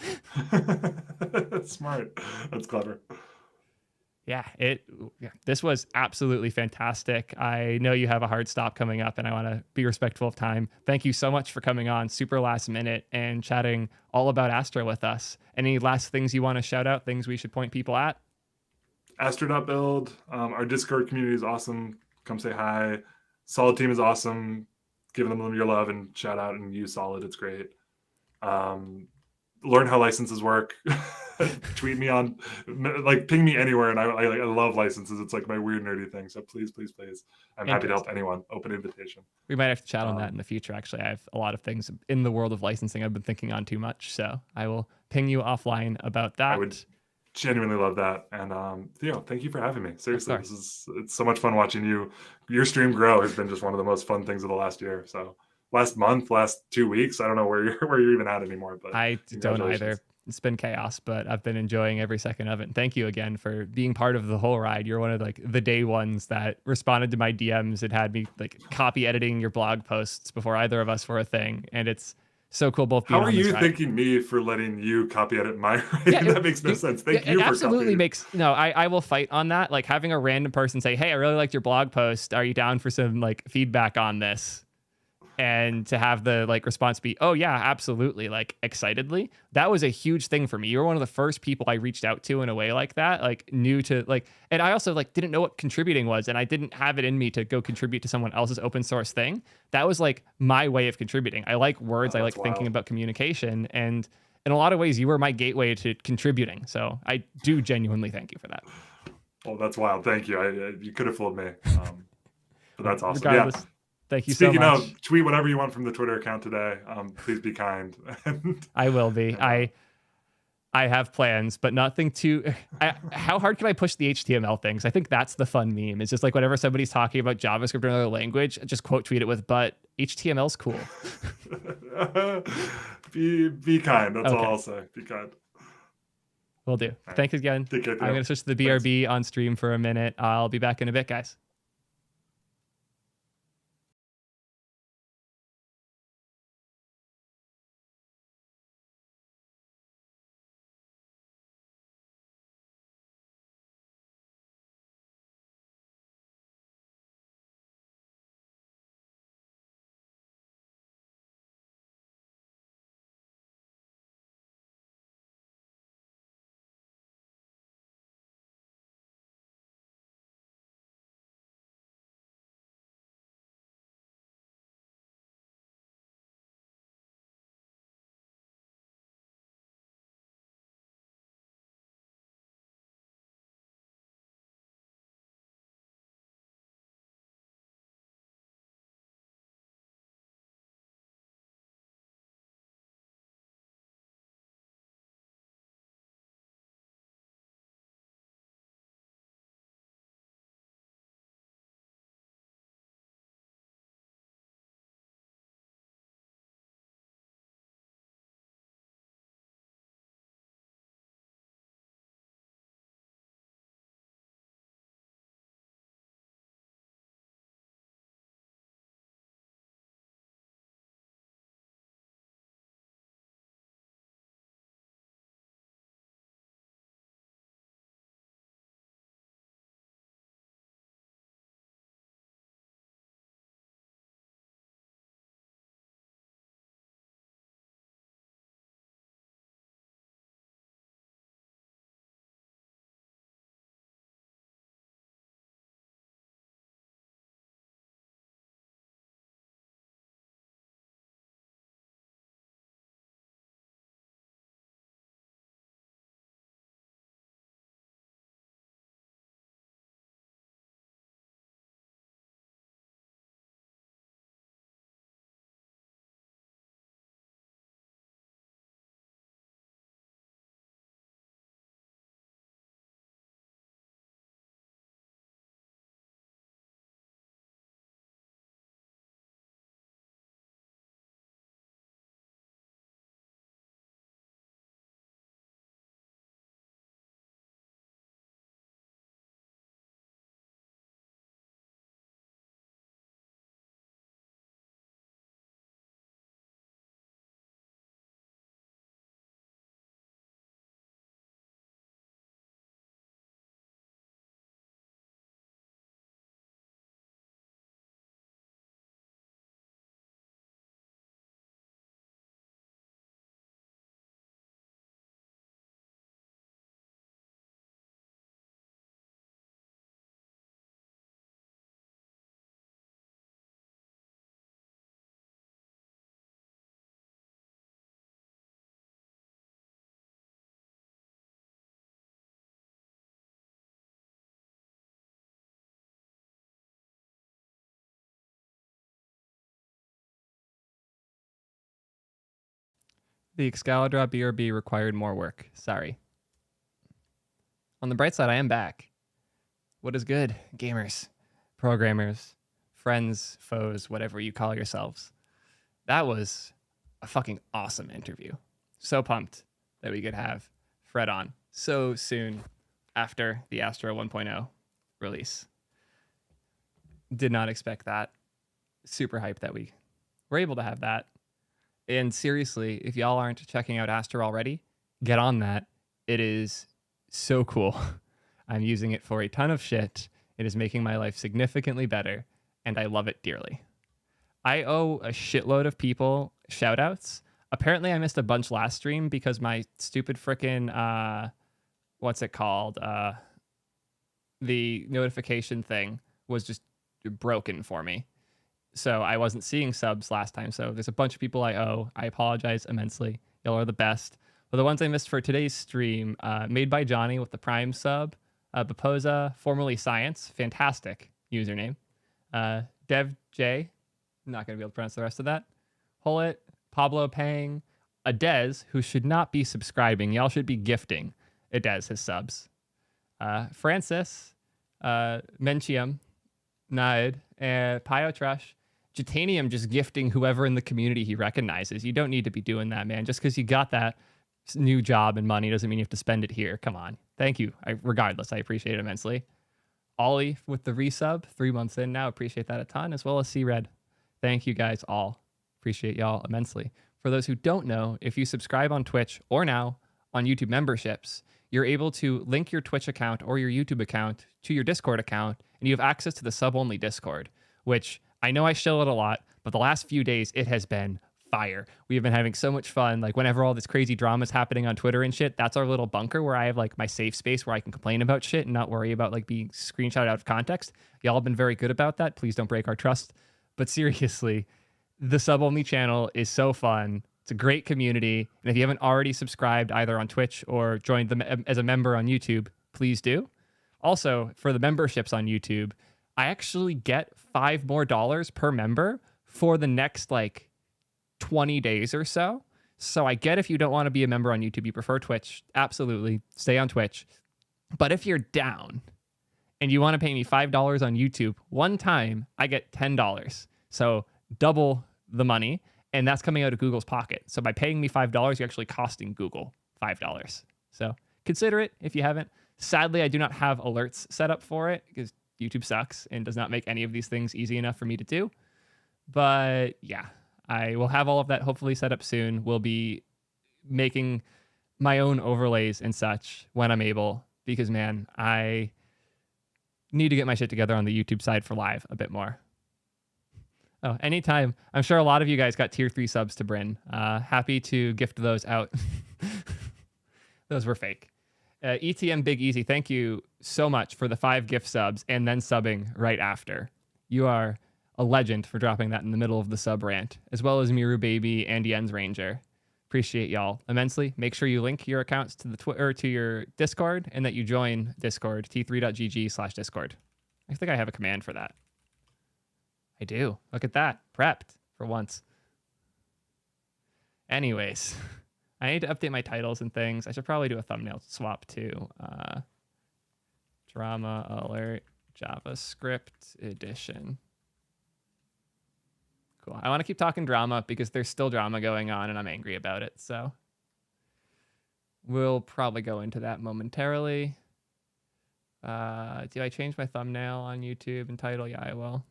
That's smart. That's clever. Yeah, this was absolutely fantastic. I know you have a hard stop coming up, and I want to be respectful of time. Thank you so much for coming on super last minute and chatting all about Astro with us. Any last things you want to shout out, things we should point people at? Astro.build. Our Discord community is awesome. Come say hi. Solid team is awesome. Give them your love and shout out and use Solid. It's great. Learn how licenses work. Tweet me on, ping me anywhere, and I love licenses. It's like my weird nerdy thing. So please, I'm happy to help anyone. Open invitation. We might have to chat on that in the future. Actually, I have a lot of things in the world of licensing I've been thinking on too much, so I will ping you offline about that. I would genuinely love that, and Theo, thank you for having me. Seriously, it's so much fun watching your stream grow. Has been just one of the most fun things of the last year. So last 2 weeks, I don't know where you're even at anymore, but I don't either. It's been chaos, but I've been enjoying every second of it. And thank you again for being part of the whole ride. You're one of the day ones that responded to my DMs and had me copy editing your blog posts before either of us were a thing. And it's so cool both being How are you thanking me for letting you copy edit my writing? Yeah, that makes no sense. Thank you for absolutely makes no. I will fight on that. Like having a random person say, "Hey, I really liked your blog post. Are you down for some feedback on this?" And to have the response be, "Oh yeah, absolutely," excitedly. That was a huge thing for me. You were one of the first people I reached out to in a way like that, and I also didn't know what contributing was, and I didn't have it in me to go contribute to someone else's open source thing. That was my way of contributing. I like words. I like thinking about communication, and in a lot of ways, you were my gateway to contributing. So I do genuinely thank you for that. Oh, that's wild. Thank you. You could have fooled me, but that's awesome. Regardless, yeah. Thank you Speaking so much. Of, tweet whatever you want from the Twitter account today. Please be kind. I will be. I have plans, but nothing too... how hard can I push the HTML things? I think that's the fun meme. It's just whenever somebody's talking about JavaScript or another language, just quote tweet it with, but HTML's cool. Be kind. That's all I'll say. Be kind. Will do. Right. Thanks again. I'm going to switch to the BRB on stream for a minute. I'll be back in a bit, guys. The Excalibur BRB required more work. Sorry. On the bright side, I am back. What is good, gamers, programmers, friends, foes, whatever you call yourselves? That was a fucking awesome interview. So pumped that we could have Fred on so soon after the Astro 1.0 release. Did not expect that. Super hyped that we were able to have that. And seriously, if y'all aren't checking out Astro already, get on that. It is so cool. I'm using it for a ton of shit. It is making my life significantly better, and I love it dearly. I owe a shitload of people shout outs. Apparently, I missed a bunch last stream because my stupid frickin' what's it called? The notification thing was just broken for me. So I wasn't seeing subs last time. So there's a bunch of people I owe. I apologize immensely. Y'all are the best. But the ones I missed for today's stream, made by Johnny with the Prime sub, Baposa, formerly Science, fantastic username. Dev J, not going to be able to pronounce the rest of that. Hullet, Pablo Pang, Adez, who should not be subscribing. Y'all should be gifting Adez his subs. Francis, Mentium, Naid, Pyotrush, Jitanium just gifting whoever in the community he recognizes. You don't need to be doing that, man. Just because you got that new job and money doesn't mean you have to spend it here. Come on. Thank you. Regardless, I appreciate it immensely. Ollie with the resub, 3 months in now. Appreciate that a ton, as well as C-Red. Thank you guys all. Appreciate y'all immensely. For those who don't know, if you subscribe on Twitch or now on YouTube memberships, you're able to link your Twitch account or your YouTube account to your Discord account, and you have access to the sub-only Discord, which I know I shill it a lot, but the last few days it has been fire. We have been having so much fun. Like whenever all this crazy drama is happening on Twitter and shit, that's our little bunker where I have like my safe space where I can complain about shit and not worry about like being screenshot out of context. Y'all have been very good about that. Please don't break our trust. But seriously, the sub-only channel is so fun. It's a great community. And if you haven't already subscribed either on Twitch or joined them as a member on YouTube, please do. Also, for the memberships on YouTube, I actually get $5 more per member for the next like 20 days or so. So I get if you don't want to be a member on YouTube, you prefer Twitch, absolutely, stay on Twitch. But if you're down and you want to pay me $5 on YouTube one time, I get $10. So double the money, and that's coming out of Google's pocket. So by paying me $5, you're actually costing Google $5. So consider it if you haven't. Sadly, I do not have alerts set up for it because YouTube sucks and does not make any of these things easy enough for me to do. But yeah, I will have all of that hopefully set up soon. We'll be making my own overlays and such when I'm able because, man, I need to get my shit together on the YouTube side for live a bit more. Oh, anytime. I'm sure a lot of you guys got tier 3 subs to Bryn. Happy to gift those out. Those were fake. ETM Big Easy, thank you so much for the 5 gift subs and then subbing right after. You are a legend for dropping that in the middle of the sub rant, as well as Miru Baby and Jens Ranger. Appreciate y'all immensely. Make sure you link your accounts to the Twitter to your Discord and that you join Discord, t3.gg/Discord. I think I have a command for that. I do. Look at that. Prepped for once. Anyways, I need to update my titles and things. I should probably do a thumbnail swap too. Drama alert, JavaScript edition. Cool. I want to keep talking drama because there's still drama going on and I'm angry about it. So we'll probably go into that momentarily. Do I change my thumbnail on YouTube and title? Yeah, I will.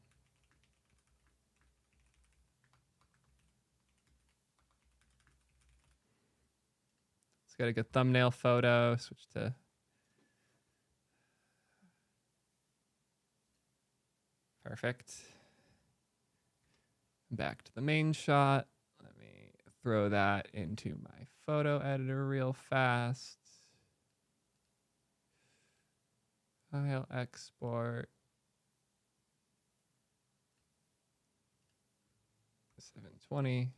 Let's get a good thumbnail photo. Switch to perfect. Back to the main shot. Let me throw that into my photo editor real fast. File export. 720.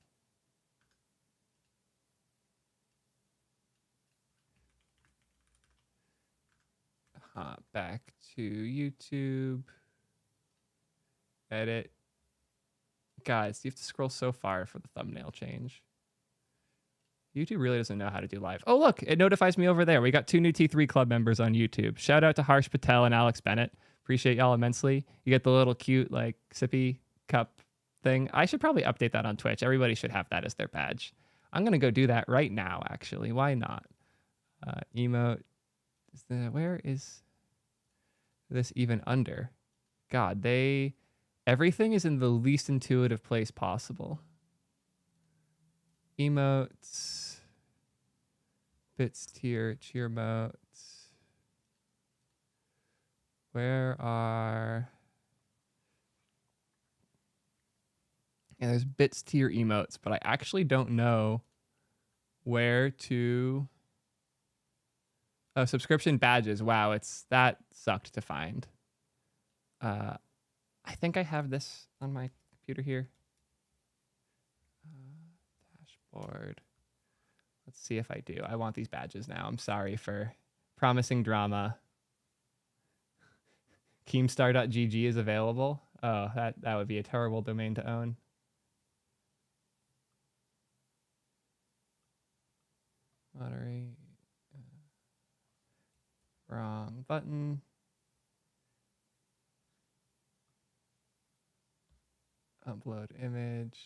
Back to YouTube. Edit. Guys, you have to scroll so far for the thumbnail change. YouTube really doesn't know how to do live. Oh, look, it notifies me over there. We got 2 new T3 Club members on YouTube. Shout out to Harsh Patel and Alex Bennett. Appreciate y'all immensely. You get the little cute, like, sippy cup thing. I should probably update that on Twitch. Everybody should have that as their badge. I'm going to go do that right now, actually. Why not? Emote. Where is this even under? God, everything is in the least intuitive place possible. Emotes, bits tier, cheer motes. Where are... Yeah, there's bits tier emotes, but I actually don't know where to... Oh, subscription badges. Wow, that sucked to find. I think I have this on my computer here. Dashboard. Let's see if I do. I want these badges now. I'm sorry for promising drama. Keemstar.gg is available. Oh, that would be a terrible domain to own. Moderate. Wrong button. Upload image.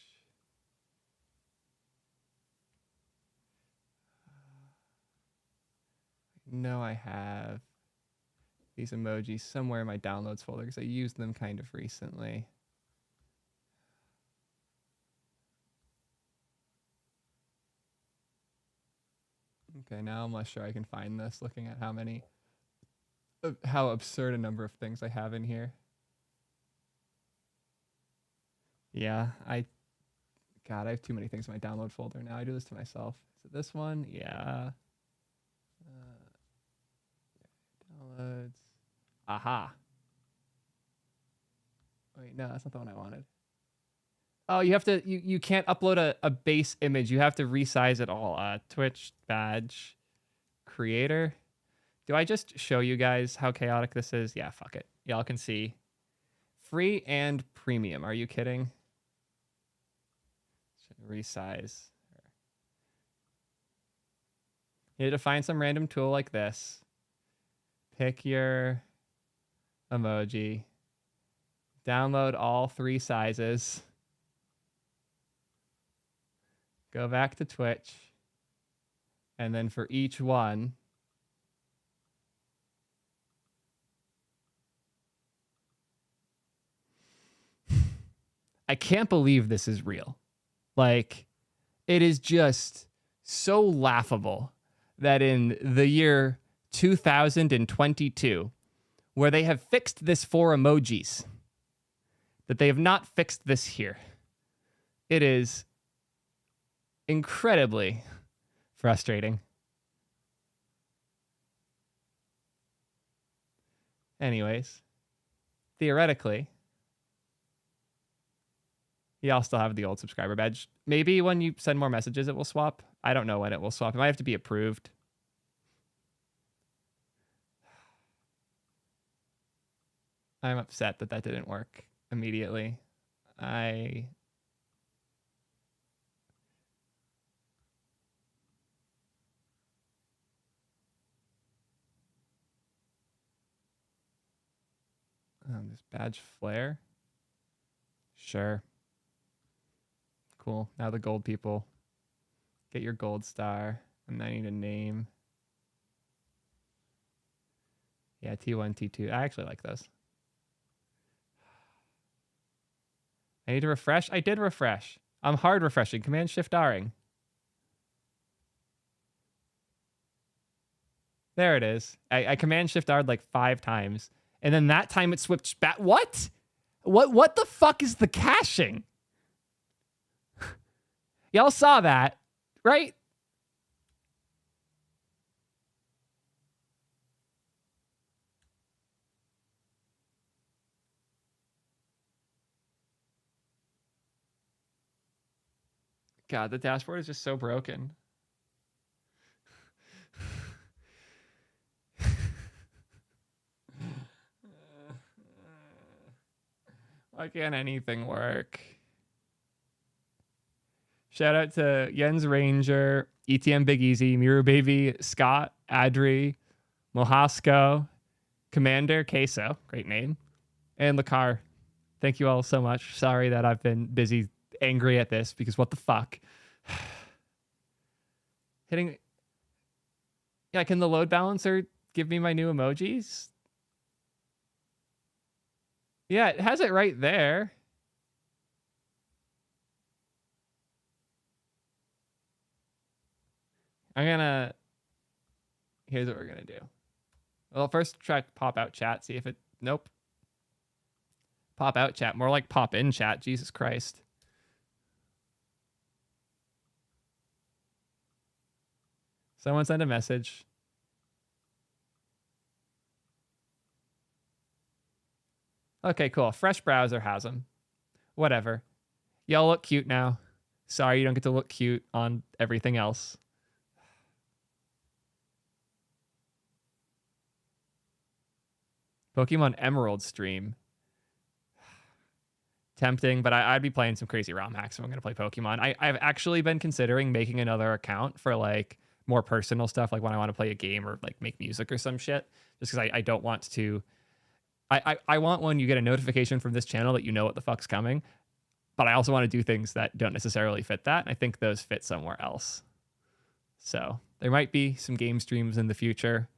No, I have these emojis somewhere in my downloads folder because I used them kind of recently. Okay, now I'm less sure I can find this looking at how absurd a number of things I have in here. Yeah, God, I have too many things in my download folder now. I do this to myself. Is it this one? Yeah. Downloads. Aha. Wait, no, that's not the one I wanted. Oh, you have to, you can't upload a base image. You have to resize it all. Twitch badge creator. Do I just show you guys how chaotic this is? Yeah, fuck it. Y'all can see. Free and premium. Are you kidding? Resize. You need to find some random tool like this. Pick your emoji. Download all 3 sizes. Go back to Twitch. And then for each one, I can't believe this is real. Like, it is just so laughable that in the year 2022, where they have fixed this for emojis, that they have not fixed this here. It is incredibly frustrating. Anyways, theoretically, y'all still have the old subscriber badge. Maybe when you send more messages, it will swap. I don't know when it will swap. It might have to be approved. I'm upset that didn't work immediately. This badge flare. Sure. Cool. Now the gold people. Get your gold star. And I need a name. Yeah, T1, T2. I actually like those. I need to refresh. I did refresh. I'm hard refreshing. Command-Shift-Ring. There it is. I Command-Shift-R'd like 5 times. And then that time it switched back. What? What the fuck is the caching? Y'all saw that, right? God, the dashboard is just so broken. Why can't anything work? Shout out to Jens Ranger, ETM Big Easy, Miru Baby, Scott, Adri, Mohasco, Commander Queso, great name, and Lakar. Thank you all so much. Sorry that I've been busy angry at this because what the fuck? Hitting... Yeah, can the load balancer give me my new emojis? Yeah, it has it right there. Here's what we're gonna do. Well, first try pop out chat, see if it, nope. Pop out chat, more like pop in chat, Jesus Christ. Someone send a message. Okay, cool. Fresh browser has them. Whatever. Y'all look cute now. Sorry you don't get to look cute on everything else. Pokemon Emerald stream. Tempting, but I'd be playing some crazy ROM hacks if I'm going to play Pokemon. I've actually been considering making another account for like more personal stuff, like when I want to play a game or like make music or some shit, just because I don't want to... I want when you get a notification from this channel that you know what the fuck's coming, but I also want to do things that don't necessarily fit that, and I think those fit somewhere else. So there might be some game streams in the future.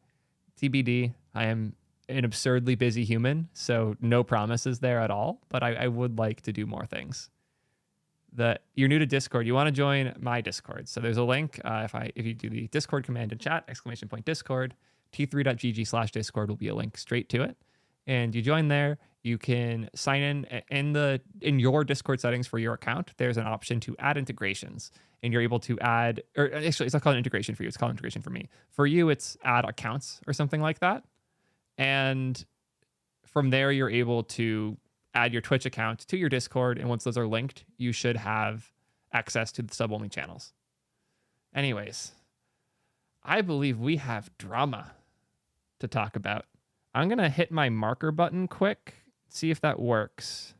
TBD. I am an absurdly busy human, so no promises there at all, but I would like to do more things. You're new to Discord, you want to join my Discord. So there's a link. If you do the Discord command in chat, !Discord, t3.gg/Discord will be a link straight to it. And you join there, you can sign in your Discord settings for your account. There's an option to add integrations, and you're able to add, or actually it's not called an integration for you, it's called integration for me. For you, it's add accounts or something like that. And from there, you're able to add your Twitch account to your Discord. And once those are linked, you should have access to the sub-only channels. Anyways, I believe we have drama to talk about. I'm going to hit my marker button quick, see if that works.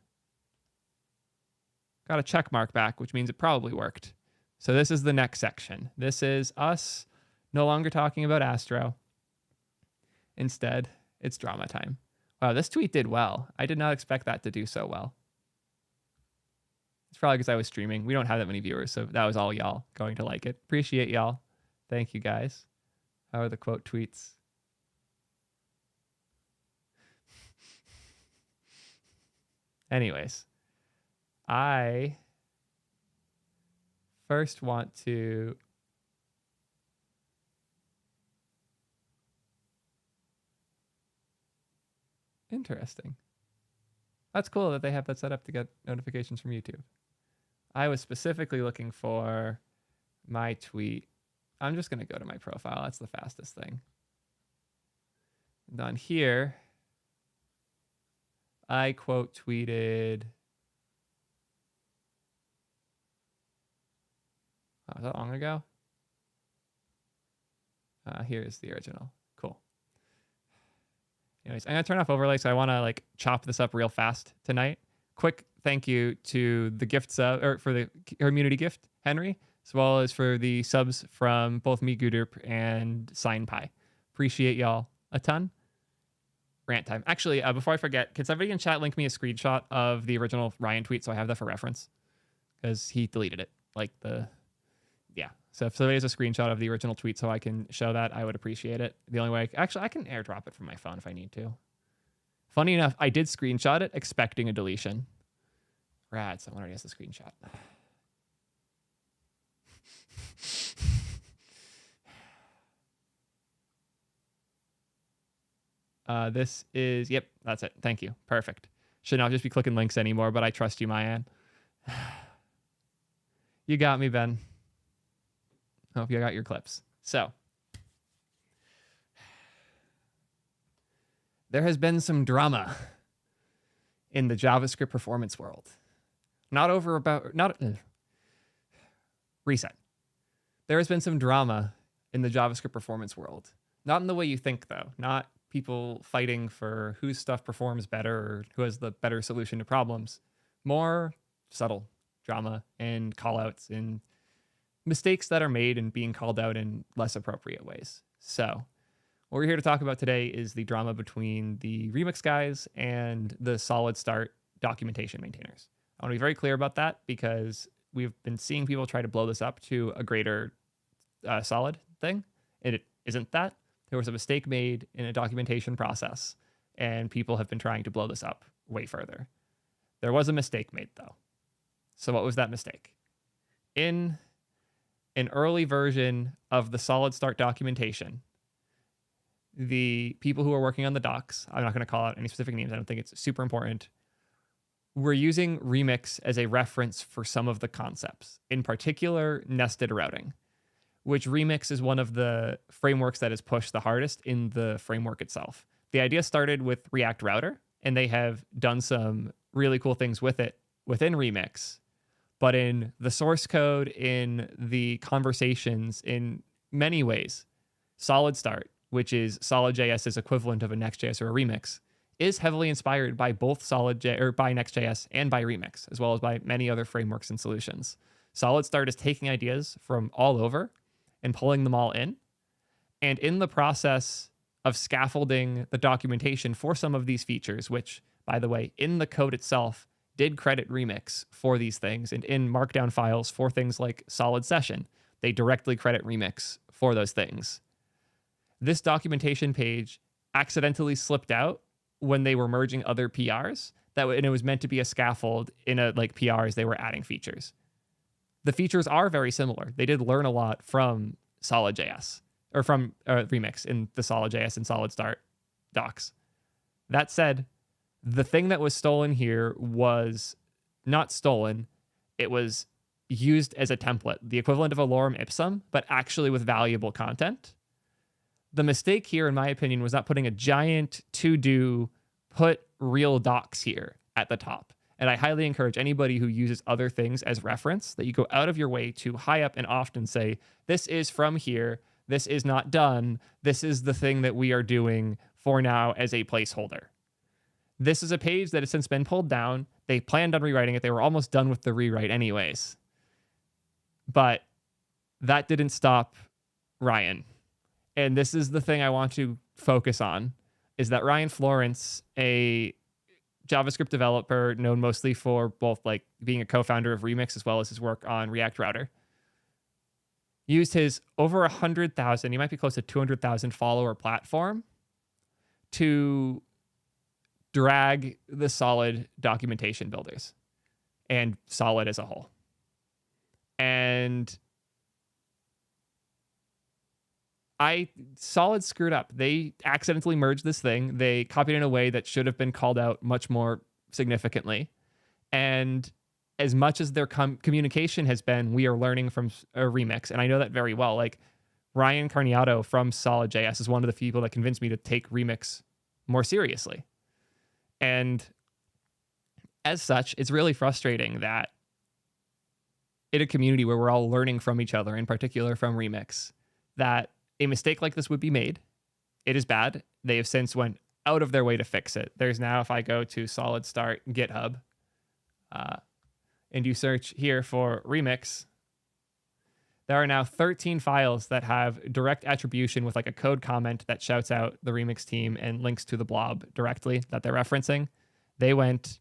Got a check mark back, which means it probably worked. So this is the next section. This is us no longer talking about Astro. Instead, it's drama time. Wow, this tweet did well. I did not expect that to do so well. It's probably because I was streaming. We don't have that many viewers, so that was all y'all going to like it. Appreciate y'all. Thank you, guys. How are the quote tweets? Anyways, I first want to... Interesting. That's cool that they have that set up to get notifications from YouTube. I was specifically looking for my tweet. I'm just going to go to my profile. That's the fastest thing. And on here, I quote tweeted... Oh, was that long ago? Here's the original. Cool. Anyways, I'm going to turn off overlay, so I want to like chop this up real fast tonight. Quick thank you to the gift sub, or for the community gift, Henry, as well as for the subs from both me, Gooderp, and SignPie. Appreciate y'all a ton. Rant time. Actually, before I forget, can somebody in chat link me a screenshot of the original Ryan tweet so I have that for reference? Because he deleted it. Yeah. So if somebody has a screenshot of the original tweet so I can show that, I would appreciate it. The only way... Actually, I can airdrop it from my phone if I need to. Funny enough, I did screenshot it expecting a deletion. Rad, someone already has the screenshot. This is... Yep, that's it. Thank you. Perfect. Should not just be clicking links anymore, but I trust you, Mayan. You got me, Ben. Hope you got your clips. So, there has been some drama in the JavaScript performance world. Reset. There has been some drama in the JavaScript performance world. Not in the way you think, though. Not people fighting for whose stuff performs better or who has the better solution to problems. More subtle drama and callouts and mistakes that are made and being called out in less appropriate ways. So what we're here to talk about today is the drama between the Remix guys and the SolidStart documentation maintainers. I want to be very clear about that because we've been seeing people try to blow this up to a greater solid thing, and it isn't that. There was a mistake made in a documentation process, and people have been trying to blow this up way further. There was a mistake made, though. So what was that mistake? In an early version of the SolidStart documentation, the people who are working on the docs, I'm not going to call out any specific names, I don't think it's super important, were using Remix as a reference for some of the concepts, in particular nested routing, which Remix is one of the frameworks that is pushed the hardest in the framework itself. The idea started with React Router, and they have done some really cool things with it within Remix. But in the source code, in the conversations, in many ways, SolidStart, which is SolidJS's equivalent of a Next.js or a Remix, is heavily inspired by both by Next.js and by Remix, as well as by many other frameworks and solutions. SolidStart is taking ideas from all over and pulling them all in. And in the process of scaffolding the documentation for some of these features, which, by the way, in the code itself, did credit Remix for these things, and in markdown files for things like Solid Session, they directly credit Remix for those things. This documentation page accidentally slipped out when they were merging other PRs, and it was meant to be a scaffold in a PR as they were adding features. The features are very similar. They did learn a lot from SolidJS, or from Remix in the SolidJS and SolidStart docs. That said, the thing that was stolen here was not stolen. It was used as a template, the equivalent of a lorem ipsum, but actually with valuable content. The mistake here, in my opinion, was not putting a giant to-do, put real docs here at the top. And I highly encourage anybody who uses other things as reference that you go out of your way to high up and often say, this is from here, this is not done, this is the thing that we are doing for now as a placeholder. This is a page that has since been pulled down. They planned on rewriting it. They were almost done with the rewrite anyways. But that didn't stop Ryan. And this is the thing I want to focus on, is that Ryan Florence, a JavaScript developer known mostly for both being a co-founder of Remix as well as his work on React Router, used his over 100,000, he might be close to 200,000 follower platform to drag the Solid documentation builders and Solid as a whole. And Solid screwed up. They accidentally merged this thing. They copied it in a way that should have been called out much more significantly. And as much as their communication has been, we are learning from a Remix, and I know that very well. Ryan Carniato from SolidJS is one of the people that convinced me to take Remix more seriously. And as such, it's really frustrating that in a community where we're all learning from each other, in particular from Remix, that a mistake like this would be made. It is bad. They have since went out of their way to fix it. There's now, if I go to SolidStart GitHub and you search here for Remix, there are now 13 files that have direct attribution with a code comment that shouts out the Remix team and links to the blob directly that they're referencing. They went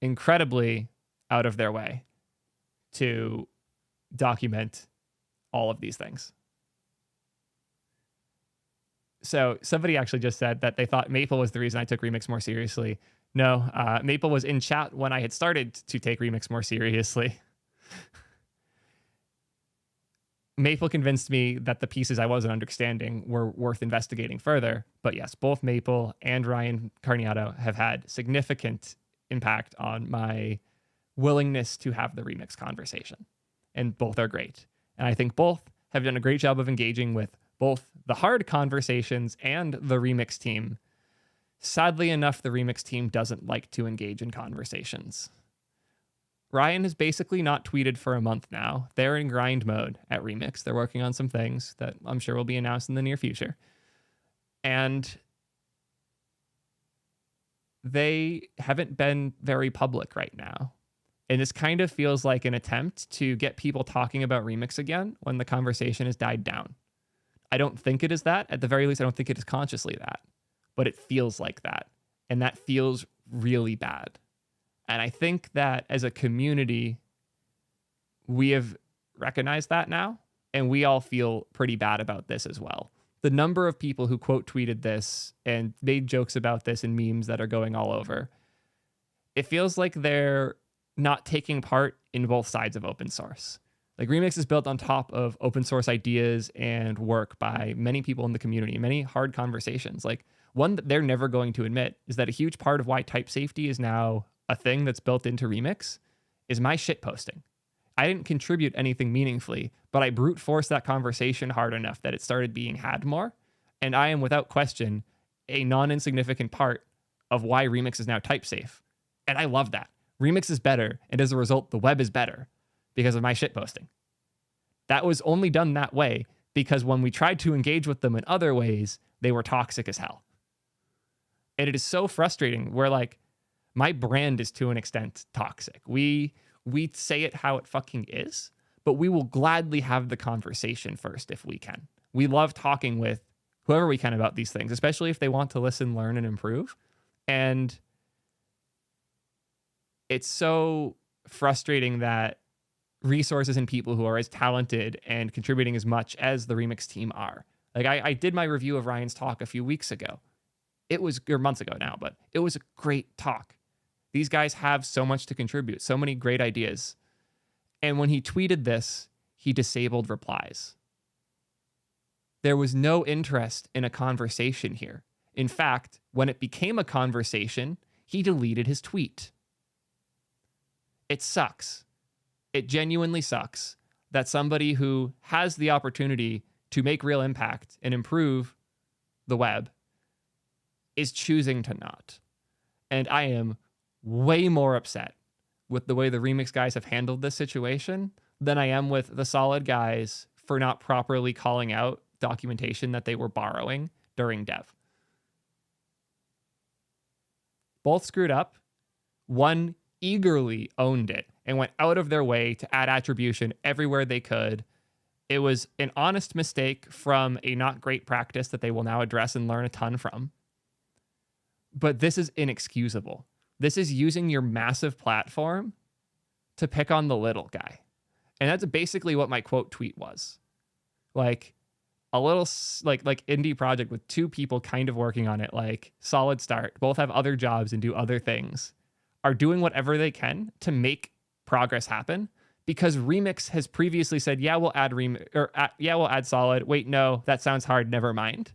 incredibly out of their way to document all of these things. So somebody actually just said that they thought Maple was the reason I took Remix more seriously. No, Maple was in chat when I had started to take Remix more seriously. Maple convinced me that the pieces I wasn't understanding were worth investigating further. But yes, both Maple and Ryan Carniato have had significant impact on my willingness to have the Remix conversation. And both are great. And I think both have done a great job of engaging with both the hard conversations and the Remix team. Sadly enough, the Remix team doesn't like to engage in conversations. Ryan has basically not tweeted for a month now. They're in grind mode at Remix. They're working on some things that I'm sure will be announced in the near future. And they haven't been very public right now. And this kind of feels like an attempt to get people talking about Remix again when the conversation has died down. I don't think it is that. At the very least, I don't think it is consciously that. But it feels like that. And that feels really bad. And I think that as a community, we have recognized that now. And we all feel pretty bad about this as well. The number of people who quote tweeted this and made jokes about this in memes that are going all over, it feels like they're not taking part in both sides of open source. Like Remix is built on top of open source ideas and work by many people in the community, many hard conversations. Like one that they're never going to admit is that a huge part of why type safety is now a thing that's built into Remix is my shit posting. I didn't contribute anything meaningfully, but I brute forced that conversation hard enough that it started being had more. And I am without question a non-insignificant part of why Remix is now type safe. And I love that. Remix is better, and as a result, the web is better because of my shitposting. That was only done that way because when we tried to engage with them in other ways, they were toxic as hell. And it is so frustrating where, like, my brand is to an extent toxic. We say it how it fucking is, but we will gladly have the conversation first if we can. We love talking with whoever we can about these things, especially if they want to listen, learn, and improve. And it's so frustrating that resources and people who are as talented and contributing as much as the Remix team are. Like I did my review of Ryan's talk a few weeks ago. It was, or months ago now, but it was a great talk. These guys have so much to contribute, so many great ideas. And when he tweeted this, he disabled replies. There was no interest in a conversation here. In fact, when it became a conversation, he deleted his tweet. It sucks. It genuinely sucks that somebody who has the opportunity to make real impact and improve the web is choosing to not. And I am way more upset with the way the Remix guys have handled this situation than I am with the Solid guys for not properly calling out documentation that they were borrowing during dev. Both screwed up. One eagerly owned it and went out of their way to add attribution everywhere they could. It was an honest mistake from a not great practice that they will now address and learn a ton from. But this is inexcusable. This is using your massive platform to pick on the little guy. And that's basically what my quote tweet was. Like a little like indie project with two people kind of working on it, like SolidStart, both have other jobs and do other things, are doing whatever they can to make progress happen because Remix has previously said, yeah, we'll add we'll add Solid. Wait, no, that sounds hard. Never mind.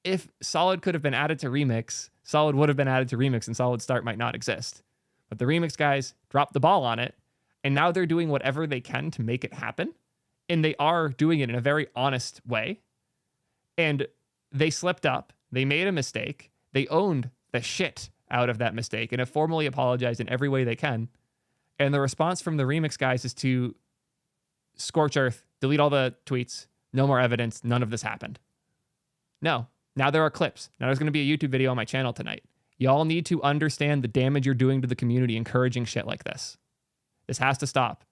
If Solid could have been added to Remix, Solid would have been added to Remix and SolidStart might not exist. But the Remix guys dropped the ball on it, and now they're doing whatever they can to make it happen. And they are doing it in a very honest way. And they slipped up. They made a mistake. They owned the shit out of that mistake and have formally apologized in every way they can. And the response from the Remix guys is to scorch earth, delete all the tweets, no more evidence, none of this happened. No. Now there are clips. Now there's going to be a YouTube video on my channel tonight. Y'all need to understand the damage you're doing to the community encouraging shit like this. This has to stop.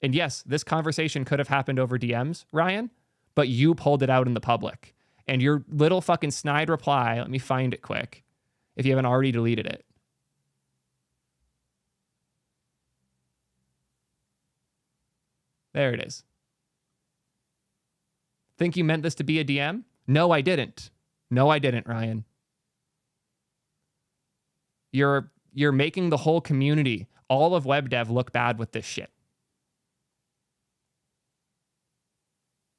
And yes, this conversation could have happened over DMs, Ryan, but you pulled it out in the public. And your little fucking snide reply, let me find it quick, if you haven't already deleted it. There it is. Think you meant this to be a DM? No, I didn't. No, I didn't, Ryan. You're making the whole community, all of web dev, look bad with this shit.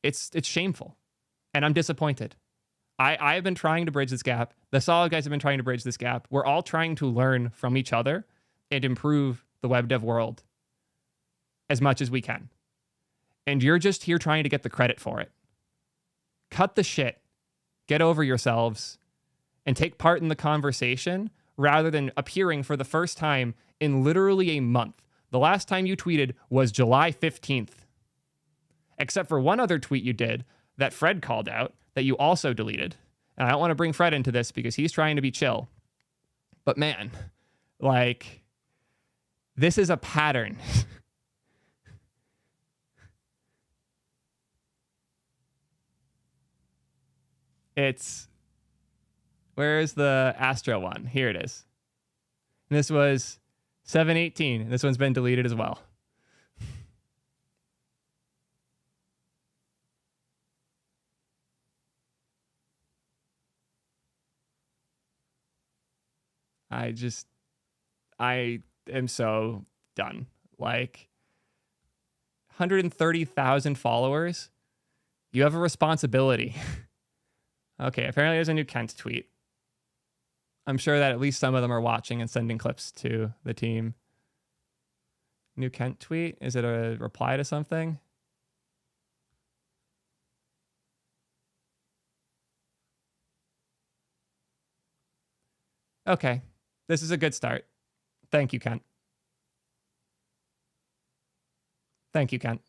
It's shameful. And I'm disappointed. I have been trying to bridge this gap. The Solid guys have been trying to bridge this gap. We're all trying to learn from each other and improve the web dev world as much as we can. And you're just here trying to get the credit for it. Cut the shit. Get over yourselves and take part in the conversation rather than appearing for the first time in literally a month. The last time you tweeted was July 15th. Except for one other tweet you did that Fred called out that you also deleted. And I don't want to bring Fred into this because he's trying to be chill. But man, like, This is a pattern. Where's the Astro one? Here it is. And this was 718. This one's been deleted as well. I am so done. Like 130,000 followers. You have a responsibility. Okay, apparently there's a new Kent tweet. I'm sure that at least some of them are watching and sending clips to the team. New Kent tweet? Is it a reply to something? Okay, this is a good start. Thank you, Kent. Thank you, Kent.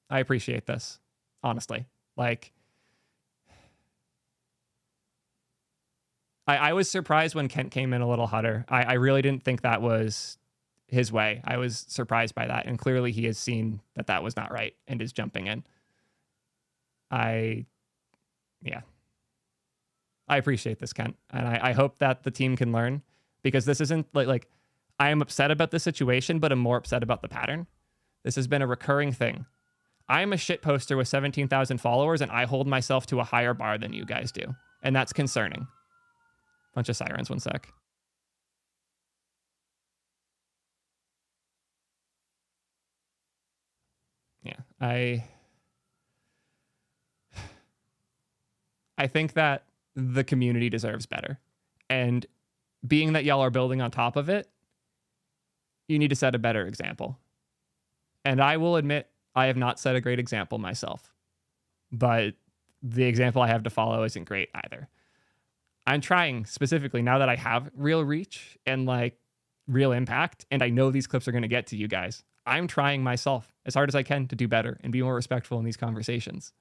I appreciate this, honestly. Like, I was surprised when Kent came in a little hotter. I really didn't think that was his way. I was surprised by that. And clearly he has seen that that was not right and is jumping in. Yeah. I appreciate this, Kent. And I hope that the team can learn, because this isn't like I am upset about the situation, but I'm more upset about the pattern. This has been a recurring thing. I'm a shit poster with 17,000 followers, and I hold myself to a higher bar than you guys do. And that's concerning. Bunch of sirens, one sec. Yeah, I think that the community deserves better. And being that y'all are building on top of it, you need to set a better example. And I will admit, I have not set a great example myself. But the example I have to follow isn't great either. I'm trying specifically, now that I have real reach and like real impact, and I know these clips are going to get to you guys, I'm trying myself as hard as I can to do better and be more respectful in these conversations.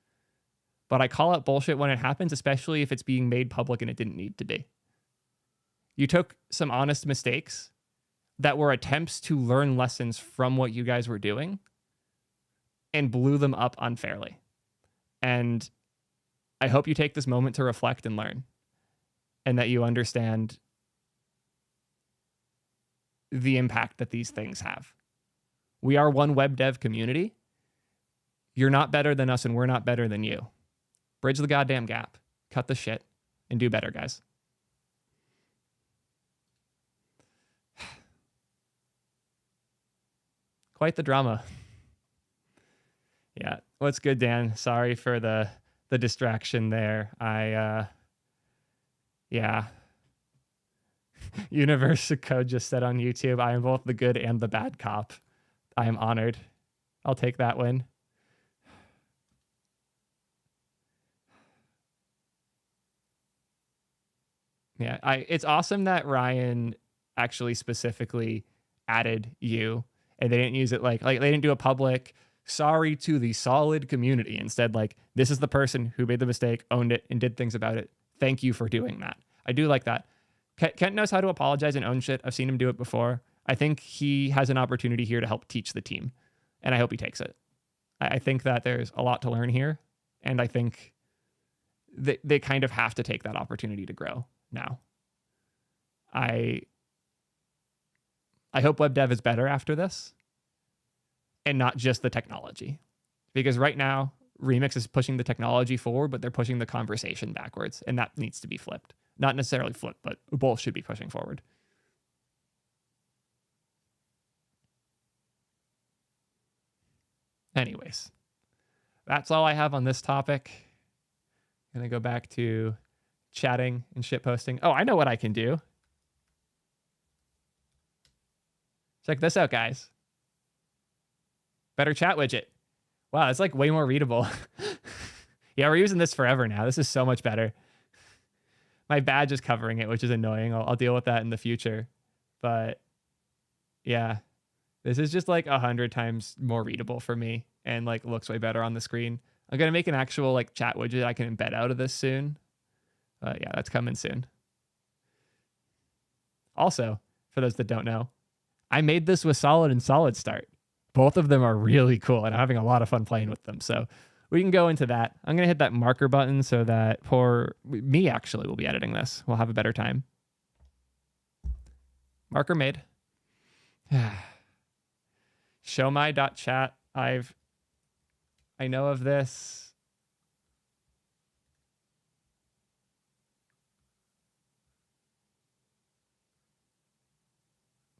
But I call out bullshit when it happens, especially if it's being made public and it didn't need to be. You took some honest mistakes that were attempts to learn lessons from what you guys were doing and blew them up unfairly. And I hope you take this moment to reflect and learn, and that you understand the impact that these things have. We are one web dev community. You're not better than us, and we're not better than you. Bridge the goddamn gap. Cut the shit and do better, guys. Quite the drama. Yeah. What's good, Dan? Sorry for the distraction there. Yeah. Universe of Code just said on YouTube, I am both the good and the bad cop. I am honored. I'll take that win. Yeah, it's awesome that Ryan actually specifically added you, and they didn't use it like they didn't do a public sorry to the solid community. Instead, like, this is the person who made the mistake, owned it, and did things about it. Thank you for doing that. I do like that. Kent knows how to apologize and own shit. I've seen him do it before. I think he has an opportunity here to help teach the team, and I hope he takes it. I think that there's a lot to learn here, and I think they kind of have to take that opportunity to grow now. I hope web dev is better after this, and not just the technology, because right now Remix is pushing the technology forward, but they're pushing the conversation backwards, and that needs to be flipped. Not necessarily flipped, but both should be pushing forward. Anyways, that's all I have on this topic. I'm gonna go back to chatting and shitposting. Oh, I know what I can do. Check this out, guys. Better chat widget. Wow, it's like way more readable. Yeah, we're using this forever now. This is so much better. My badge is covering it, which is annoying. I'll deal with that in the future. But yeah, this is just like 100 times more readable for me, and like looks way better on the screen. I'm going to make an actual like chat widget I can embed out of this soon. Yeah, that's coming soon. Also, for those that don't know, I made this with Solid and SolidStart. Both of them are really cool, and I'm having a lot of fun playing with them. So we can go into that. I'm going to hit that marker button so that me actually will be editing this. We'll have a better time. Marker made. Show my.chat. I know of this.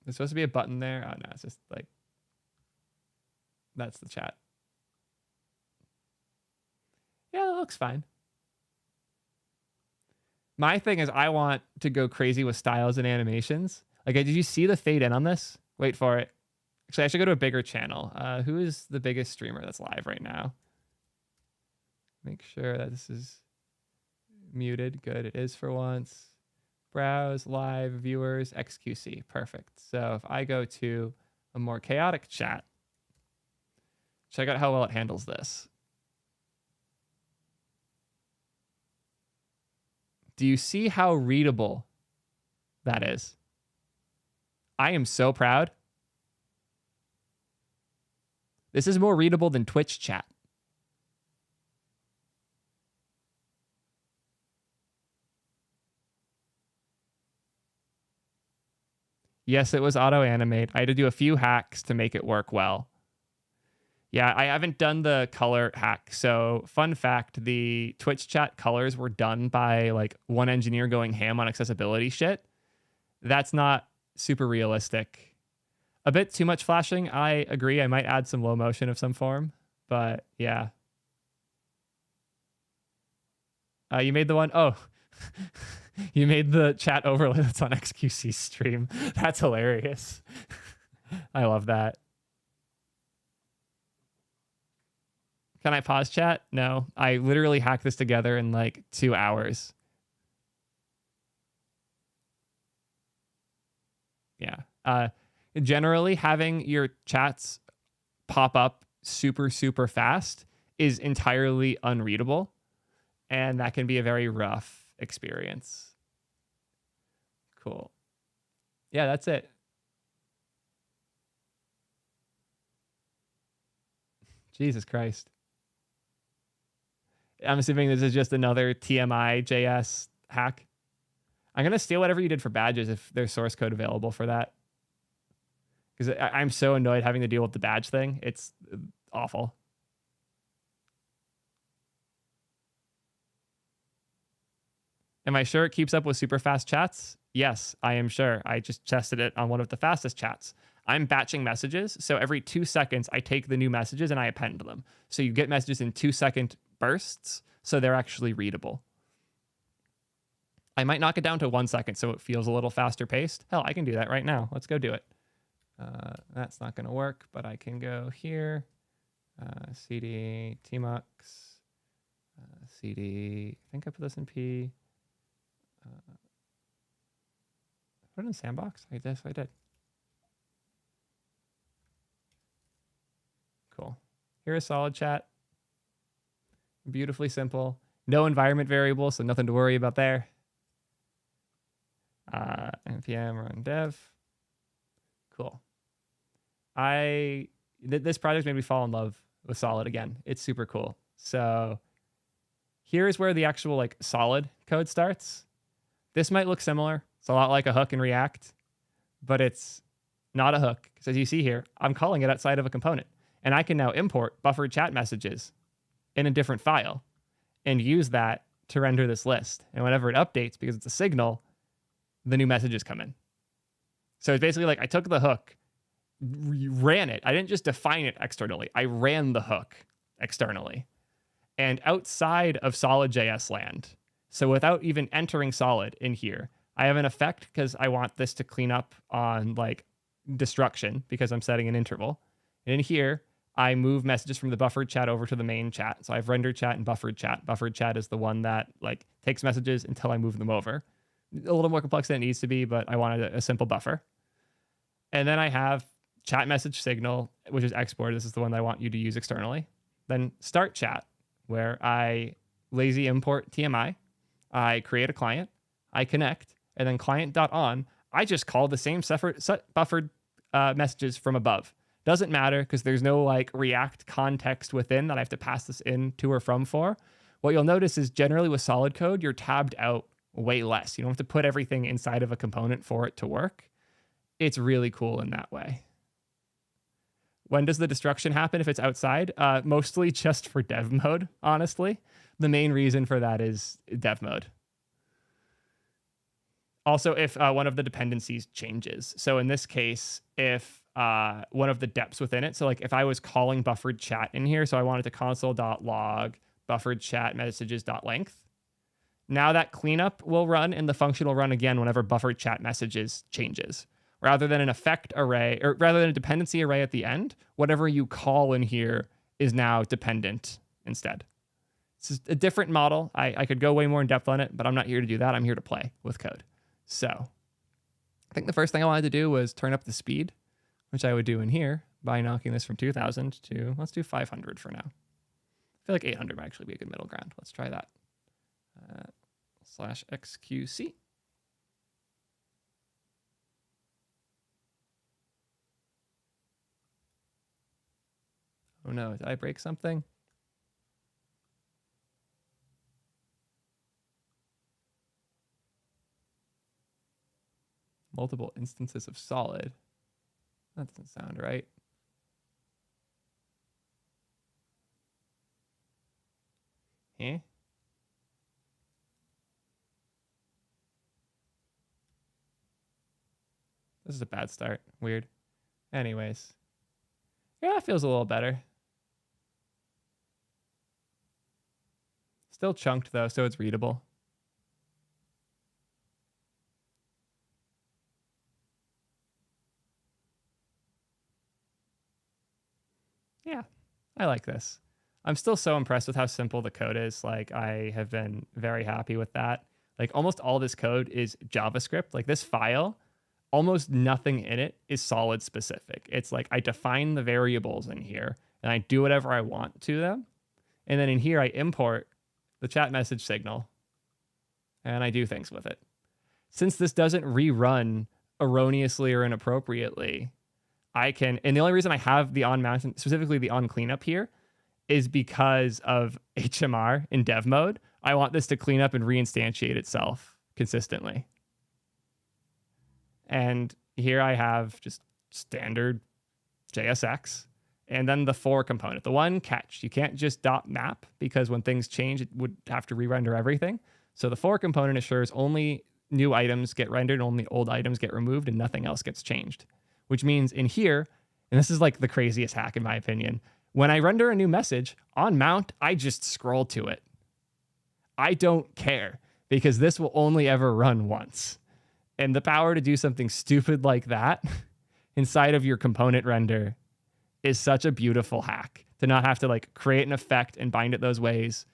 There's supposed to be a button there. Oh no, it's just like, that's the chat. Yeah, that looks fine. My thing is I want to go crazy with styles and animations. Like, did you see the fade in on this? Wait for it. Actually, I should go to a bigger channel. Who is the biggest streamer that's live right now? Make sure that this is muted. Good, it is for once. Browse, live, viewers, XQC. Perfect. So if I go to a more chaotic chat, check out how well it handles this. Do you see how readable that is? I am so proud. This is more readable than Twitch chat. Yes, it was auto-animate. I had to do a few hacks to make it work well. Yeah, I haven't done the color hack. So fun fact, the Twitch chat colors were done by like one engineer going ham on accessibility shit. That's not super realistic. A bit too much flashing. I agree. I might add some low motion of some form, but yeah. You made the one. Oh, you made the chat overlay that's on XQC stream. That's hilarious. I love that. Can I pause chat? No, I literally hacked this together in like 2 hours. Yeah. Generally, having your chats pop up super, super fast is entirely unreadable. And that can be a very rough experience. Cool. Yeah, that's it. Jesus Christ. I'm assuming this is just another TMI JS hack. I'm going to steal whatever you did for badges if there's source code available for that. Because I'm so annoyed having to deal with the badge thing. It's awful. Am I sure it keeps up with super fast chats? Yes, I am sure. I just tested it on one of the fastest chats. I'm batching messages. So every 2 seconds, I take the new messages and I append them. So you get messages in 2-second bursts. So they're actually readable. I might knock it down to 1 second so it feels a little faster paced. Hell, I can do that right now. Let's go do it. That's not going to work, but I can go here. CD, tmux, CD. I think I put this in P. Put it in sandbox? I guess I did. Cool. Here is solid chat. Beautifully simple. No environment variable, so nothing to worry about there. npm run dev. Cool. This project made me fall in love with Solid again. It's super cool. So here's where the actual like Solid code starts. This might look similar. It's a lot like a hook in React, but it's not a hook. Because as you see here, I'm calling it outside of a component. And I can now import buffered chat messages in a different file and use that to render this list. And whenever it updates, because it's a signal, the new messages come in. So it's basically like I took the hook, ran it. I didn't just define it externally. I ran the hook externally. And outside of Solid.js land, so without even entering Solid in here, I have an effect because I want this to clean up on like destruction because I'm setting an interval. And in here, I move messages from the buffered chat over to the main chat. So I have rendered chat and buffered chat. Buffered chat is the one that like takes messages until I move them over. A little more complex than it needs to be, but I wanted a simple buffer. And then I have chat message signal, which is export. This is the one that I want you to use externally. Then start chat, where I lazy import TMI. I create a client. I connect. And then client.on, I just call the same buffered messages from above. Doesn't matter because there's no like React context within that I have to pass this in to or from for. What you'll notice is generally with solid code, you're tabbed out way less. You don't have to put everything inside of a component for it to work. It's really cool in that way. When does the destruction happen if it's outside? Mostly just for dev mode, honestly. The main reason for that is dev mode. Also, if one of the dependencies changes. So in this case, if one of the deps within it, so like if I was calling buffered chat in here, so I wanted to console.log buffered chat messages.length, now that cleanup will run and the function will run again whenever buffered chat messages changes. Rather than an effect array, or rather than a dependency array at the end, whatever you call in here is now dependent instead. It's a different model. I could go way more in depth on it, but I'm not here to do that. I'm here to play with code. So I think the first thing I wanted to do was turn up the speed, which I would do in here by knocking this from 2000 to, let's do 500 for now. I feel like 800 might actually be a good middle ground. Let's try that. /xqc. Oh no, did I break something? Multiple instances of solid. That doesn't sound right. Eh? This is a bad start. Weird. Anyways. Yeah, that feels a little better. Still chunked though, so it's readable. Yeah, I like this. I'm still so impressed with how simple the code is. Like, I have been very happy with that. Like, almost all this code is JavaScript. Like, this file, almost nothing in it is solid specific. It's like I define the variables in here and I do whatever I want to them. And then in here, I import the chat message signal and I do things with it. Since this doesn't rerun erroneously or inappropriately, I can, and the only reason I have the on mount, specifically the on cleanup here, is because of HMR in dev mode. I want this to clean up and reinstantiate itself consistently. And here I have just standard JSX and then the for component. The one catch, you can't just .map because when things change, it would have to re-render everything. So the for component assures only new items get rendered, only old items get removed, and nothing else gets changed. Which means in here, and this is like the craziest hack in my opinion, when I render a new message on mount, I just scroll to it. I don't care because this will only ever run once. And the power to do something stupid like that inside of your component render is such a beautiful hack to not have to like create an effect and bind it those ways.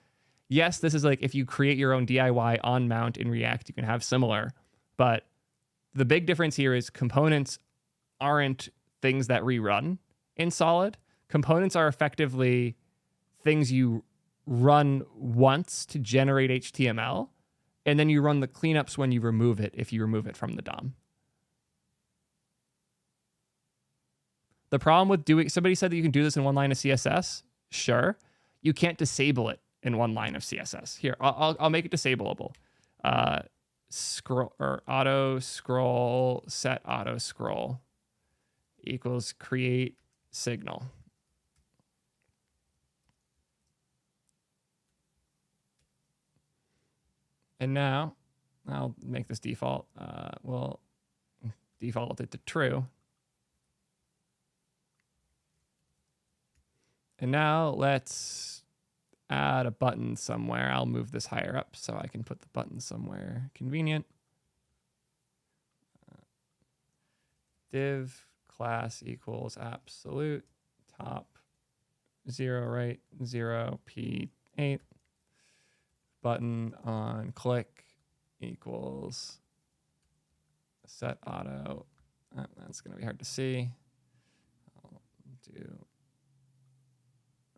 Yes, this is like if you create your own DIY on mount in React, you can have similar, but the big difference here is components aren't things that rerun in Solid. Components are effectively things you run once to generate HTML, and then you run the cleanups when you remove it, if you remove it from the DOM. The problem with doing, somebody said that you can do this in one line of CSS. Sure. You can't disable it in one line of CSS. Here, I'll make it disableable. Scroll or auto scroll, set auto scroll equals create signal. And now I'll make this default. We'll default it to true. And now let's add a button somewhere. I'll move this higher up so I can put the button somewhere convenient. Div class equals absolute top 0 right 0 p8 button on click equals set auto. That's going to be hard to see. I'll do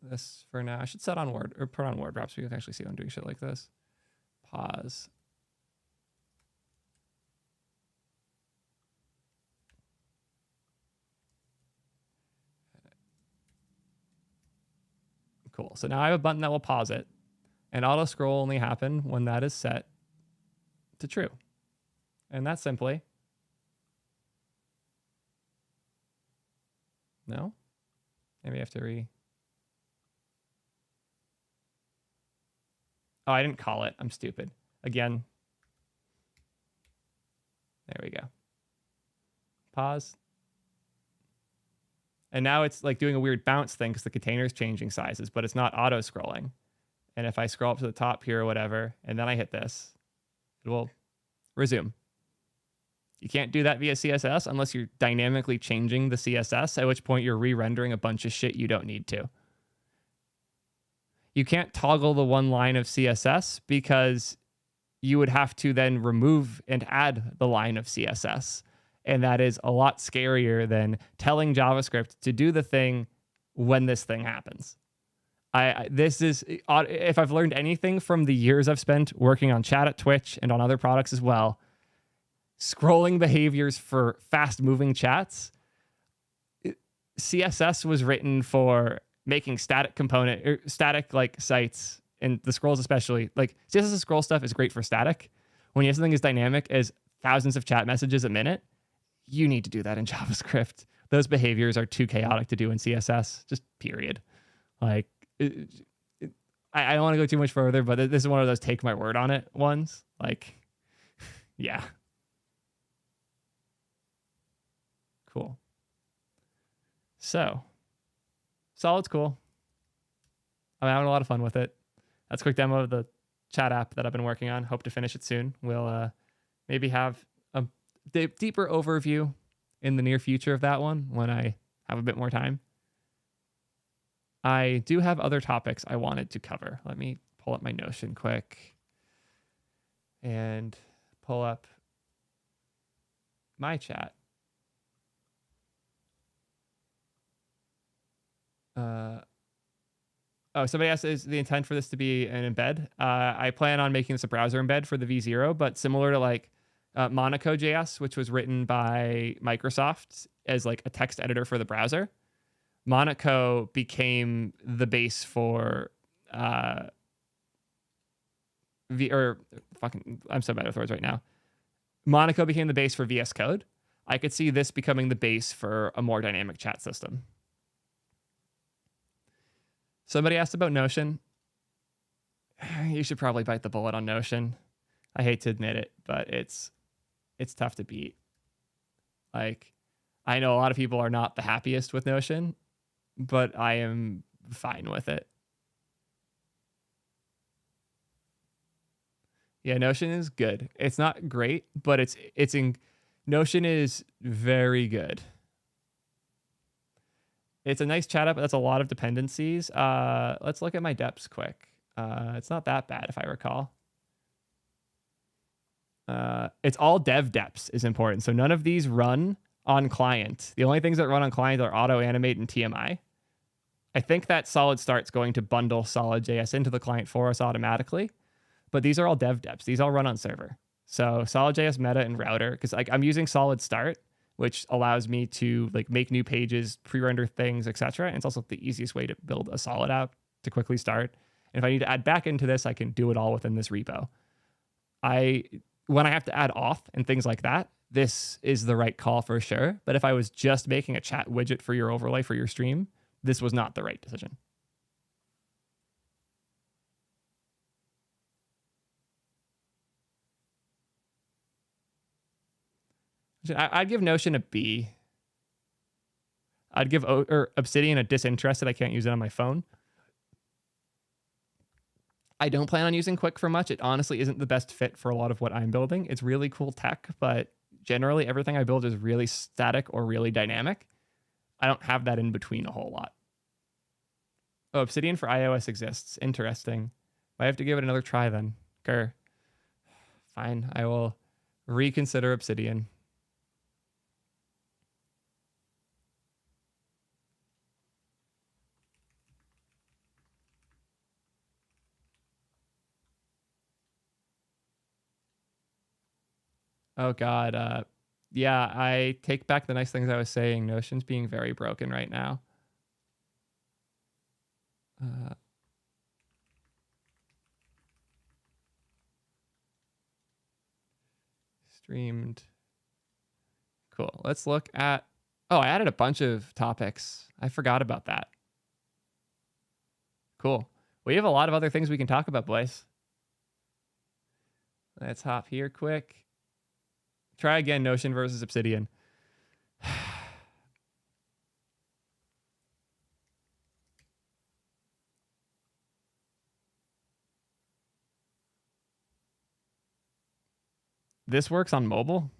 this for now. I should set on word or put on word wraps so you can actually see I'm doing shit like this. Pause. Cool. So now I have a button that will pause it, and auto scroll only happen when that is set to true. And that's simply, no, maybe I have to oh, I didn't call it. I'm stupid. Again. There we go. Pause. And now it's like doing a weird bounce thing because the container is changing sizes, but it's not auto scrolling. And if I scroll up to the top here or whatever, and then I hit this, it will resume. You can't do that via CSS unless you're dynamically changing the CSS, at which point you're re-rendering a bunch of shit you don't need to. You can't toggle the one line of CSS because you would have to then remove and add the line of CSS. And that is a lot scarier than telling JavaScript to do the thing when this thing happens. This is, if I've learned anything from the years I've spent working on chat at Twitch and on other products as well, scrolling behaviors for fast moving chats, CSS was written for making static component or static like sites, and the scrolls especially. Like CSS and scroll stuff is great for static. When you have something as dynamic as thousands of chat messages a minute, you need to do that in JavaScript. Those behaviors are too chaotic to do in CSS, just period. Like, I don't want to go too much further, but this is one of those take my word on it ones. Like, yeah. Cool. So, Solid's cool. I'm having a lot of fun with it. That's a quick demo of the chat app that I've been working on. Hope to finish it soon. We'll maybe have a deeper overview in the near future of that one when I have a bit more time. I do have other topics I wanted to cover. Let me pull up my Notion quick and pull up my chat. Oh, somebody asked, is the intent for this to be an embed? I plan on making this a browser embed for the V0, but similar to like Monaco.js, which was written by Microsoft as like a text editor for the browser. Monaco became the base for I'm so bad with words right now. Monaco became the base for VS Code. I could see this becoming the base for a more dynamic chat system. Somebody asked about Notion. You should probably bite the bullet on Notion. I hate to admit it, but it's tough to beat. Like, I know a lot of people are not the happiest with Notion, but I am fine with it. Yeah, Notion is good. It's not great, but Notion is very good. It's a nice chat app, but that's a lot of dependencies. Let's look at my deps quick. It's not that bad if I recall. It's all dev deps is important. So none of these run on client. The only things that run on client are auto animate and TMI. I think that SolidStart is going to bundle Solid.js into the client for us automatically, but these are all dev deps. These all run on server. So Solid.js meta and router, because like I'm using SolidStart, which allows me to like make new pages, pre-render things, etc. And it's also the easiest way to build a Solid app to quickly start. And if I need to add back into this, I can do it all within this repo. When I have to add auth and things like that, this is the right call for sure. But if I was just making a chat widget for your overlay for your stream, this was not the right decision. I'd give Notion a B. I'd give Obsidian a disinterested. I can't use it on my phone. I don't plan on using Quick for much. It honestly isn't the best fit for a lot of what I'm building. It's really cool tech, but generally everything I build is really static or really dynamic. I don't have that in between a whole lot. Oh, Obsidian for iOS exists. Interesting. I have to give it another try then. Grr. Fine. I will reconsider Obsidian. Oh, God. Yeah, I take back the nice things I was saying. Notion's being very broken right now. streamed. Cool. Let's look at, oh, I added a bunch of topics. I forgot about that. Cool. We have a lot of other things we can talk about, boys. Let's hop here quick. Try again, Notion versus Obsidian. This works on mobile?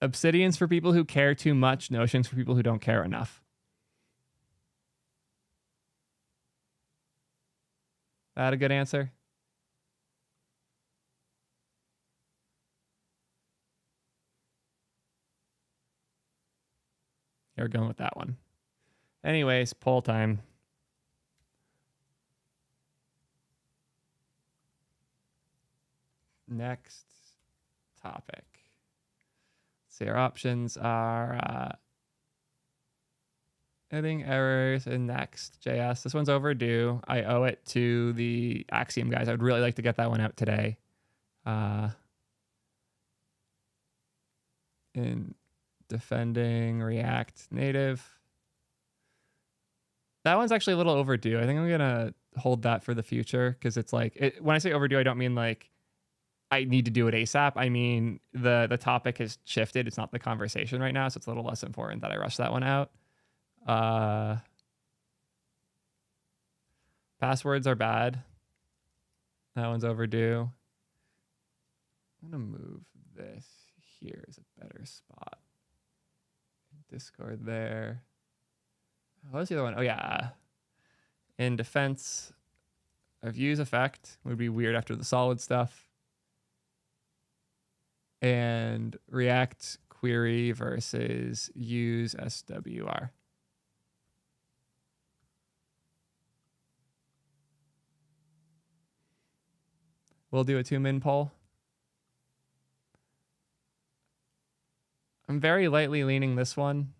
Obsidian's for people who care too much. Notion's for people who don't care enough. That a good answer? You're going with that one. Anyways, poll time. Next topic. So our options are editing errors in Next.js. This one's overdue. I owe it to the Axiom guys. I would really like to get that one out today. In defending React Native. That one's actually a little overdue. I think I'm going to hold that for the future because it's like, when I say overdue, I don't mean like I need to do it ASAP. I mean, the topic has shifted. It's not the conversation right now, so it's a little less important that I rush that one out. Passwords are bad. That one's overdue. I'm going to move this here is a better spot. Discord there. What was the other one? Oh, yeah. In defense of use effect would be weird after the solid stuff. And React query versus use SWR. We'll do a 2-min poll. I'm very lightly leaning this one,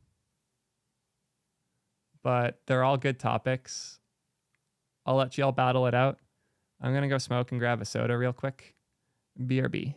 but they're all good topics. I'll let y'all battle it out. I'm going to go smoke and grab a soda real quick. BRB.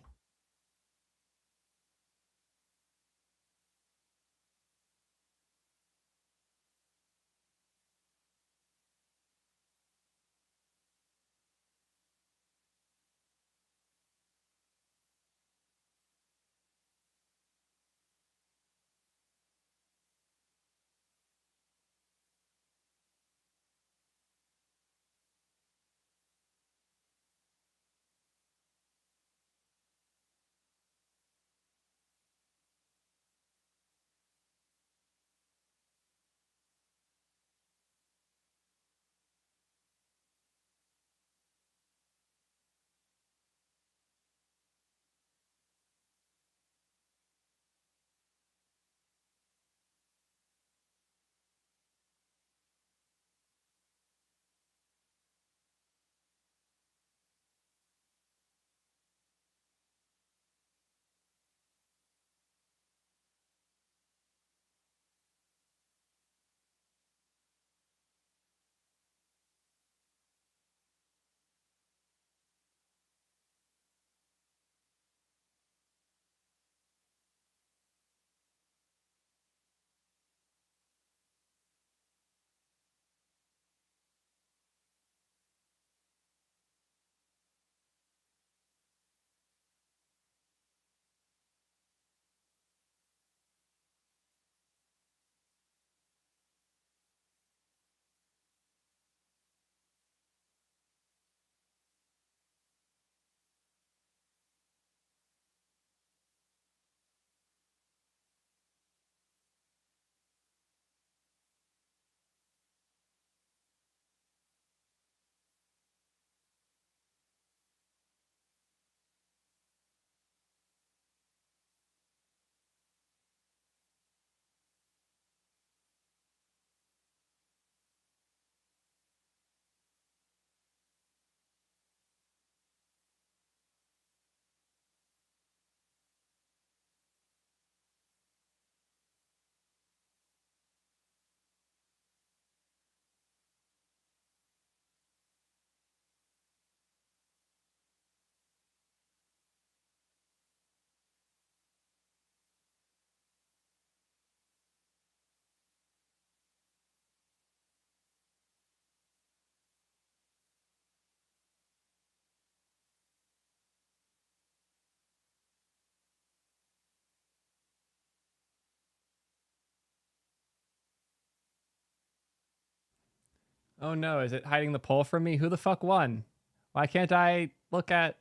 Oh no, is it hiding the poll from me? Who the fuck won? Why can't I look at...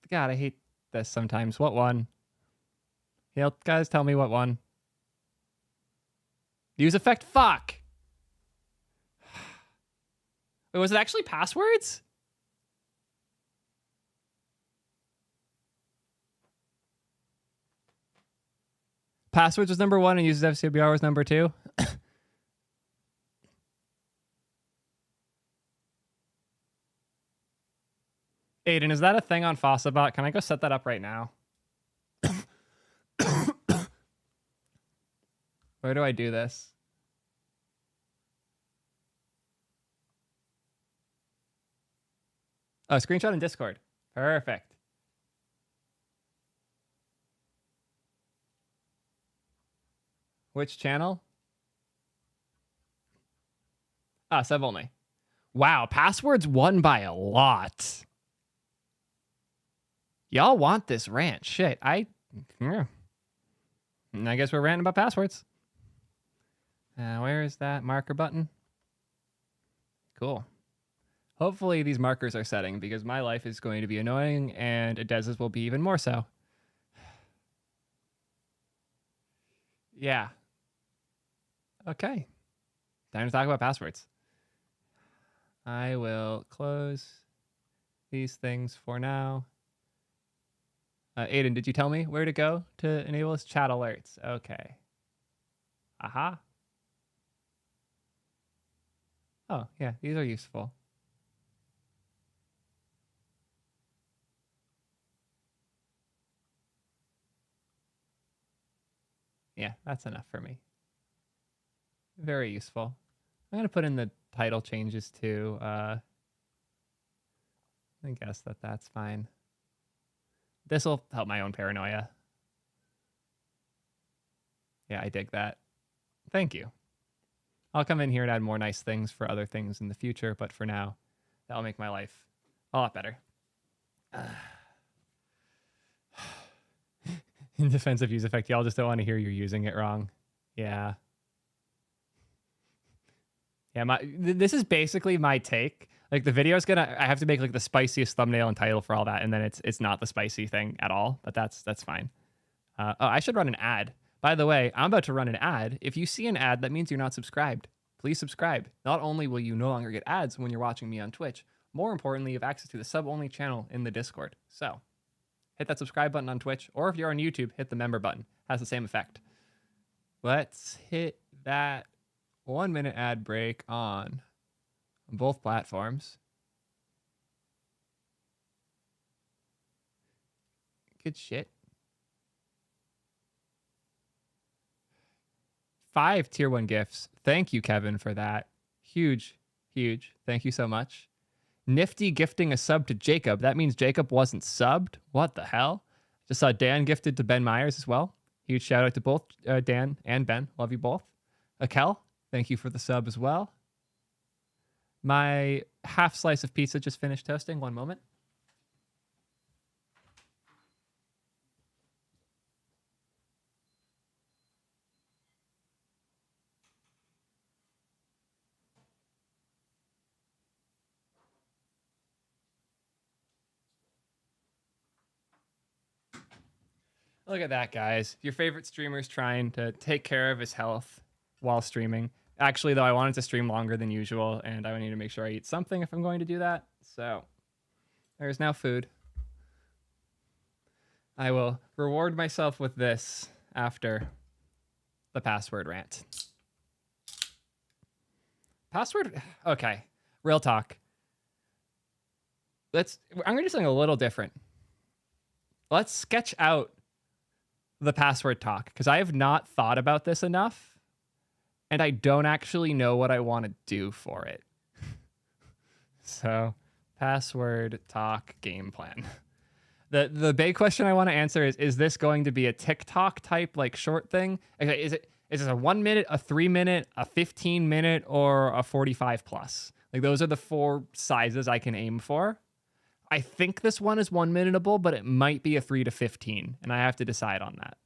God, I hate this sometimes. What won? Yeah, guys, tell me what won. Use effect, fuck! Wait, was it actually passwords? Passwords was number 1 and uses FCBR was number 2. Aiden, is that a thing on Fossabot? Can I go set that up right now? Where do I do this? Oh, screenshot in Discord. Perfect. Which channel? Ah, sub only. Wow, passwords won by a lot. Y'all want this rant. Shit, I guess we're ranting about passwords. Where is that marker button? Cool. Hopefully these markers are setting because my life is going to be annoying and Adez's will be even more so. Yeah. Okay. Time to talk about passwords. I will close these things for now. Aiden, did you tell me where to go to enable this? Chat alerts. Okay. Aha. Oh, yeah, these are useful. Yeah, that's enough for me. Very useful. I'm going to put in the title changes too. I guess that's fine. This will help my own paranoia. Yeah, I dig that. Thank you. I'll come in here and add more nice things for other things in the future, but for now, that'll make my life a lot better. In defense of use effect, y'all just don't want to hear you're using it wrong. Yeah. Yeah, this is basically my take. Like the video is I have to make like the spiciest thumbnail and title for all that, and then it's not the spicy thing at all, but that's fine. Oh, I should run an ad. By the way, I'm about to run an ad. If you see an ad, that means you're not subscribed. Please subscribe. Not only will you no longer get ads when you're watching me on Twitch, more importantly, you have access to the sub-only channel in the Discord. So hit that subscribe button on Twitch, or if you're on YouTube, hit the member button. Has the same effect. Let's hit that 1 minute ad break on both platforms. Good shit. 5 tier 1 gifts. Thank you, Kevin, for that. Huge, huge. Thank you so much. Nifty gifting a sub to Jacob. That means Jacob wasn't subbed. What the hell? Just saw Dan gifted to Ben Myers as well. Huge shout out to both Dan and Ben. Love you both. Akel, thank you for the sub as well. My half slice of pizza just finished toasting. One moment. Look at that, guys. Your favorite streamer's trying to take care of his health while streaming. Actually, though, I wanted to stream longer than usual, and I need to make sure I eat something if I'm going to do that. So there's now food. I will reward myself with this after the password rant. Password? Okay. Real talk. I'm going to do something a little different. Let's sketch out the password talk, because I have not thought about this enough, and I don't actually know what I want to do for it. So, password talk game plan. The big question I want to answer is this going to be a TikTok type like short thing? Okay, is this a 1 minute, a 3 minute, a 15 minute, or a 45 plus? Like those are the 4 sizes I can aim for. I think this one is 1 minutable, but it might be a 3 to 15, and I have to decide on that.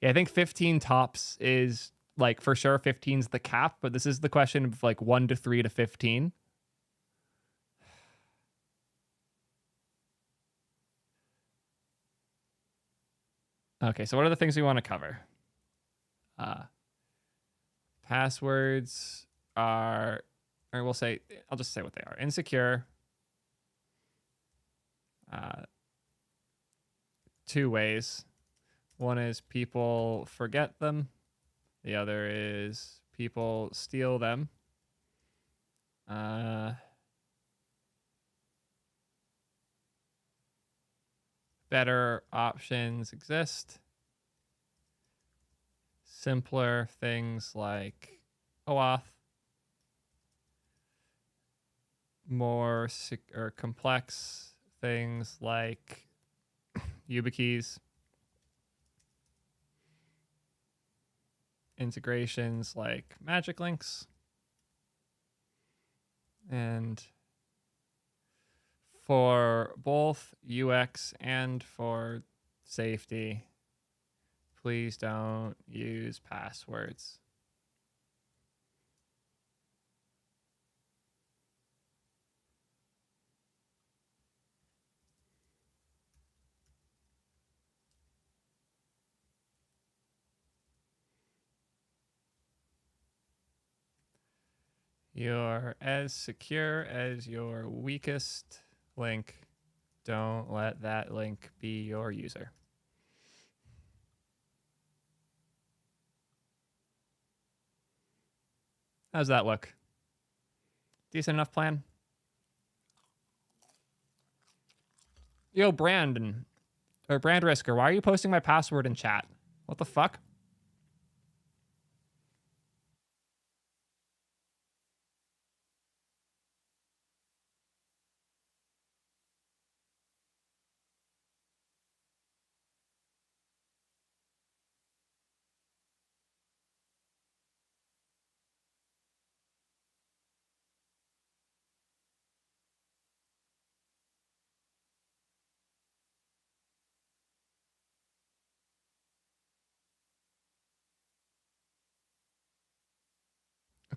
Yeah, I think 15 tops is like for sure 15's the cap, but this is the question of like 1 to 3 to 15. Okay, so what are the things we want to cover? Passwords are, or we'll say, I'll just say what they are. Insecure. Two ways. One is people forget them. The other is people steal them. Better options exist. Simpler things like OAuth. More or complex things like YubiKeys. Integrations like magic links. And for both UX and for safety, please don't use passwords. You're as secure as your weakest link. Don't let that link be your user. How's that look? Decent enough plan? Yo, Brandon, or Brand Risker, why are you posting my password in chat? What the fuck?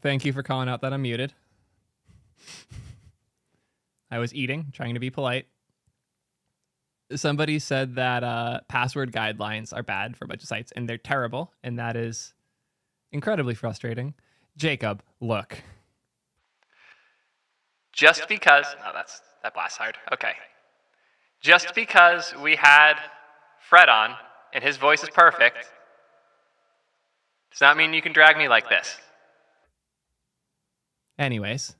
Thank you for calling out that I'm muted. I was eating, trying to be polite. Somebody said that password guidelines are bad for a bunch of sites, and they're terrible, and that is incredibly frustrating. Jacob, look. Just because... Oh, that blasts hard. Okay. Just because we had Fred on, and his voice is perfect, does not mean you can drag me like this. Anyways.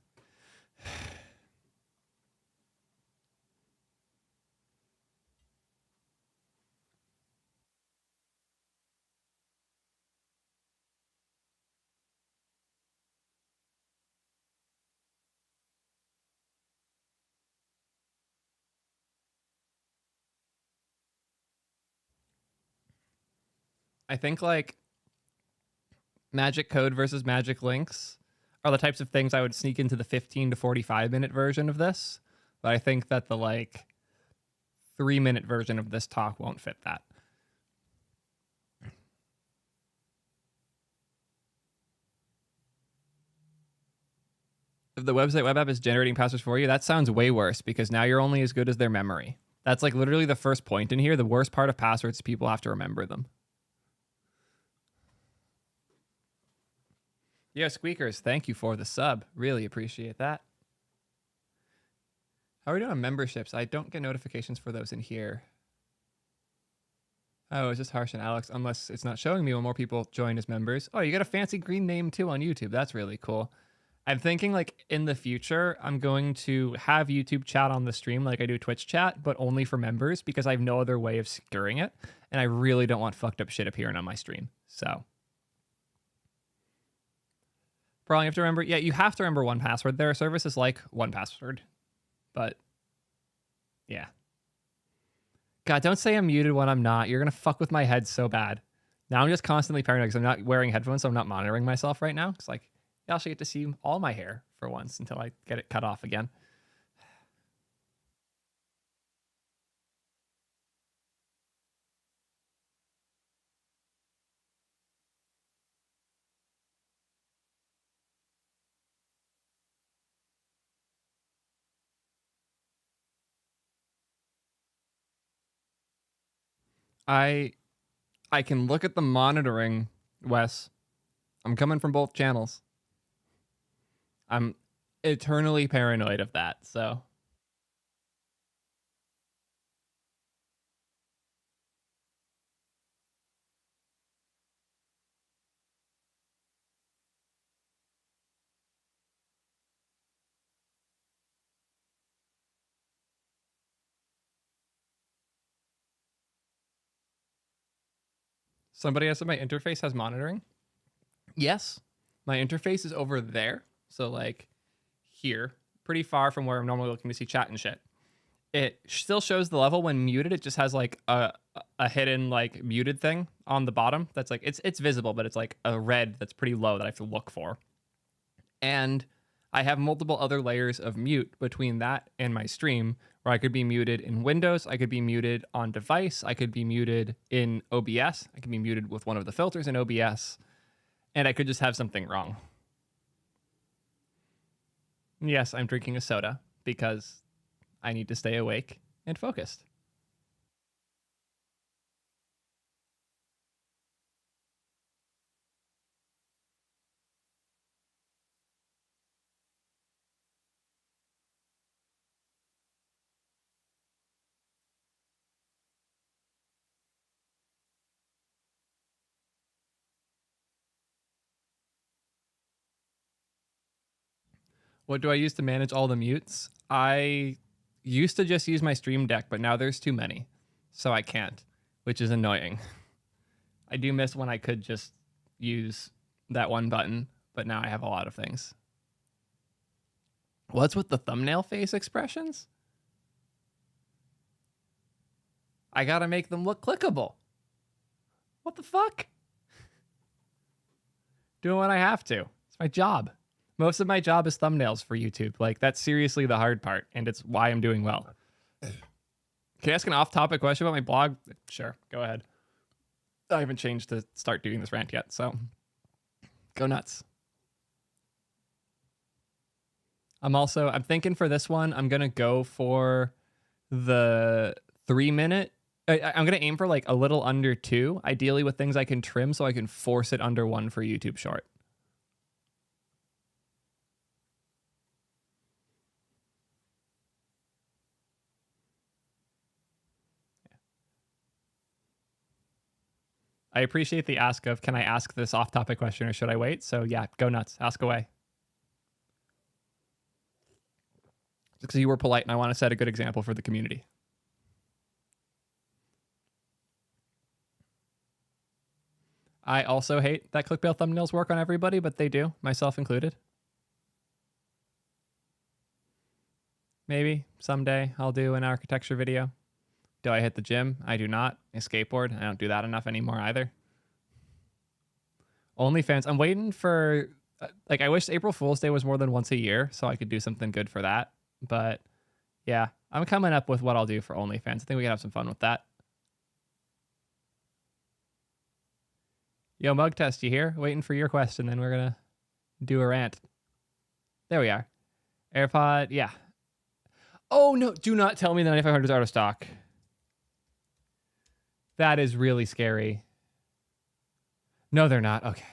I think like magic code versus magic links are the types of things I would sneak into the 15 to 45 minute version of this. But I think that the like 3-minute version of this talk won't fit that. If the website web app is generating passwords for you, that sounds way worse because now you're only as good as their memory. That's like literally the first point in here. The worst part of passwords is people have to remember them. Yo, Squeakers, thank you for the sub. Really appreciate that. How are we doing on memberships? I don't get notifications for those in here. Oh, it's just Harsh and Alex, unless it's not showing me when more people join as members. Oh, you got a fancy green name too on YouTube. That's really cool. I'm thinking like in the future, I'm going to have YouTube chat on the stream like I do Twitch chat, but only for members because I have no other way of securing it. And I really don't want fucked up shit appearing on my stream. So probably have to remember. Yeah, you have to remember 1Password. There are services like 1Password, but yeah. God, don't say I'm muted when I'm not. You're going to fuck with my head so bad. Now I'm just constantly paranoid because I'm not wearing headphones, so I'm not monitoring myself right now. It's like, I actually get to see all my hair for once until I get it cut off again. I can look at the monitoring, Wes. I'm coming from both channels. I'm eternally paranoid of that, so. Somebody asked if my interface has monitoring. Yes, my interface is over there. So like here, pretty far from where I'm normally looking to see chat and shit. It still shows the level when muted. It just has like a hidden like muted thing on the bottom. That's like, it's visible, but it's like a red that's pretty low that I have to look for. And I have multiple other layers of mute between that and my stream, where I could be muted in Windows, I could be muted on device, I could be muted in OBS, I could be muted with one of the filters in OBS, and I could just have something wrong. Yes, I'm drinking a soda because I need to stay awake and focused. What do I use to manage all the mutes? I used to just use my Stream Deck, but now there's too many, so I can't, which is annoying. I do miss when I could just use that one button, but now I have a lot of things. What's with the thumbnail face expressions? I gotta make them look clickable. What the fuck? Doing what I have to. It's my job. Most of my job is thumbnails for YouTube. Like, that's seriously the hard part, and it's why I'm doing well. Can I ask an off-topic question about my blog? Sure, go ahead. I haven't changed to start doing this rant yet, so go nuts. I'm thinking for this one, I'm going to go for the 3 minute. I'm going to aim for like a little under 2, ideally with things I can trim so I can force it under 1 for YouTube short. I appreciate the ask of, can I ask this off-topic question or should I wait? So yeah, go nuts. Ask away. Just because you were polite and I want to set a good example for the community. I also hate that clickbait thumbnails work on everybody, but they do, myself included. Maybe someday I'll do an architecture video. Do I hit the gym? I do not. I skateboard. I don't do that enough anymore either. OnlyFans. I'm waiting for, like, I wish April Fool's Day was more than once a year so I could do something good for that. But yeah, I'm coming up with what I'll do for OnlyFans. I think we can have some fun with that. Yo, Mug Test, you here? Waiting for your question, then we're going to do a rant. There we are. AirPod, yeah. Oh, no, do not tell me the 9500 is out of stock. That is really scary. No, they're not. Okay.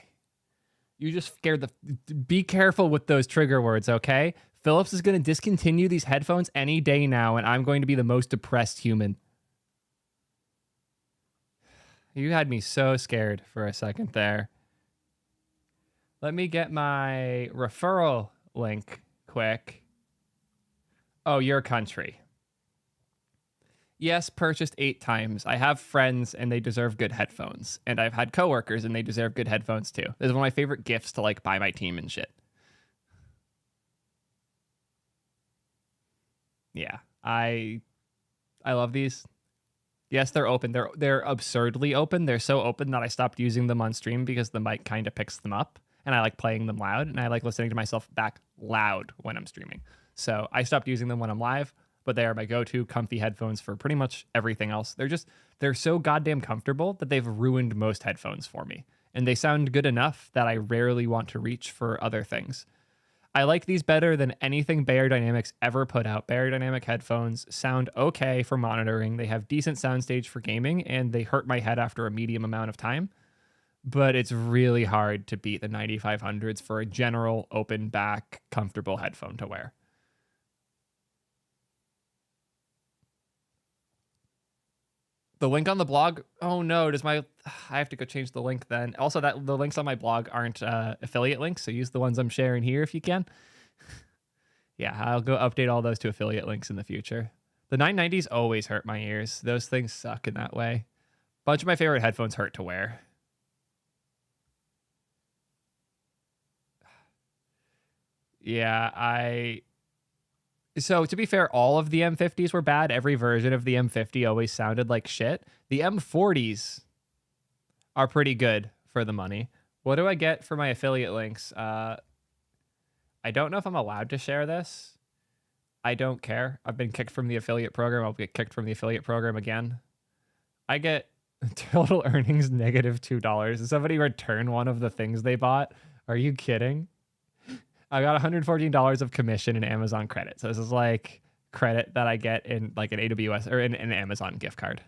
You just scared the... Be careful with those trigger words, okay? Philips is going to discontinue these headphones any day now, and I'm going to be the most depressed human. You had me so scared for a second there. Let me get my referral link quick. Oh, your country. Yes, purchased 8 times. I have friends and they deserve good headphones. And I've had coworkers and they deserve good headphones too. This is one of my favorite gifts to like buy my team and shit. Yeah, I love these. Yes, they're open. They're absurdly open. They're so open that I stopped using them on stream because the mic kind of picks them up. And I like playing them loud. And I like listening to myself back loud when I'm streaming. So I stopped using them when I'm live. But they are my go-to comfy headphones for pretty much everything else. They're so goddamn comfortable that they've ruined most headphones for me. And they sound good enough that I rarely want to reach for other things. I like these better than anything Beyerdynamics ever put out. Beyerdynamic headphones sound okay for monitoring. They have decent soundstage for gaming, and they hurt my head after a medium amount of time. But it's really hard to beat the 9500s for a general open back, comfortable headphone to wear. The link on the blog. Oh no, I have to go change the link then. Also, that the links on my blog aren't affiliate links, so use the ones I'm sharing here if you can. Yeah, I'll go update all those to affiliate links in the future. The 990s always hurt my ears. Those things suck in that way. Bunch of my favorite headphones hurt to wear. Yeah, So to be fair, all of the M50s were bad. Every version of the M50 always sounded like shit. The M40s are pretty good for the money. What do I get for my affiliate links? I don't know if I'm allowed to share this. I don't care. I've been kicked from the affiliate program. I'll get kicked from the affiliate program again. I get total earnings negative $2. Did somebody return one of the things they bought? Are you kidding? I got $114 of commission in Amazon credit. So this is like credit that I get in like an AWS or in an Amazon gift card.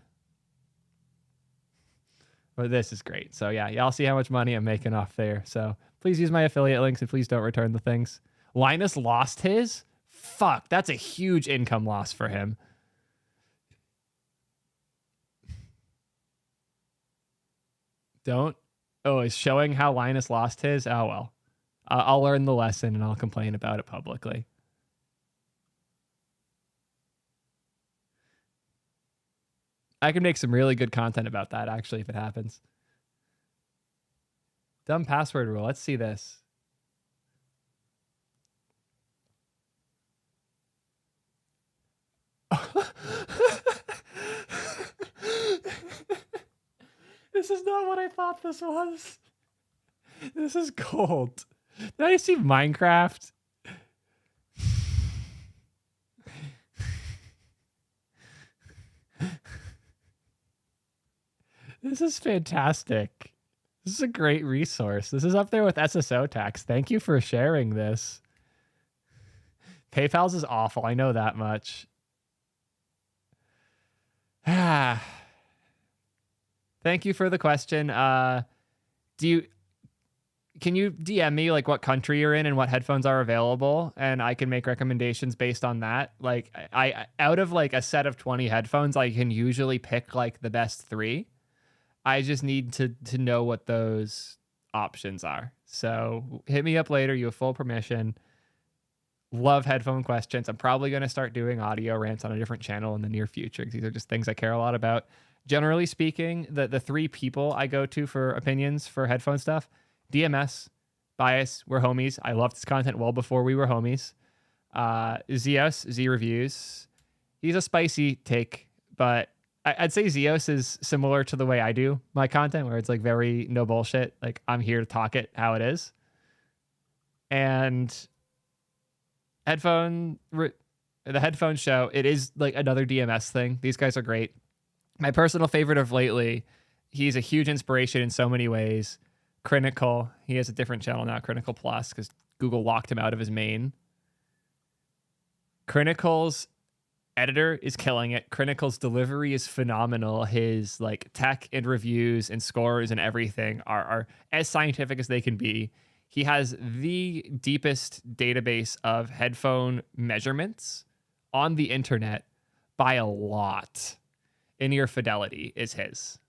But this is great. So yeah, y'all see how much money I'm making off there. So please use my affiliate links and please don't return the things. Linus lost his? Fuck, that's a huge income loss for him. Don't. Oh, it's showing how Linus lost his? Oh, well. I'll learn the lesson and I'll complain about it publicly. I can make some really good content about that, actually, if it happens. Dumb password rule. Let's see this. This is not what I thought this was. This is gold. Did I see Minecraft? This is fantastic. This is a great resource. This is up there with SSO tax. Thank you for sharing this. PayPal's is awful. I know that much. Thank you for the question. Can you DM me like what country you're in and what headphones are available, and I can make recommendations based on that? Like I out of like a set of 20 headphones, I can usually pick like the best 3. I just need to know what those options are. So hit me up later. You have full permission. Love headphone questions. I'm probably going to start doing audio rants on a different channel in the near future because these are just things I care a lot about. Generally speaking, the 3 people I go to for opinions for headphone stuff: DMS, Bias, we're homies. I loved his content well before we were homies. Zeos, Z Reviews. He's a spicy take, but I'd say Zeos is similar to the way I do my content, where it's like very no bullshit. Like I'm here to talk it how it is. And the headphone show, it is like another DMS thing. These guys are great. My personal favorite of lately, he's a huge inspiration in so many ways. Critical. He has a different channel now, Critical Plus, because Google locked him out of his main. Critical's editor is killing it. Critical's delivery is phenomenal. His like tech and reviews and scores and everything are as scientific as they can be. He has the deepest database of headphone measurements on the internet by a lot. In-ear fidelity is his.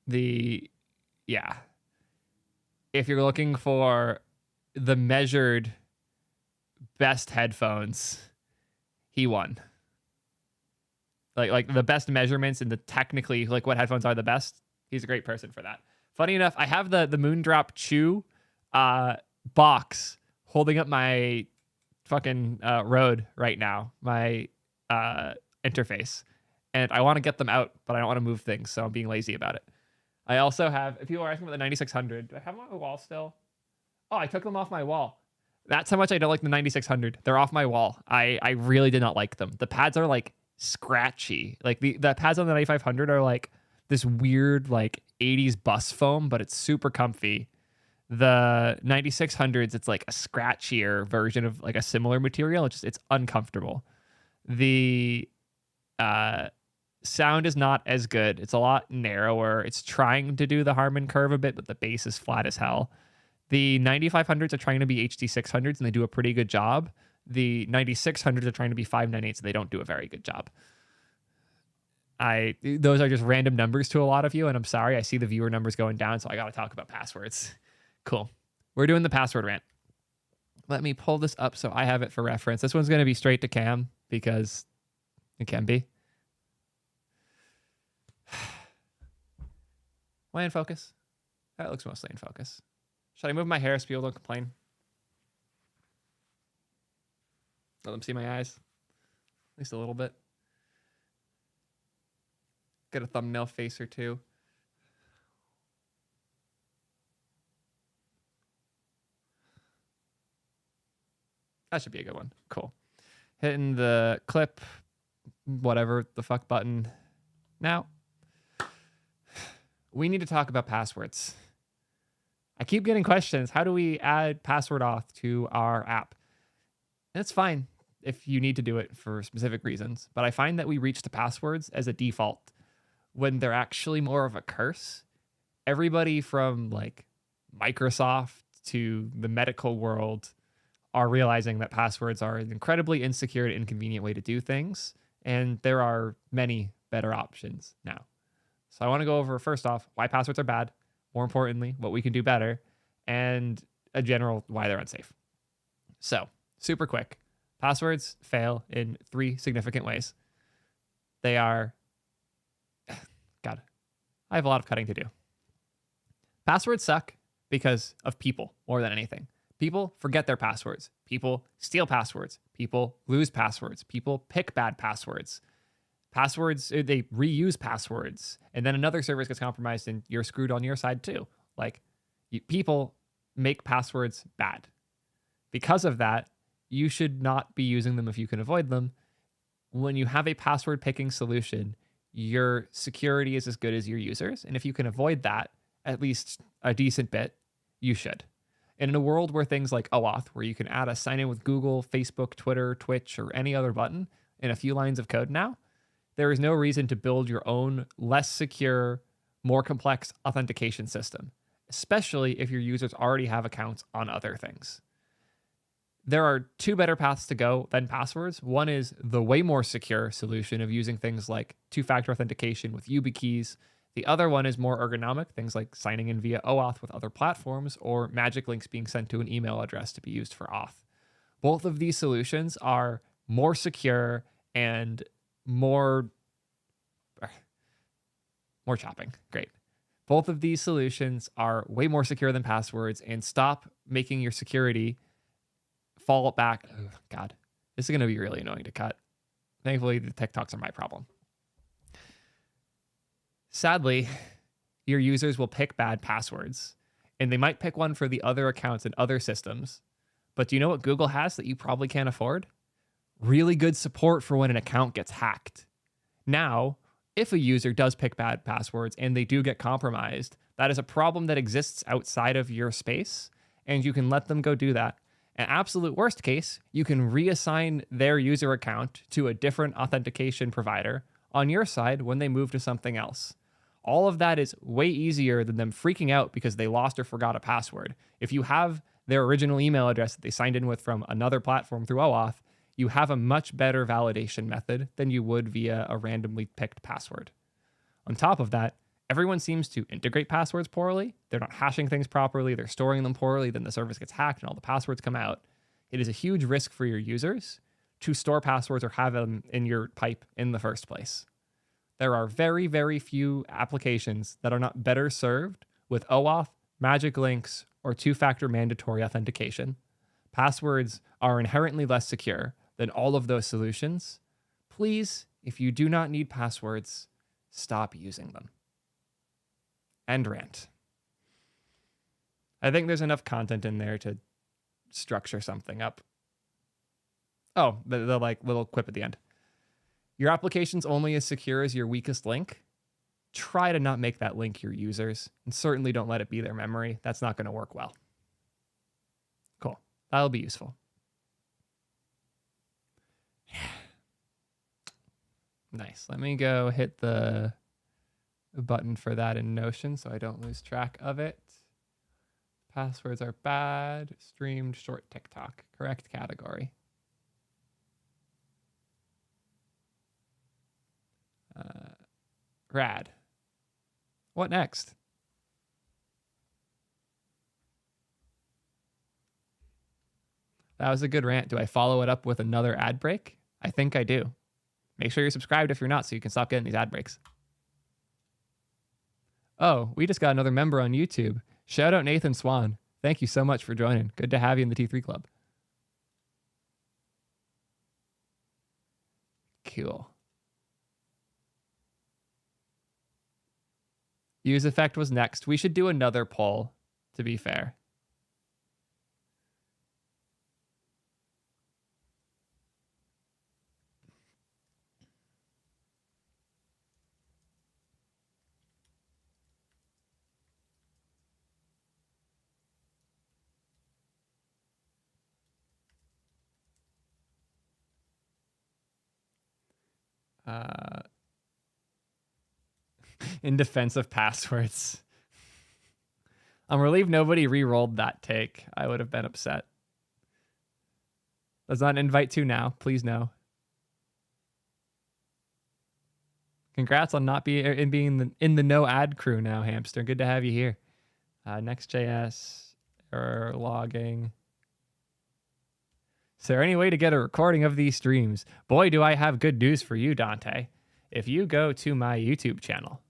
If you're looking for the measured best headphones, he won. Like the best measurements and the technically like what headphones are the best. He's a great person for that. Funny enough, I have the Moondrop Chew box holding up my fucking Rode right now, my interface. And I want to get them out, but I don't want to move things, so I'm being lazy about it. I also have, if people are asking about the 9600, do I have them on my wall still? Oh, I took them off my wall. That's how much I don't like the 9600. They're off my wall. I really did not like them. The pads are like scratchy. Like the pads on the 9500 are like this weird like 80s bus foam, but it's super comfy. The 9600s, it's like a scratchier version of like a similar material. It's uncomfortable. The sound is not as good. It's a lot narrower. It's trying to do the Harman curve a bit, but the bass is flat as hell. The 9500s are trying to be HD 600s, and they do a pretty good job. The 9600s are trying to be 598s, and they don't do a very good job. Those are just random numbers to a lot of you, and I'm sorry. I see the viewer numbers going down, so I got to talk about passwords. Cool. We're doing the password rant. Let me pull this up so I have it for reference. This one's going to be straight to cam because it can be. Am I in focus? That looks mostly in focus. Should I move my hair so people don't complain? Let them see my eyes. At least a little bit. Get a thumbnail face or two. That should be a good one. Cool. Hitting the clip, whatever the fuck button. Now, we need to talk about passwords. I keep getting questions. How do we add password auth to our app? And it's fine if you need to do it for specific reasons, but I find that we reach to passwords as a default when they're actually more of a curse. Everybody from like Microsoft to the medical world are realizing that passwords are an incredibly insecure and inconvenient way to do things, and there are many better options now. So I want to go over, first off, why passwords are bad, more importantly, what we can do better, and a general why they're unsafe. So, super quick. Passwords fail in 3 significant ways. They are... God, I have a lot of cutting to do. Passwords suck because of people more than anything. People forget their passwords. People steal passwords. People lose passwords. People pick bad passwords. Passwords, they reuse passwords. And then another service gets compromised and you're screwed on your side too. Like, people make passwords bad. Because of that, you should not be using them if you can avoid them. When you have a password picking solution, your security is as good as your users. And if you can avoid that, at least a decent bit, you should. And in a world where things like OAuth, where you can add a sign in with Google, Facebook, Twitter, Twitch, or any other button in a few lines of code now, there is no reason to build your own less secure, more complex authentication system, especially if your users already have accounts on other things. There are 2 better paths to go than passwords. One is the way more secure solution of using things like 2-factor authentication with YubiKeys. The other one is more ergonomic, things like signing in via OAuth with other platforms or magic links being sent to an email address to be used for auth. Both of these solutions are more secure and more chopping. Great. Both of these solutions are way more secure than passwords, and stop making your security fall back. Oh, God, this is going to be really annoying to cut. Thankfully, the TikToks are my problem. Sadly, your users will pick bad passwords, and they might pick one for the other accounts and other systems. But do you know what Google has that you probably can't afford? Really good support for when an account gets hacked. Now, if a user does pick bad passwords and they do get compromised, that is a problem that exists outside of your space, and you can let them go do that. An absolute worst case, you can reassign their user account to a different authentication provider on your side when they move to something else. All of that is way easier than them freaking out because they lost or forgot a password. If you have their original email address that they signed in with from another platform through OAuth, you have a much better validation method than you would via a randomly picked password. On top of that, everyone seems to integrate passwords poorly. They're not hashing things properly. They're storing them poorly. Then the service gets hacked and all the passwords come out. It is a huge risk for your users to store passwords or have them in your pipe in the first place. There are very, very few applications that are not better served with OAuth, magic links, or 2-factor mandatory authentication. Passwords are inherently less secure than all of those solutions. Please, if you do not need passwords, stop using them. End rant. I think there's enough content in there to structure something up. Oh, the like little quip at the end. Your application's only as secure as your weakest link. try to not make that link your users, and certainly don't let it be their memory. That's not going to work well. Cool. That'll be useful. Nice. Let me go hit the button for that in Notion so I don't lose track of it. Passwords are bad. Streamed short TikTok. Correct category. Rad. What next? That was a good rant. Do I follow it up with another ad break? I think I do. Make sure you're subscribed if you're not so you can stop getting these ad breaks. Oh, we just got another member on YouTube. Shout out Nathan Swan. Thank you so much for joining. Good to have you in the T3 Club. Cool. Use effect was next. We should do another poll, to be fair. In defense of passwords. I'm relieved nobody re-rolled that take. I would have been upset. There's not an invite to now. Please no. Congrats on not being in the no ad crew now, Hamster. Good to have you here. Next.js, error logging. Is there any way to get a recording of these streams? Boy, do I have good news for you, Dante. If you go to my YouTube channel,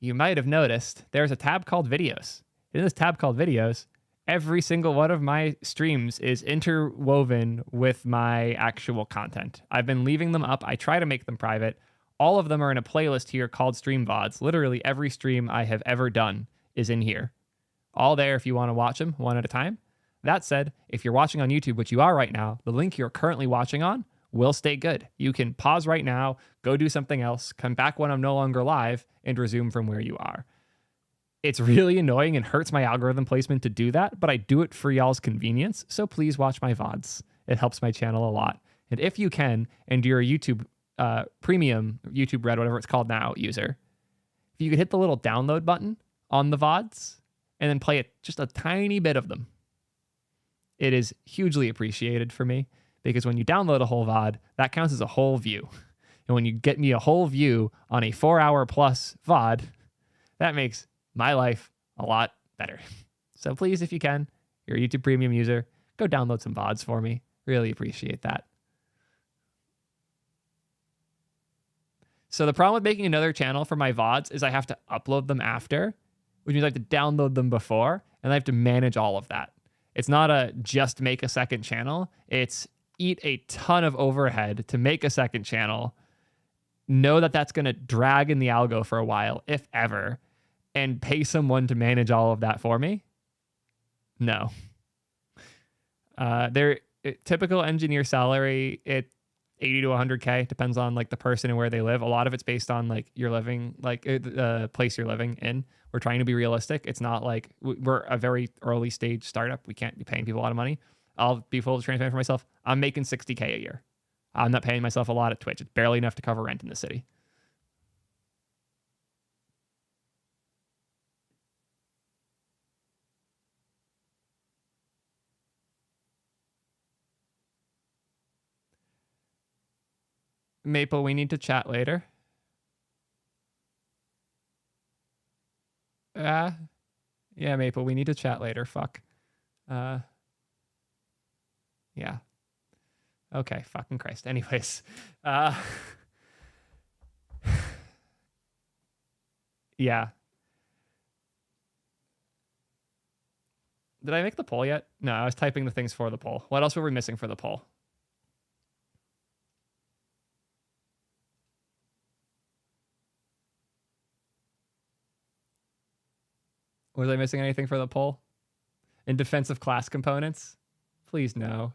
you might have noticed there's a tab called videos. In this tab called videos, every single one of my streams is interwoven with my actual content. I've been leaving them up. I try to make them private. All of them are in a playlist here called Stream VODs. Literally every stream I have ever done is in here. All there if you want to watch them one at a time. That said, if you're watching on YouTube, which you are right now, the link you're currently watching on will stay good. You can pause right now, go do something else, come back when I'm no longer live, and resume from where you are. It's really annoying and hurts my algorithm placement to do that, but I do it for y'all's convenience, so please watch my VODs. It helps my channel a lot. And if you can, and you're a YouTube premium, YouTube Red, whatever it's called now, user, if you could hit the little download button on the VODs and then play just a tiny bit of them, it is hugely appreciated for me. Because when you download a whole VOD, that counts as a whole view. And when you get me a whole view on a 4-hour plus VOD, that makes my life a lot better. So please, if you can, you're a YouTube Premium user, go download some VODs for me. Really appreciate that. So the problem with making another channel for my VODs is I have to upload them after, which means I have to download them before, and I have to manage all of that. It's not a just make a second channel. It's eat a ton of overhead to make a second channel, know that that's going to drag in the algo for a while, if ever, and pay someone to manage all of that for me? No. Typical engineer salary, 80 to 100K, depends on like the person and where they live. A lot of it's based on like you're living, like the place you're living in. We're trying to be realistic. It's not like we're a very early stage startup. We can't be paying people a lot of money. I'll be full transparent for myself. I'm making 60K a year. I'm not paying myself a lot at Twitch. It's barely enough to cover rent in the city. Maple, we need to chat later. Yeah, Maple, we need to chat later. Fuck. Yeah. Okay, fucking Christ. Anyways. Yeah. Did I make the poll yet? No, I was typing the things for the poll. What else were we missing for the poll? Was I missing anything for the poll? In defense of class components? Please no.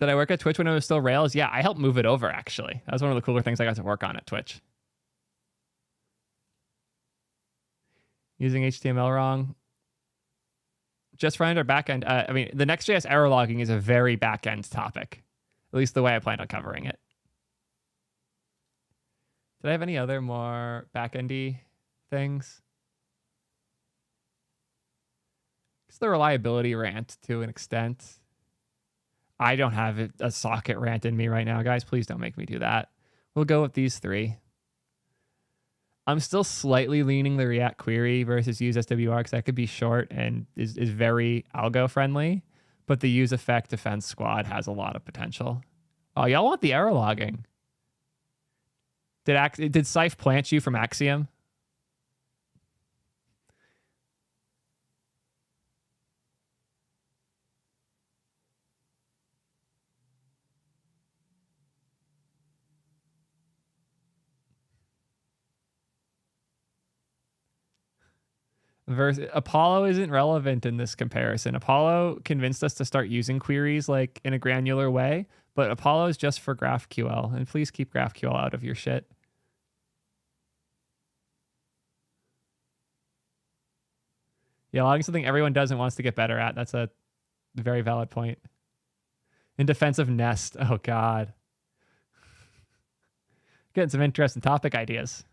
Did I work at Twitch when it was still Rails? Yeah, I helped move it over, actually. That was one of the cooler things I got to work on at Twitch. Using HTML wrong. Just front end or back end? I mean, the Next.js error logging is a very back end topic, at least the way I planned on covering it. Did I have any other more back endy things? It's the reliability rant to an extent. I don't have a socket rant in me right now, guys. Please don't make me do that. We'll go with these three. I'm still slightly leaning the React query versus use SWR because that could be short and is very algo friendly, but the use effect defense squad has a lot of potential. Oh, y'all want the error logging? Did Scythe plant you from Axiom? Apollo isn't relevant in this comparison. Apollo convinced us to start using queries like in a granular way, but Apollo is just for GraphQL, and please keep GraphQL out of your shit. Yeah, logging something everyone does and wants to get better at. That's a very valid point. In defense of Nest, oh God. Getting some interesting topic ideas.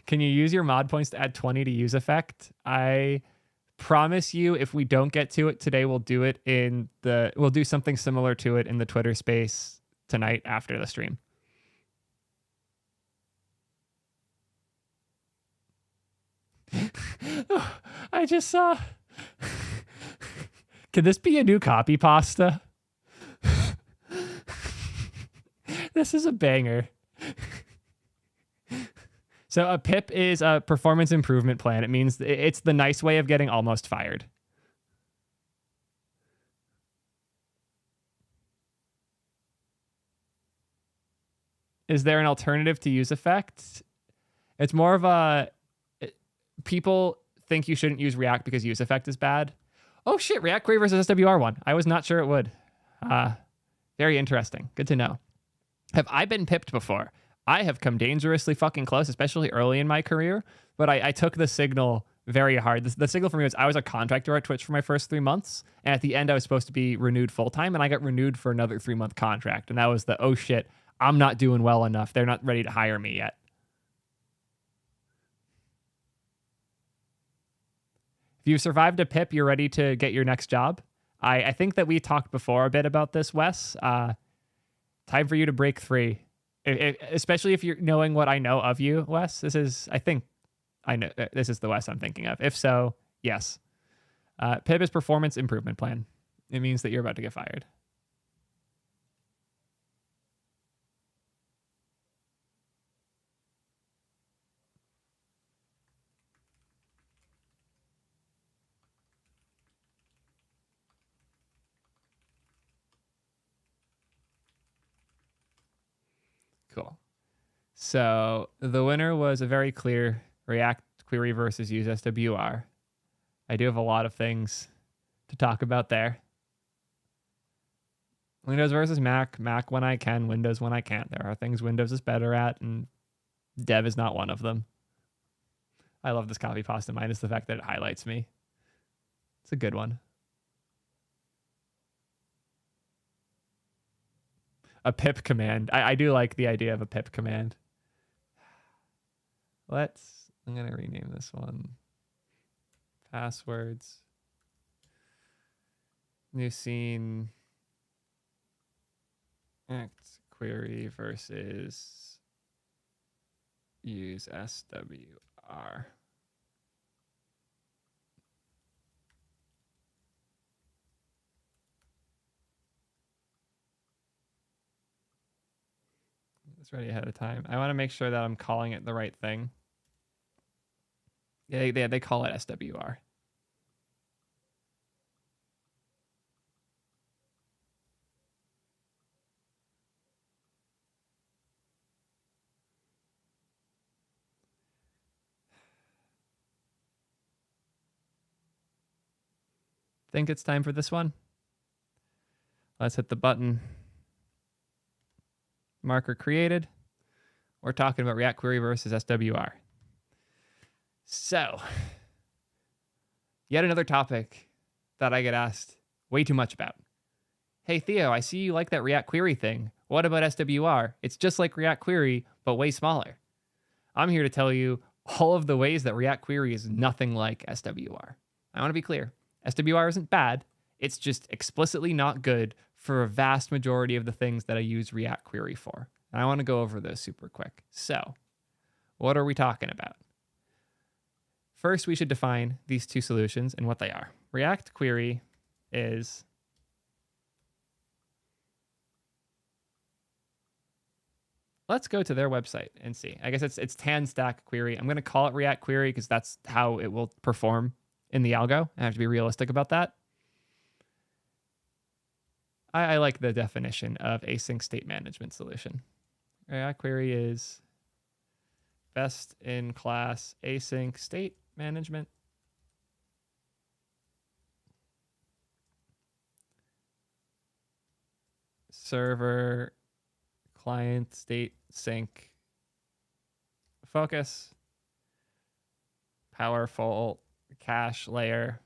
Can you use your mod points to add 20 to use effect? I promise you, if we don't get to it today, we'll do something similar to it in the Twitter space tonight after the stream. Oh, I just saw. Can this be a new copy pasta? This is a banger. So a PIP is a performance improvement plan. It means it's the nice way of getting almost fired. Is there an alternative to use effect? It's more of a... People think you shouldn't use React because use effect is bad. Oh shit, React query versus SWR one. I was not sure it would. Very interesting. Good to know. Have I been pipped before? I have come dangerously fucking close, especially early in my career, but I took the signal very hard. The signal for me was I was a contractor at Twitch for my first 3 months, and at the end I was supposed to be renewed full-time, and I got renewed for another 3-month contract, and that was the, oh shit, I'm not doing well enough. They're not ready to hire me yet. If you've survived a pip, you're ready to get your next job. I think that we talked before a bit about this, Wes. Time for you to break free. Especially if you're knowing what I know of you, Wes. This is the Wes I'm thinking of. If so, yes. PIP is performance improvement plan. It means that you're about to get fired. Cool. So the winner was a very clear React query versus use SWR. I do have a lot of things to talk about there. Windows versus Mac. Mac when I can, Windows when I can't. There are things Windows is better at, and Dev is not one of them. I love this copy pasta minus the fact that it highlights me. It's a good one. A pip command. I do like the idea of a pip command. I'm going to rename this one. Passwords. New scene. Act query versus use SWR. It's ready ahead of time. I want to make sure that I'm calling it the right thing. Yeah, they call it SWR. think it's time for this one. Let's hit the button. Marker created. We're talking about React Query versus SWR. So, yet another topic that I get asked way too much about. Hey, Theo, I see you like that React Query thing. What about SWR? It's just like React Query, but way smaller. I'm here to tell you all of the ways that React Query is nothing like SWR. I want to be clear. SWR isn't bad. It's just explicitly not good for a vast majority of the things that I use React Query for. And I want to go over those super quick. So, what are we talking about? First, we should define these two solutions and what they are. React Query is let's go to their website and see. I guess it's tan stack query. I'm going to call it React Query because that's how it will perform in the algo. I have to be realistic about that. I like the definition of async state management solution. React Query is best in class async state management. Server client state sync focus, powerful cache layer,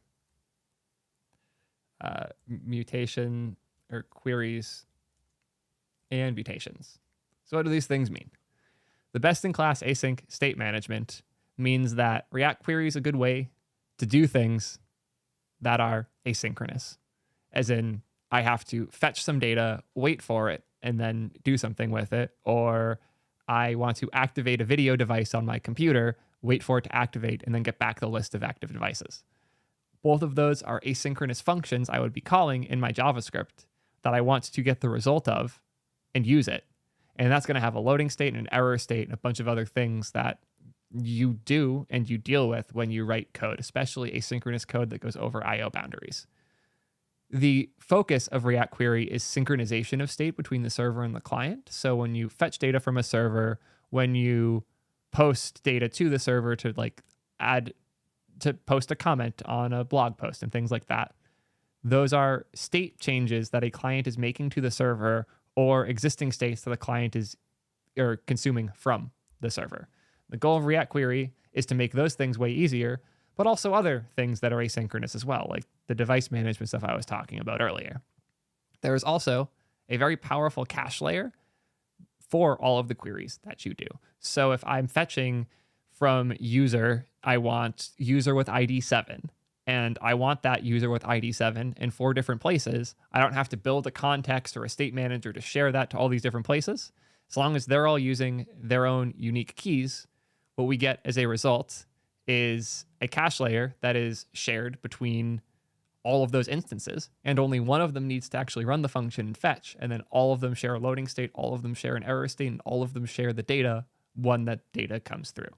mutation or queries, and mutations. So what do these things mean? The best-in-class async state management means that React Query is a good way to do things that are asynchronous, as in I have to fetch some data, wait for it, and then do something with it, or I want to activate a video device on my computer, wait for it to activate, and then get back the list of active devices. Both of those are asynchronous functions I would be calling in my JavaScript that I want to get the result of and use it. And that's going to have a loading state and an error state and a bunch of other things that you do and you deal with when you write code, especially asynchronous code that goes over I/O boundaries. The focus of React Query is synchronization of state between the server and the client. So when you fetch data from a server, when you post data to the server to post a comment on a blog post and things like that, those are state changes that a client is making to the server or existing states that the client is consuming from the server. The goal of React Query is to make those things way easier, but also other things that are asynchronous as well, like the device management stuff I was talking about earlier. There is also a very powerful cache layer for all of the queries that you do. So if I'm fetching from user, I want user with ID 7, and I want that user with ID 7 in 4 different places. I don't have to build a context or a state manager to share that to all these different places. As long as they're all using their own unique keys, what we get as a result is a cache layer that is shared between all of those instances, and only one of them needs to actually run the function and fetch, and then all of them share a loading state, all of them share an error state, and all of them share the data when that data comes through.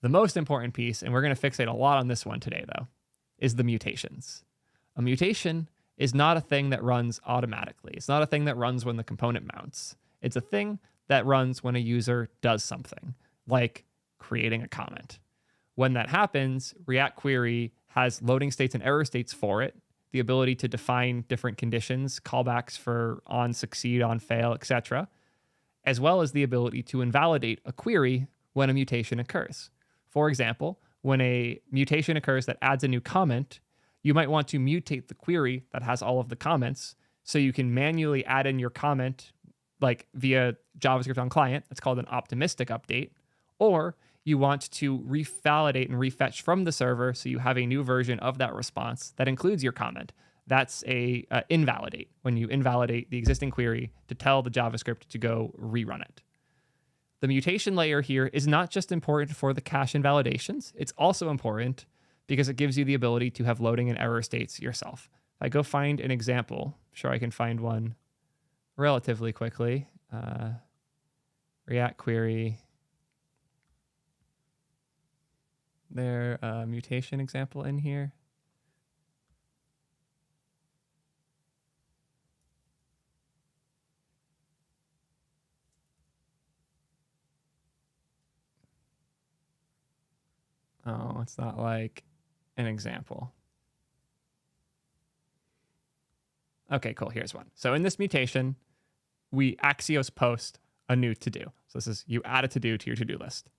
The most important piece, and we're going to fixate a lot on this one today though, is the mutations. A mutation is not a thing that runs automatically. It's not a thing that runs when the component mounts. It's a thing that runs when a user does something, like creating a comment. When that happens, React Query has loading states and error states for it, the ability to define different conditions, callbacks for on, succeed, on, fail, etc., as well as the ability to invalidate a query when a mutation occurs. For example, when a mutation occurs that adds a new comment, you might want to mutate the query that has all of the comments so you can manually add in your comment like via JavaScript on client. That's called an optimistic update. Or you want to revalidate and refetch from the server so you have a new version of that response that includes your comment. That's a invalidate, when you invalidate the existing query to tell the JavaScript to go rerun it. The mutation layer here is not just important for the cache invalidations, it's also important because it gives you the ability to have loading and error states yourself. If I go find an example, I'm sure I can find one relatively quickly. React Query, their mutation example in here. Oh, it's not like an example. Okay, cool. Here's one. So in this mutation, we Axios post a new to-do. So this is you add a to-do to your to-do list.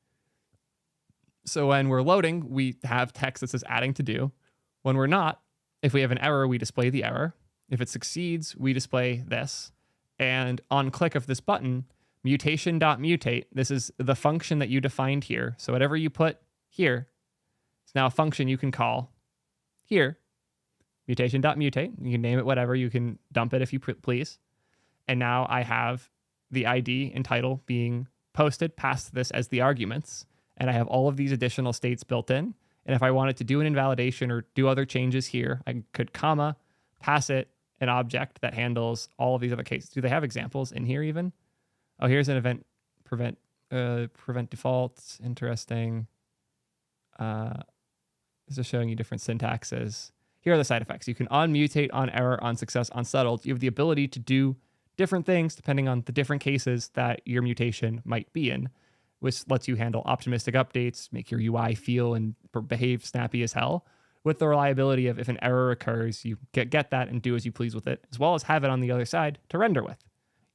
So when we're loading, we have text that says adding to-do. When we're not, if we have an error, we display the error. If it succeeds, we display this. And on click of this button, mutation.mutate, this is the function that you defined here. So whatever you put here is now a function you can call here, mutation.mutate. You can name it whatever. You can dump it if you please. And now I have the ID and title being posted past this as the arguments. And I have all of these additional states built in. And if I wanted to do an invalidation or do other changes here, I could comma, pass it an object that handles all of these other cases. Do they have examples in here even? Oh, here's an event prevent defaults. Interesting. This is showing you different syntaxes. Here are the side effects. You can on-mutate, on-error, on-success, on-settled. You have the ability to do different things depending on the different cases that your mutation might be in, which lets you handle optimistic updates, make your UI feel and behave snappy as hell, with the reliability of if an error occurs, you get that and do as you please with it, as well as have it on the other side to render with.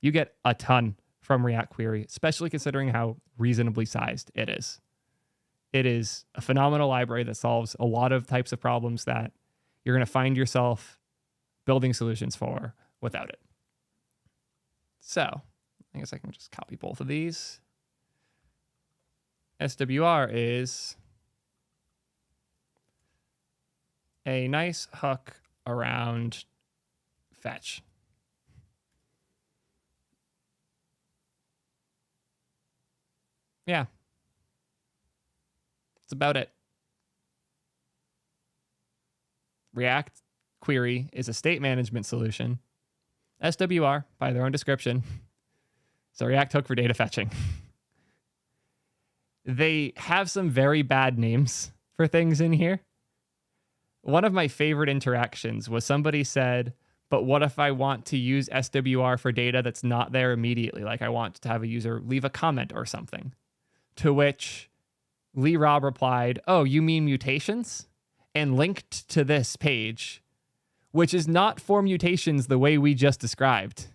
You get a ton from React Query, especially considering how reasonably sized it is. It is a phenomenal library that solves a lot of types of problems that you're going to find yourself building solutions for without it. So I guess I can just copy both of these. SWR is a nice hook around fetch. Yeah. That's about it. React Query is a state management solution. SWR, by their own description, is a React hook for data fetching. They have some very bad names for things in here. One of my favorite interactions was somebody said, but what if I want to use SWR for data that's not there immediately? Like I want to have a user leave a comment or something. To which Lee Rob replied, oh, you mean mutations? And linked to this page, which is not for mutations the way we just described.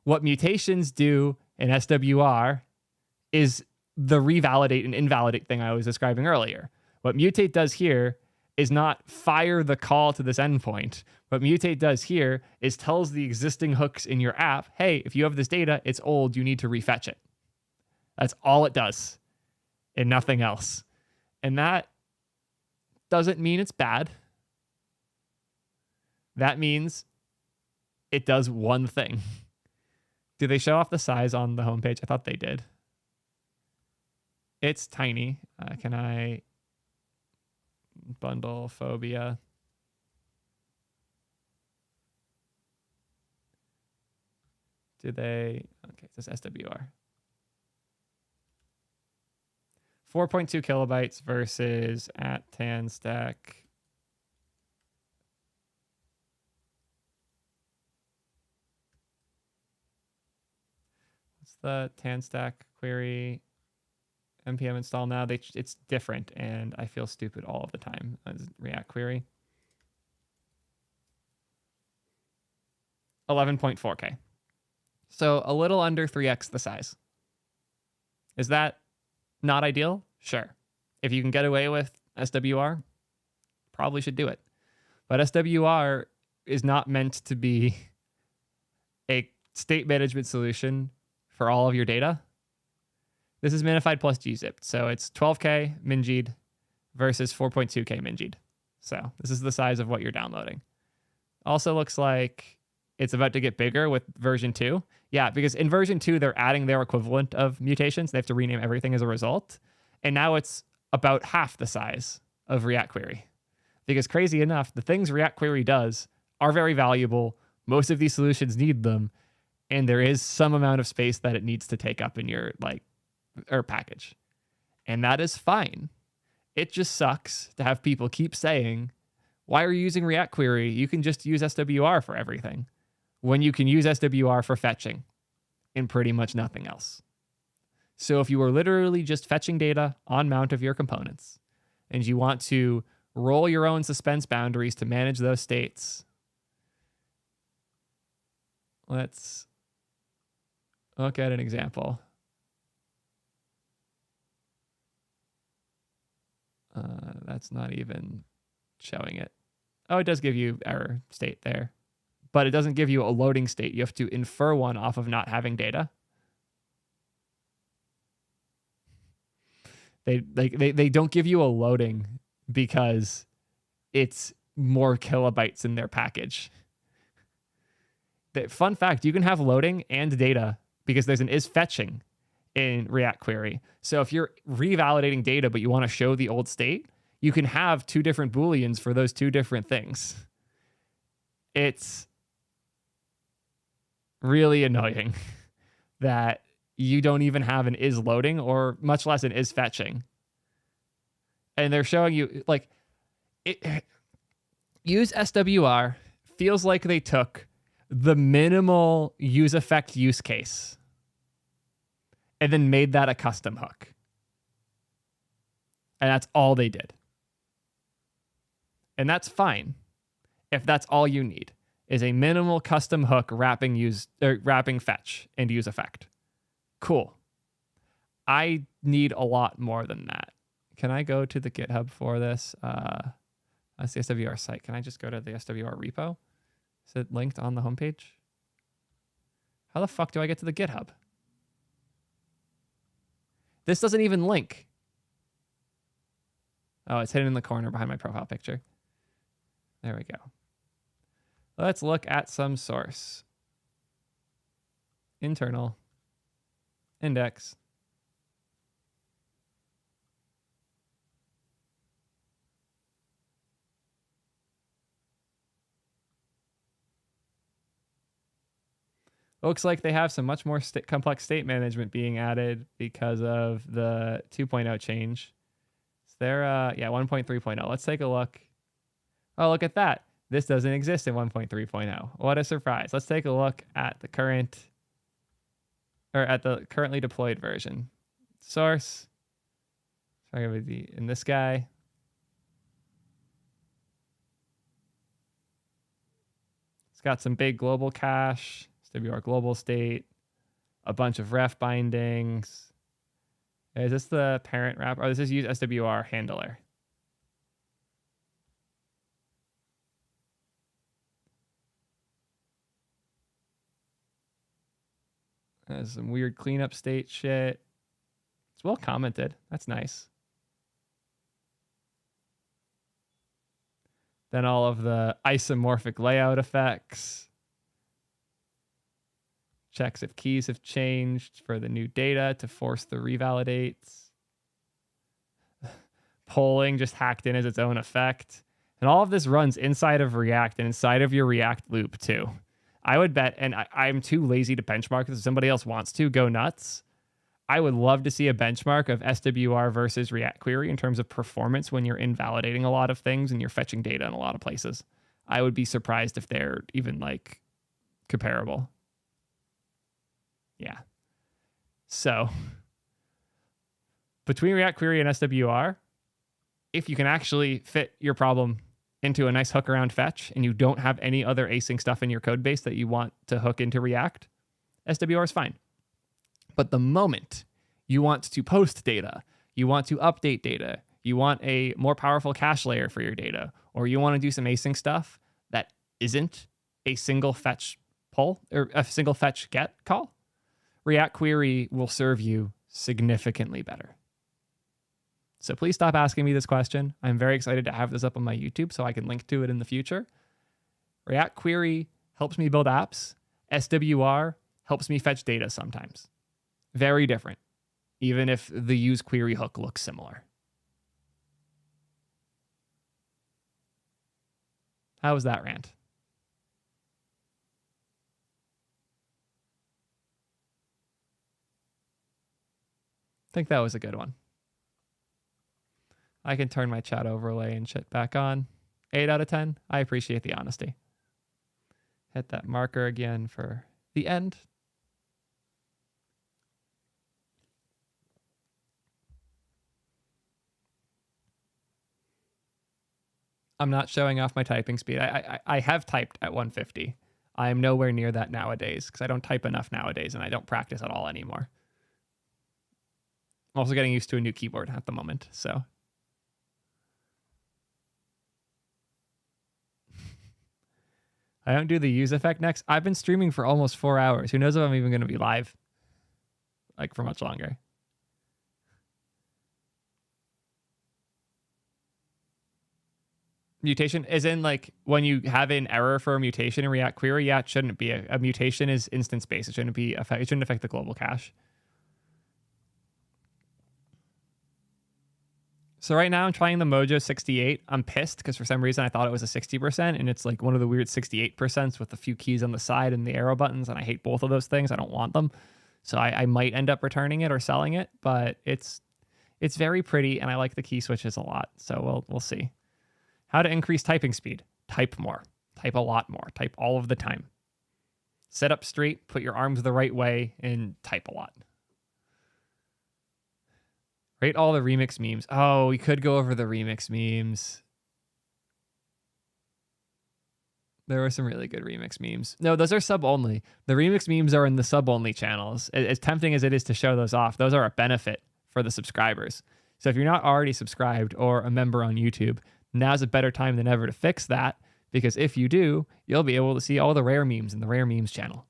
What mutations do in SWR is the revalidate and invalidate thing I was describing earlier. What mutate does here is not fire the call to this endpoint. What mutate does here is tells the existing hooks in your app, hey, if you have this data, it's old, you need to refetch it. That's all it does and nothing else. And that doesn't mean it's bad. That means it does one thing. Do they show off the size on the homepage? I thought they did. It's tiny. Can I bundle phobia? Do they? Okay, it says SWR. 4.2 kilobytes versus at TanStack. What's the TanStack query? npm install now. It's different, and I feel stupid all of the time as React Query. 11.4K. So a little under 3x the size. Is that not ideal? Sure. If you can get away with SWR, probably should do it. But SWR is not meant to be a state management solution for all of your data. This is minified plus gzipped. So it's 12K minjied versus 4.2K minjied. So this is the size of what you're downloading. Also looks like it's about to get bigger with version 2. Yeah, because in version 2, they're adding their equivalent of mutations. They have to rename everything as a result. And now it's about half the size of React Query. Because crazy enough, the things React Query does are very valuable. Most of these solutions need them. And there is some amount of space that it needs to take up in your package. And that is fine. It just sucks to have people keep saying, why are you using React Query? You can just use SWR for everything. When you can use SWR for fetching and pretty much nothing else. So if you are literally just fetching data on mount of your components and you want to roll your own suspense boundaries to manage those states, Let's look at an example. That's not even showing it. Oh, it does give you error state there, but it doesn't give you a loading state. You have to infer one off of not having data. They don't give you a loading because it's more kilobytes in their package. Fun fact, you can have loading and data because there's an is fetching in React Query. So if you're revalidating data but you want to show the old state, you can have two different Booleans for those two different things. It's really annoying that you don't even have an is loading or much less an is fetching. And they're showing you like use SWR feels like they took the minimal use effect use case and then made that a custom hook. And that's all they did. And that's fine if that's all you need is a minimal custom hook wrapping fetch and use effect. Cool. I need a lot more than that. Can I go to the GitHub for this? That's the SWR site. Can I just go to the SWR repo? Is it linked on the homepage? How the fuck do I get to the GitHub? This doesn't even link. Oh, it's hidden in the corner behind my profile picture. There we go. Let's look at some source. Internal. Index. Looks like they have some much more complex state management being added because of the 2.0 change. Is there, 1.3.0. Let's take a look. Oh, look at that. This doesn't exist in 1.3.0. What a surprise. Let's take a look at the currently deployed version. Source. Sorry, with in this guy. It's got some big global cache. SWR global state, a bunch of ref bindings. Is this the parent wrapper? Oh, this is use SWR handler. There's some weird cleanup state shit. It's well commented. That's nice. Then all of the isomorphic layout effects. Checks if keys have changed for the new data to force the revalidates. Polling just hacked in as its own effect. And all of this runs inside of React and inside of your React loop too. I would bet, and I'm too lazy to benchmark this. If somebody else wants to, go nuts. I would love to see a benchmark of SWR versus React Query in terms of performance when you're invalidating a lot of things and you're fetching data in a lot of places. I would be surprised if they're even like comparable. Yeah. So between React Query and SWR, if you can actually fit your problem into a nice hook around fetch and you don't have any other async stuff in your code base that you want to hook into React, SWR is fine. But the moment you want to post data, you want to update data, you want a more powerful cache layer for your data, or you want to do some async stuff that isn't a single fetch pull or a single fetch get call, React Query will serve you significantly better. So please stop asking me this question. I'm very excited to have this up on my YouTube so I can link to it in the future. React Query helps me build apps. SWR helps me fetch data sometimes. Very different, even if the use query hook looks similar. How was that rant? I think that was a good one. I can turn my chat overlay and shit back on. 8 out of 10. I appreciate the honesty. Hit that marker again for the end. I'm not showing off my typing speed. I have typed at 150 I'm nowhere near that nowadays because I don't type enough nowadays and I don't practice at all anymore. I'm also getting used to a new keyboard at the moment, so. I don't do the use effect next. I've been streaming for almost 4 hours. Who knows if I'm even going to be live like for much longer. Mutation is in like when you have an error for a mutation in React Query. Yeah, it shouldn't be. A mutation is instance based. It shouldn't be. It shouldn't affect the global cache. So right now I'm trying the Mojo 68. I'm pissed because for some reason I thought it was a 60% and it's like one of the weird 68% with a few keys on the side and the arrow buttons, and I hate both of those things. I don't want them. So I might end up returning it or selling it, but it's very pretty and I like the key switches a lot. So we'll see. How to increase typing speed. Type more. Type a lot more. Type all of the time. Sit up straight, put your arms the right way, and type a lot. Rate all the remix memes. Oh, we could go over the remix memes. There were some really good remix memes. No, those are sub-only. The remix memes are in the sub-only channels. As tempting as it is to show those off, those are a benefit for the subscribers. So if you're not already subscribed or a member on YouTube, now's a better time than ever to fix that, because if you do, you'll be able to see all the rare memes in the Rare Memes channel.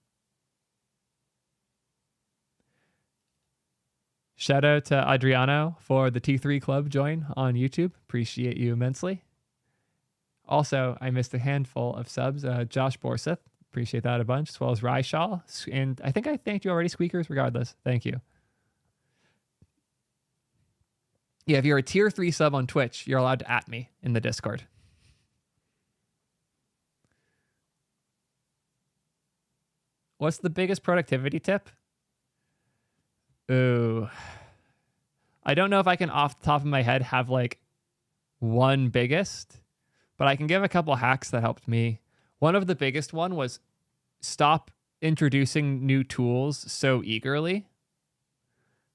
Shout out to Adriano for the T3 Club join on YouTube. Appreciate you immensely. Also, I missed a handful of subs. Josh Borseth, appreciate that a bunch, as well as Ryshaw. And I think I thanked you already, Squeakers, regardless. Thank you. Yeah, if you're a tier 3 sub on Twitch, you're allowed to @ me in the Discord. What's the biggest productivity tip? Ooh. I don't know if I can off the top of my head have like one biggest, but I can give a couple hacks that helped me. One of the biggest one was stop introducing new tools so eagerly.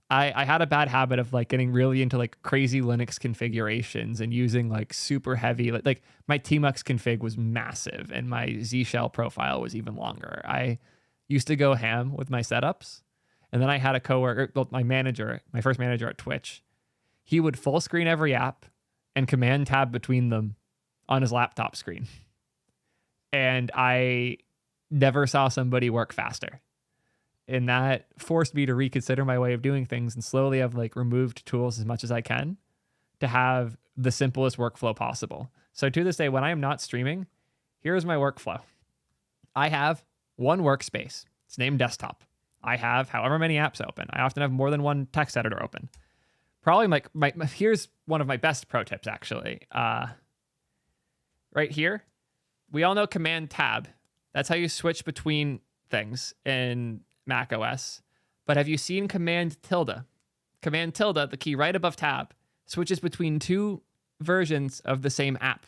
I had a bad habit of like getting really into like crazy Linux configurations and using like super heavy, like my Tmux config was massive and my Z shell profile was even longer. I used to go ham with my setups. And then I had a coworker, well, my first manager at Twitch. He would full screen every app and command tab between them on his laptop screen. And I never saw somebody work faster. And that forced me to reconsider my way of doing things, and slowly I've like removed tools as much as I can to have the simplest workflow possible. So to this day, when I am not streaming, here's my workflow. I have one workspace. It's named desktop. I have however many apps open. I often have more than one text editor open. Probably here's one of my best pro tips, actually. Right here, we all know Command Tab. That's how you switch between things in Mac OS. But have you seen Command Tilde? Command Tilde, the key right above Tab, switches between two versions of the same app.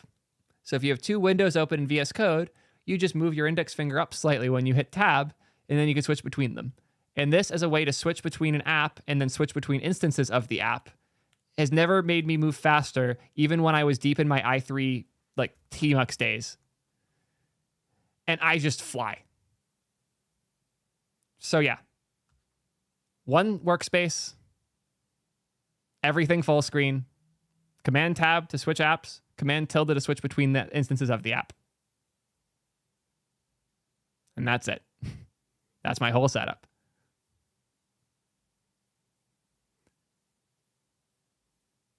So if you have two windows open in VS Code, you just move your index finger up slightly when you hit Tab, and then you can switch between them. And this as a way to switch between an app and then switch between instances of the app has never made me move faster, even when I was deep in my i3 like Tmux days. And I just fly. So yeah, one workspace, everything full screen, Command Tab to switch apps, Command Tilde to switch between the instances of the app. And that's it. That's my whole setup.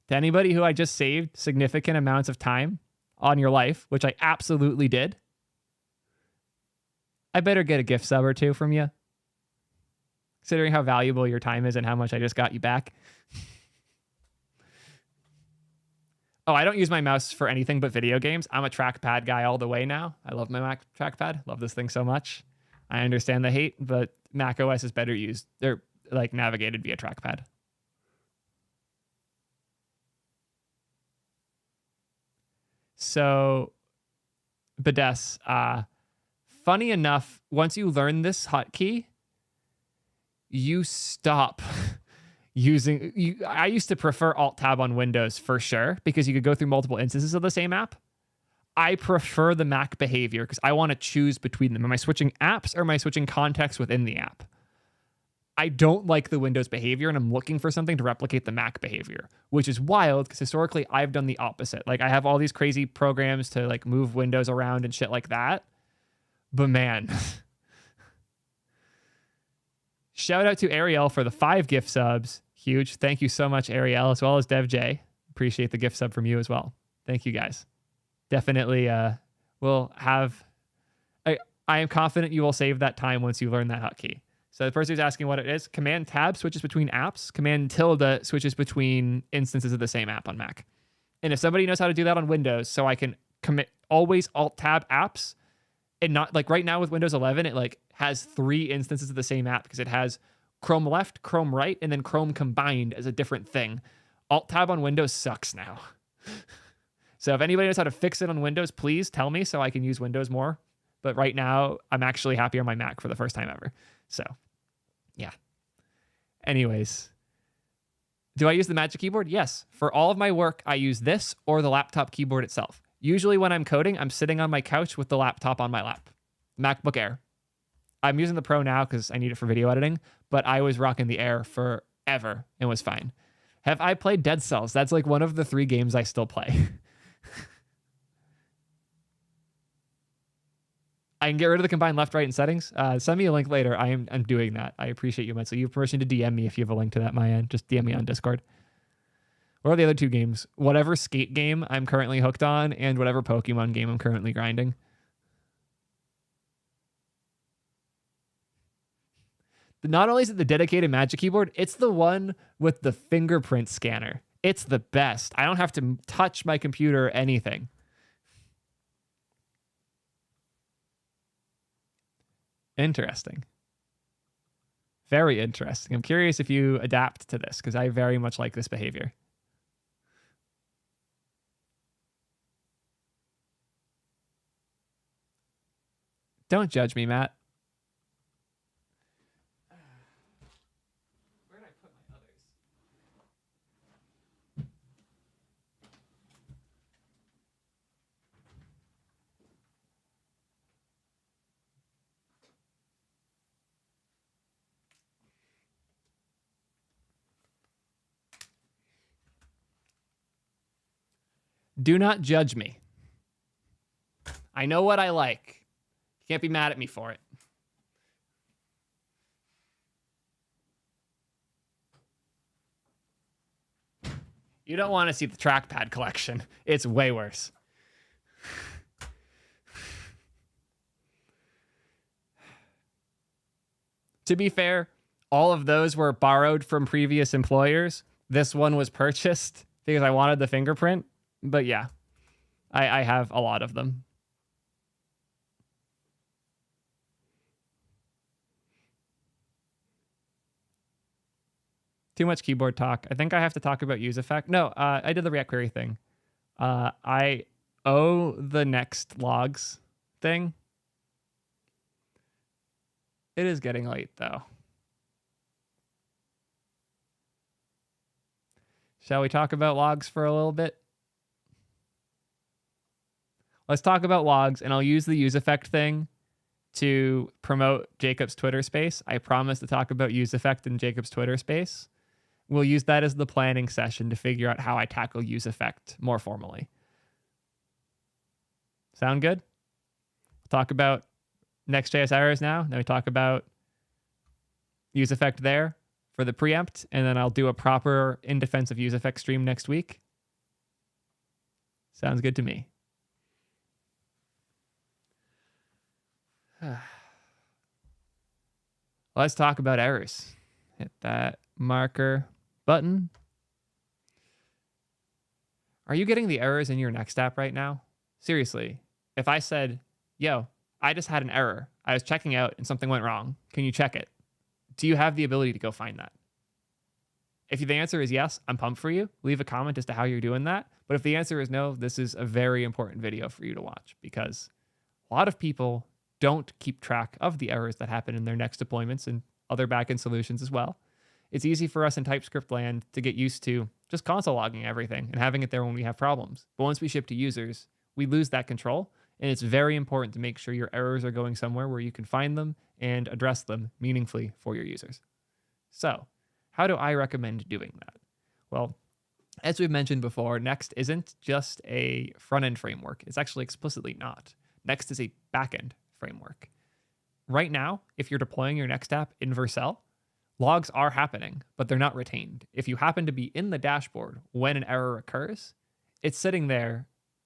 To anybody who I just saved significant amounts of time on your life, which I absolutely did, I better get a gift sub or two from you, considering how valuable your time is and how much I just got you back. Oh, I don't use my mouse for anything but video games. I'm a trackpad guy all the way now. I love my Mac trackpad. Love this thing so much. I understand the hate, but Mac OS is better used. They're like navigated via trackpad. So, Bades, funny enough, once you learn this hotkey, you stop using... I used to prefer Alt-Tab on Windows for sure, because you could go through multiple instances of the same app. I prefer the Mac behavior because I want to choose between them. Am I switching apps or am I switching context within the app? I don't like the Windows behavior, and I'm looking for something to replicate the Mac behavior, which is wild because historically I've done the opposite. Like I have all these crazy programs to like move windows around and shit like that. But man, shout out to Ariel for the 5 gift subs. Huge. Thank you so much, Ariel, as well as Dev J. Appreciate the gift sub from you as well. Thank you guys. Definitely will have... I am confident you will save that time once you learn that hotkey. So the person who's asking what it is, Command Tab switches between apps. Command tilde switches between instances of the same app on Mac. And if somebody knows how to do that on Windows, so I can commit always Alt Tab apps, and not like right now with Windows 11, it like has 3 instances of the same app because it has Chrome left, Chrome right, and then Chrome combined as a different thing. Alt Tab on Windows sucks now. So if anybody knows how to fix it on Windows, please tell me so I can use Windows more. But right now, I'm actually happy on my Mac for the first time ever. So, yeah. Anyways, do I use the Magic Keyboard? Yes. For all of my work, I use this or the laptop keyboard itself. Usually when I'm coding, I'm sitting on my couch with the laptop on my lap. MacBook Air. I'm using the Pro now because I need it for video editing, but I was rocking the Air forever and was fine. Have I played Dead Cells? That's like one of the 3 games I still play. I can get rid of the combined left, right, and settings. Send me a link later. I'm doing that. I appreciate you immensely. You have permission to DM me if you have a link to that my end. Just DM me on Discord. What are the other 2 games? Whatever skate game I'm currently hooked on, and whatever Pokemon game I'm currently grinding. Not only is it the dedicated Magic Keyboard, it's the one with the fingerprint scanner. It's the best. I don't have to touch my computer or anything. Interesting. Very interesting. I'm curious if you adapt to this because I very much like this behavior. Don't judge me, Matt. Where did I put my others? Do not judge me. I know what I like. You can't be mad at me for it. You don't want to see the trackpad collection. It's way worse. To be fair, all of those were borrowed from previous employers. This one was purchased because I wanted the fingerprint. But yeah, I have a lot of them. Too much keyboard talk. I think I have to talk about use effect. No, I did the React query thing. I owe the next logs thing. It is getting late, though. Shall we talk about logs for a little bit? Let's talk about logs, and I'll use the use effect thing to promote Jacob's Twitter space. I promise to talk about use effect in Jacob's Twitter space. We'll use that as the planning session to figure out how I tackle use effect more formally. Sound good? We'll talk about Next.js errors now. Then we talk about use effect there for the preempt, and then I'll do a proper in defense of use effect stream next week. Sounds good to me. Let's talk about errors. Hit that marker button. Are you getting the errors in your Next app right now? Seriously, if I said, yo, I just had an error. I was checking out and something went wrong. Can you check it? Do you have the ability to go find that? If the answer is yes, I'm pumped for you. Leave a comment as to how you're doing that. But if the answer is no, this is a very important video for you to watch because a lot of people don't keep track of the errors that happen in their Next deployments and other backend solutions as well. It's easy for us in TypeScript land to get used to just console logging everything and having it there when we have problems. But once we ship to users, we lose that control. And it's very important to make sure your errors are going somewhere where you can find them and address them meaningfully for your users. So how do I recommend doing that? Well, as we've mentioned before, Next isn't just a front-end framework. It's actually explicitly not. Next is a back-end framework. Right now, if you're deploying your Next app in Vercel, logs are happening, but they're not retained. If you happen to be in the dashboard when an error occurs, it's sitting there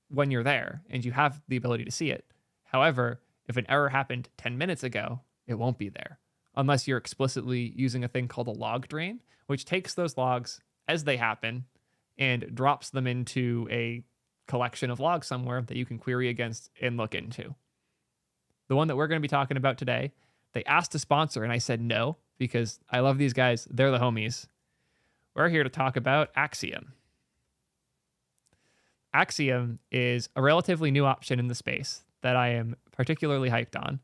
when you're there and you have the ability to see it. However, if an error happened 10 minutes ago, it won't be there unless you're explicitly using a thing called a log drain, which takes those logs as they happen and drops them into a collection of logs somewhere that you can query against and look into. The one that we're going to be talking about today, they asked to sponsor and I said no because I love these guys. They're the homies. We're here to talk about Axiom. Axiom is a relatively new option in the space that I am particularly hyped on.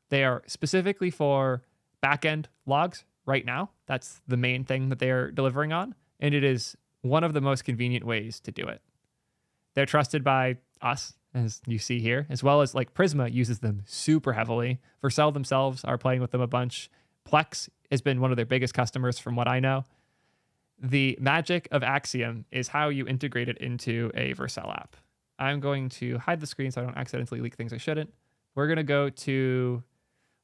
They are specifically for backend logs right now. That's the main thing that they are delivering on, and it is one of the most convenient ways to do it. They're trusted by us, as you see here, as well as like Prisma uses them super heavily. Vercel themselves are playing with them a bunch. Plex has been one of their biggest customers from what I know. The magic of Axiom is how you integrate it into a Vercel app. I'm going to hide the screen so I don't accidentally leak things I shouldn't. We're going to go to,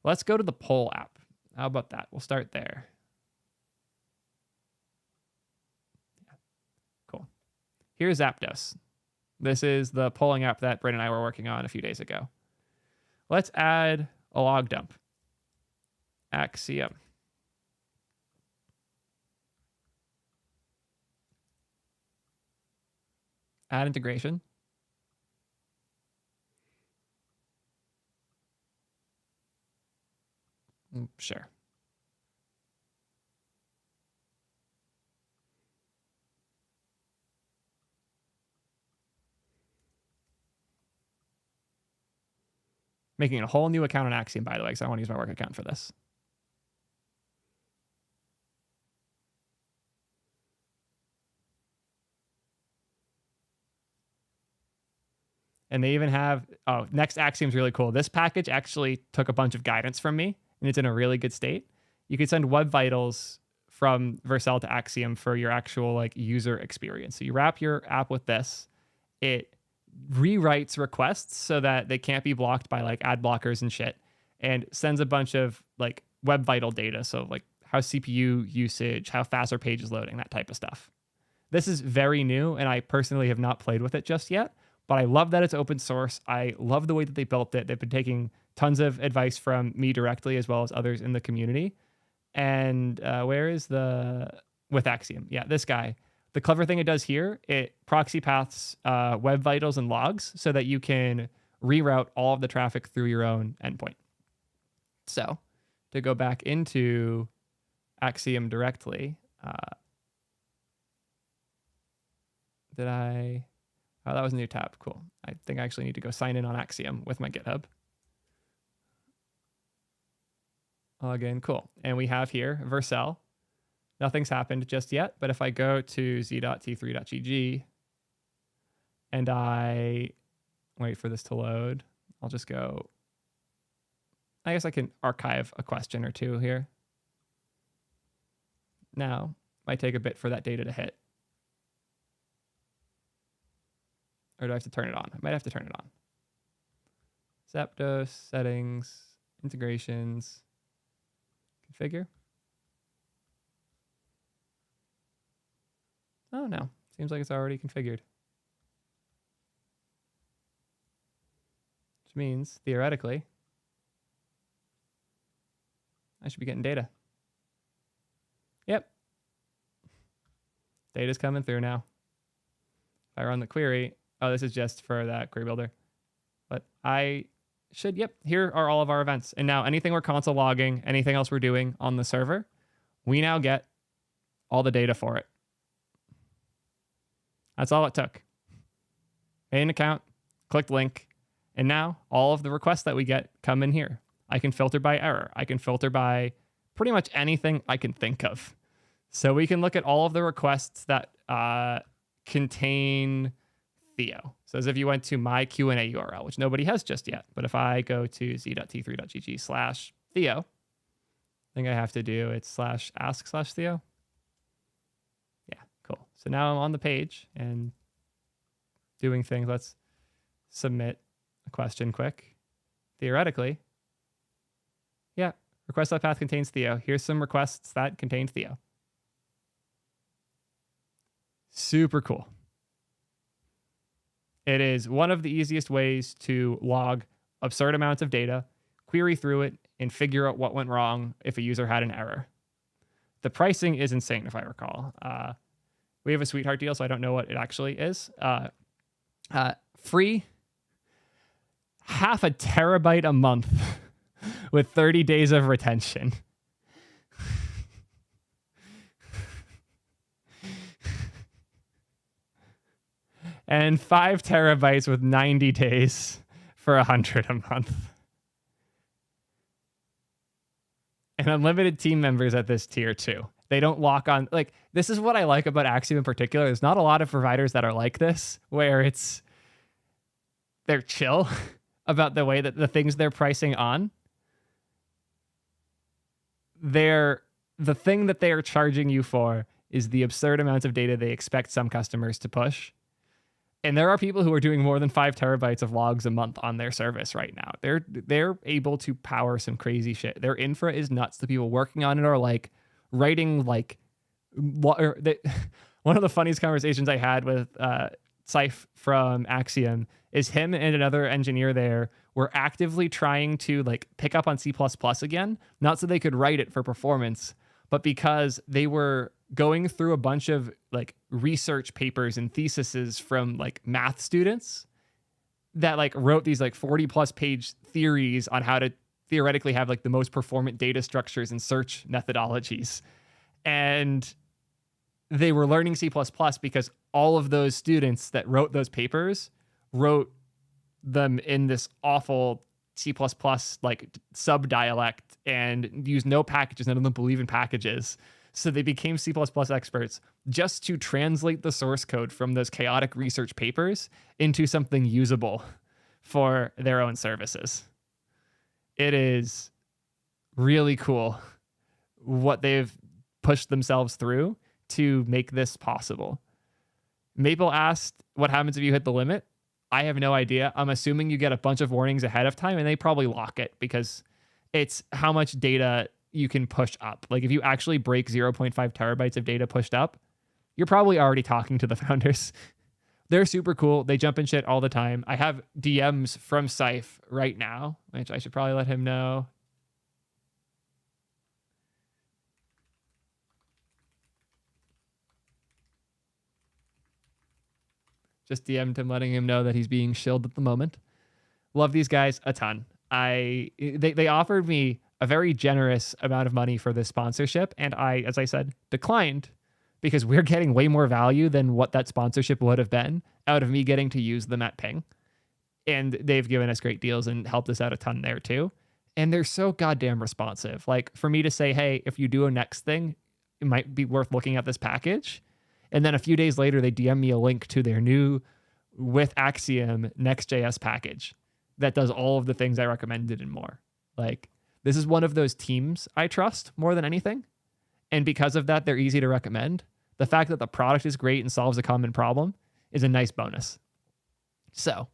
let's go to the poll app. How about that? We'll start there. Yeah. Cool. Here's Zapdos. This is the polling app that Bryn and I were working on a few days ago. Let's add a log dump. Axiom. Add integration. Sure. Making a whole new account on Axiom, by the way, because I want to use my work account for this. And they even have, oh, Next Axiom is really cool. This package actually took a bunch of guidance from me, and it's in a really good state. You can send web vitals from Vercel to Axiom for your actual like user experience. So you wrap your app with this. It rewrites requests so that they can't be blocked by like ad blockers and shit, and sends a bunch of like web vital data. So like how CPU usage, how fast are pages loading, that type of stuff. This is very new, and I personally have not played with it just yet. But I love that it's open source. I love the way that they built it. They've been taking tons of advice from me directly as well as others in the community. And where is with Axiom? Yeah, this guy. The clever thing it does here, it proxy paths web vitals and logs so that you can reroute all of the traffic through your own endpoint. So to go back into Axiom directly, Oh, that was a new tab. Cool. I think I actually need to go sign in on Axiom with my GitHub. Log in. Cool. And we have here Vercel. Nothing's happened just yet, but if I go to z.t3.gg and I wait for this to load, I'll just go. I guess I can archive a question or two here. Now, might take a bit for that data to hit. Or do I have to turn it on? I might have to turn it on. Zapdos, settings, integrations, configure. Oh no, seems like it's already configured. Which means, theoretically, I should be getting data. Yep. Data's coming through now. If I run the query, oh, this is just for that query builder. But I should, yep, here are all of our events. And now anything we're console logging, anything else we're doing on the server, we now get all the data for it. That's all it took. Made an account, clicked link, and now all of the requests that we get come in here. I can filter by error. I can filter by pretty much anything I can think of. So we can look at all of the requests that contain Theo. So as if you went to my Q&A URL, which nobody has just yet. But if I go to z.t3.gg/Theo, I think I have to do it /ask/Theo. Yeah, cool. So now I'm on the page and doing things. Let's submit a question quick. Theoretically, yeah, request.path contains Theo. Here's some requests that contain Theo. Super cool. It is one of the easiest ways to log absurd amounts of data, query through it, and figure out what went wrong if a user had an error. The pricing is insane, if I recall. We have a sweetheart deal, so I don't know what it actually is. Free, 0.5 terabyte a month with 30 days of retention. And 5 terabytes with 90 days for 100 a month. And unlimited team members at this tier too. They don't lock on, like, this is what I like about Axiom in particular. There's not a lot of providers that are like this, where they're chill about the way that the things they're pricing on. The thing that they are charging you for is the absurd amounts of data they expect some customers to push. And there are people who are doing more than 5 terabytes of logs a month on their service right now. They're able to power some crazy shit. Their infra is nuts. The people working on it are like writing like one of the funniest conversations I had with Saif from Axiom is him and another engineer there were actively trying to like pick up on C++ again, not so they could write it for performance, but because they were going through a bunch of like research papers and theses from like math students that like wrote these like 40+ page theories on how to theoretically have like the most performant data structures and search methodologies. And they were learning C++ because all of those students that wrote those papers wrote them in this awful C++ like sub dialect and used no packages. None of them believe in packages. So they became C++ experts just to translate the source code from those chaotic research papers into something usable for their own services. It is really cool what they've pushed themselves through to make this possible. Maple asked, what happens if you hit the limit? I have no idea. I'm assuming you get a bunch of warnings ahead of time and they probably lock it because it's how much data you can push up. Like if you actually break 0.5 terabytes of data pushed up, you're probably already talking to the founders. They're super cool. They jump in shit all the time. I have DMs from Saif right now, which I should probably let him know. Just DM'd him, letting him know that he's being shilled at the moment. Love these guys a ton. They offered me a very generous amount of money for this sponsorship, and I, as I said, declined because we're getting way more value than what that sponsorship would have been out of me getting to use them at Ping. And they've given us great deals and helped us out a ton there too. And they're so goddamn responsive. Like for me to say, hey, if you do a next thing, it might be worth looking at this package. And then a few days later, they DM me a link to their new with Axiom Next.js package that does all of the things I recommended and more. Like this is one of those teams I trust more than anything. And because of that, they're easy to recommend. The fact that the product is great and solves a common problem is a nice bonus. So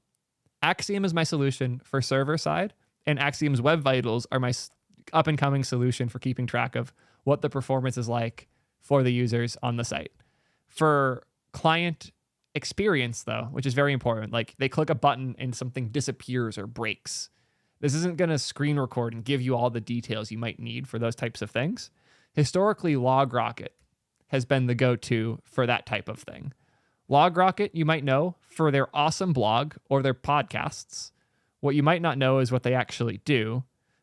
Axiom is my solution for server side, and Axiom's Web Vitals are my up and coming solution for keeping track of what the performance is like for the users on the site. For client experience though, which is very important, like they click a button and something disappears or breaks. This isn't going to screen record and give you all the details you might need for those types of things. Historically, LogRocket has been the go-to for that type of thing. LogRocket, you might know for their awesome blog or their podcasts. What you might not know is what they actually do.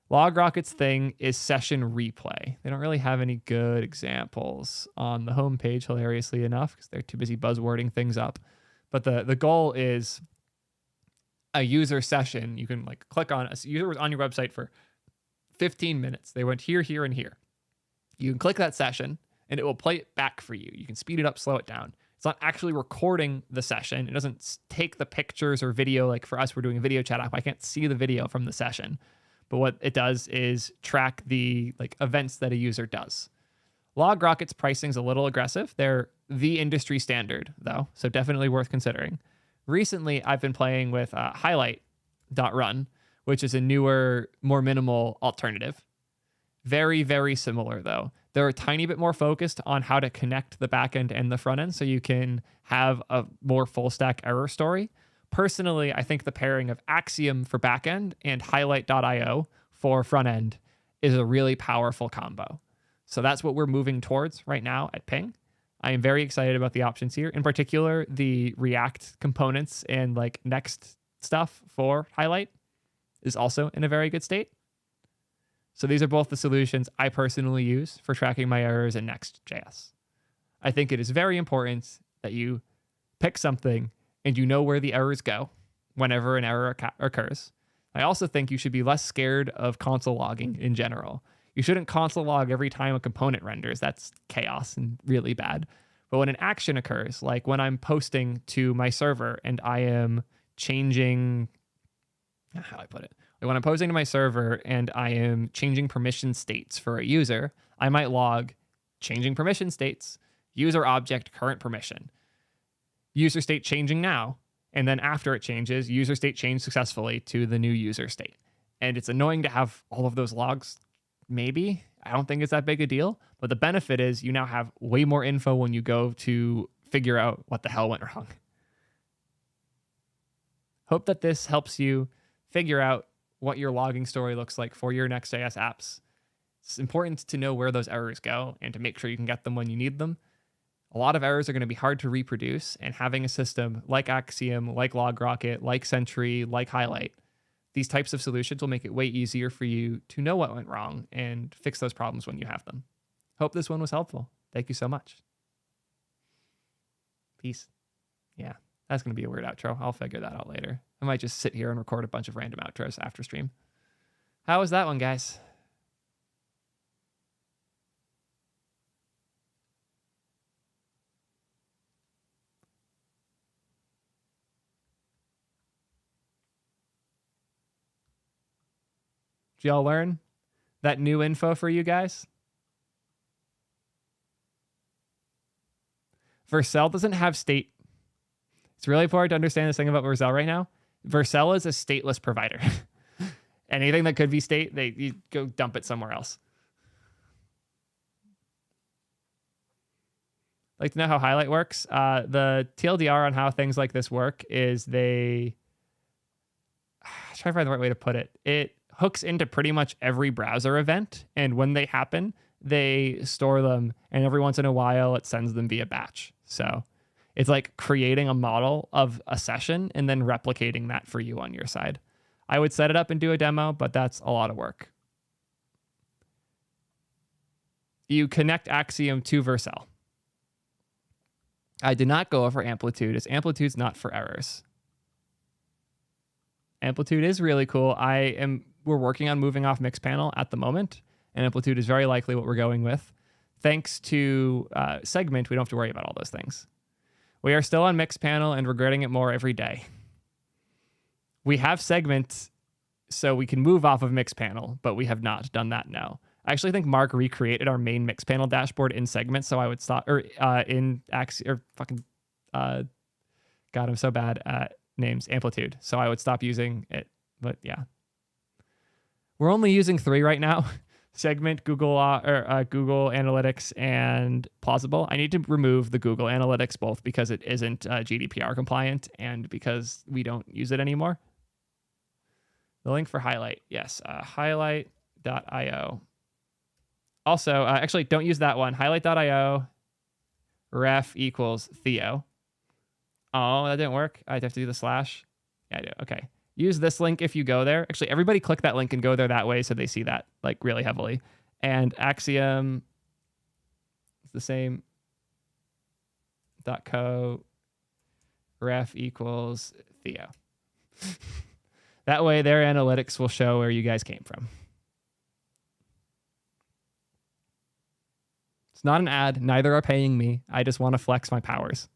LogRocket's thing is session replay. They don't really have any good examples on the homepage, hilariously enough, because they're too busy buzzwording things up. But the goal is a user session. You can like click on a user was on your website for 15 minutes. They went here, here, and here. You can click that session and it will play it back for you. You can speed it up, slow it down. It's not actually recording the session. It doesn't take the pictures or video. Like for us, we're doing a video chat app. I can't see the video from the session. But what it does is track the like events that a user does. LogRocket's pricing is a little aggressive. They're the industry standard, though, so definitely worth considering. Recently, I've been playing with highlight.run, which is a newer, more minimal alternative. Very, very similar, though. They're a tiny bit more focused on how to connect the backend and the front end so you can have a more full stack error story. Personally, I think the pairing of Axiom for backend and highlight.io for front end is a really powerful combo. So that's what we're moving towards right now at Ping. I am very excited about the options here. In particular, the React components and like next stuff for Highlight is also in a very good state. So these are both the solutions I personally use for tracking my errors in Next.js. I think it is very important that you pick something and you know where the errors go whenever an error occurs. I also think you should be less scared of console logging in general. You shouldn't console log every time a component renders. That's chaos and really bad. But when an action occurs, like when I'm posting to my server and I am changing, how do I put it? Like when I'm posting to my server and I am changing permission states for a user, I might log changing permission states, user object current permission, user state changing now, and then after it changes, user state changed successfully to the new user state. And it's annoying to have all of those logs. Maybe. I don't think it's that big a deal. But the benefit is you now have way more info when you go to figure out what the hell went wrong. Hope that this helps you figure out what your logging story looks like for your Next.js apps. It's important to know where those errors go and to make sure you can get them when you need them. A lot of errors are going to be hard to reproduce, and having a system like Axiom, like LogRocket, like Sentry, like Highlight, these types of solutions will make it way easier for you to know what went wrong and fix those problems when you have them. Hope this one was helpful. Thank you so much. Peace. Yeah, that's going to be a weird outro. I'll figure that out later. I might just sit here and record a bunch of random outros after stream. How was that one, guys? Did y'all learn that new info for you guys? Vercel doesn't have state. It's really important to understand this thing about Vercel right now. Vercel is a stateless provider. Anything that could be state, you go dump it somewhere else. Like to know how Highlight works? The TLDR on how things like this work is they... try to find the right way to put it. It hooks into pretty much every browser event, and when they happen, they store them, and every once in a while, it sends them via batch. So it's like creating a model of a session and then replicating that for you on your side. I would set it up and do a demo, but that's a lot of work. You connect Axiom to Vercel. I did not go over Amplitude, as Amplitude's not for errors. Amplitude is really cool. We're working on moving off Mixpanel at the moment, and Amplitude is very likely what we're going with. Thanks to Segment, we don't have to worry about all those things. We are still on Mixpanel and regretting it more every day. We have Segment so we can move off of Mixpanel, but we have not done that now. I actually think Mark recreated our main Mixpanel dashboard in Segment, so I would stop, or in Axiom, or fucking, God, I'm so bad at names, Amplitude. So I would stop using it, but yeah. We're only using 3 right now. Segment, Google Analytics, and Plausible. I need to remove the Google Analytics both because it isn't GDPR compliant and because we don't use it anymore. The link for Highlight, yes, highlight.io. Also, actually, don't use that one. Highlight.io, ref equals Theo. Oh, that didn't work. I'd have to do the slash. Yeah, I do. Okay. Use this link if you go there. Actually, everybody click that link and go there that way so they see that like really heavily. And Axiom is the same. .co ref equals Theo. That way their analytics will show where you guys came from. It's not an ad. Neither are paying me. I just want to flex my powers.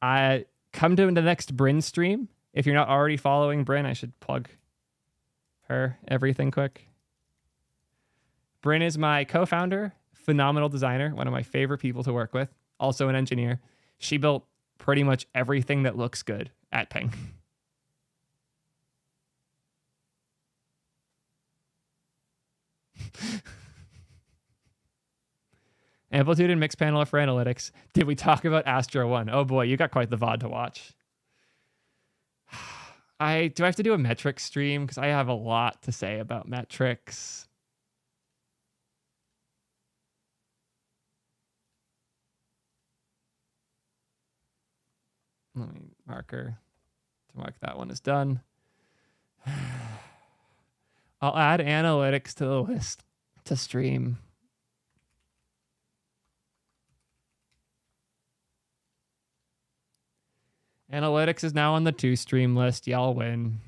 Come to the next Bryn stream. If you're not already following Bryn, I should plug her everything quick. Bryn is my co-founder, phenomenal designer, one of my favorite people to work with, also an engineer. She built pretty much everything that looks good at Ping. Amplitude and mix panel for analytics. Did we talk about Astro 1? Oh boy, you got quite the VOD to watch. Do I have to do a metrics stream? Because I have a lot to say about metrics. Let me marker to mark that one is done. I'll add analytics to the list to stream. Analytics is now on the 2-stream list. Y'all win.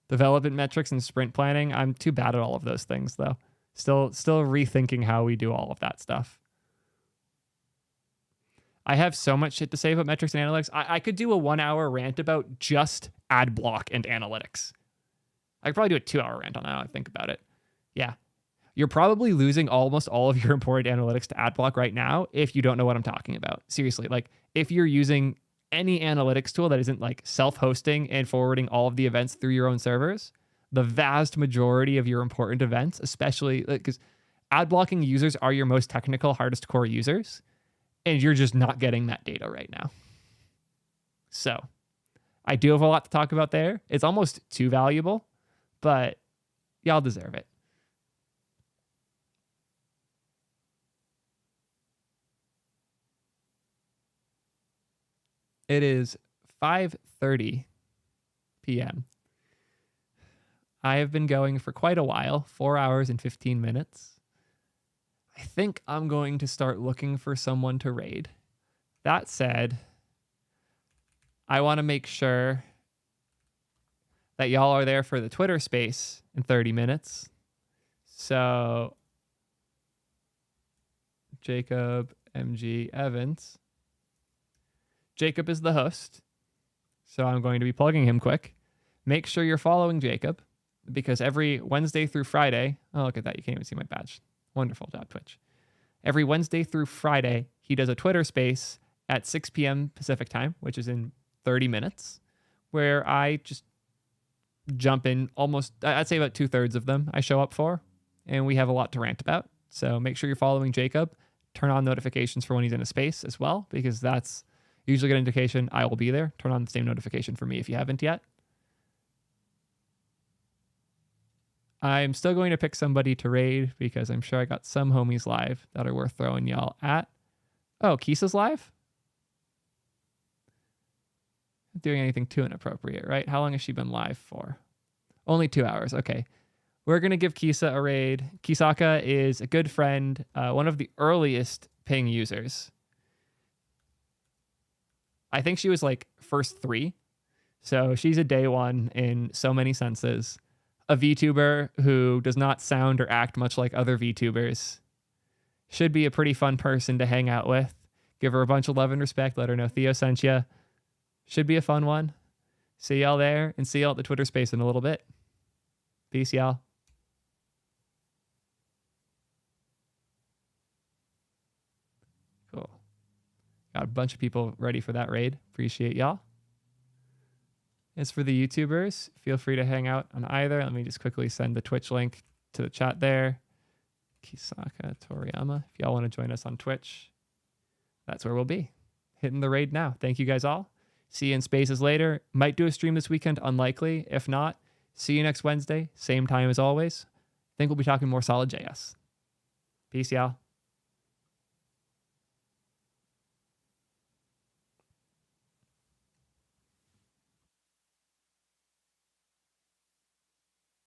Development metrics and sprint planning. I'm too bad at all of those things, though. Still rethinking how we do all of that stuff. I have so much shit to say about metrics and analytics. I could do a 1-hour rant about just ad block and analytics. I could probably do a 2-hour rant on that. I think about it. Yeah. You're probably losing almost all of your important analytics to ad block right now if you don't know what I'm talking about. Seriously, like if you're using any analytics tool that isn't like self-hosting and forwarding all of the events through your own servers, the vast majority of your important events, especially because ad blocking users are your most technical, hardest core users, and you're just not getting that data right now. So I do have a lot to talk about there. It's almost too valuable, but y'all deserve it. It is 5:30 p.m. I have been going for quite a while, 4 hours and 15 minutes. I think I'm going to start looking for someone to raid. That said, I want to make sure that y'all are there for the Twitter space in 30 minutes. So, Jacob MG Evans. Jacob is the host, so I'm going to be plugging him quick. Make sure you're following Jacob, because every Wednesday through Friday, oh, look at that. You can't even see my badge. Wonderful job, Twitch. Every Wednesday through Friday, he does a Twitter space at 6 p.m. Pacific time, which is in 30 minutes, where I just jump in almost, I'd say about 2/3 of them I show up for, and we have a lot to rant about. So make sure you're following Jacob. Turn on notifications for when he's in a space as well, because that's usually get an indication I will be there. Turn on the same notification for me if you haven't yet. I'm still going to pick somebody to raid because I'm sure I got some homies live that are worth throwing y'all at. Oh, Kisa's live? Not doing anything too inappropriate, right? How long has she been live for? Only 2 hours. Okay. We're going to give Kisa a raid. Kisaka is a good friend, one of the earliest Ping users. I think she was like first 3. So she's a day one in so many senses. A VTuber who does not sound or act much like other VTubers. Should be a pretty fun person to hang out with. Give her a bunch of love and respect. Let her know Theo sent you. Should be a fun one. See y'all there, and see y'all at the Twitter space in a little bit. Peace, y'all. Cool. Got a bunch of people ready for that raid. Appreciate y'all. As for the YouTubers, feel free to hang out on either. Let me just quickly send the Twitch link to the chat there. Kisaka Toriyama. If y'all want to join us on Twitch, that's where we'll be. Hitting the raid now. Thank you guys all. See you in spaces later. Might do a stream this weekend. Unlikely. If not, see you next Wednesday. Same time as always. I think we'll be talking more Solid.js. Peace, y'all.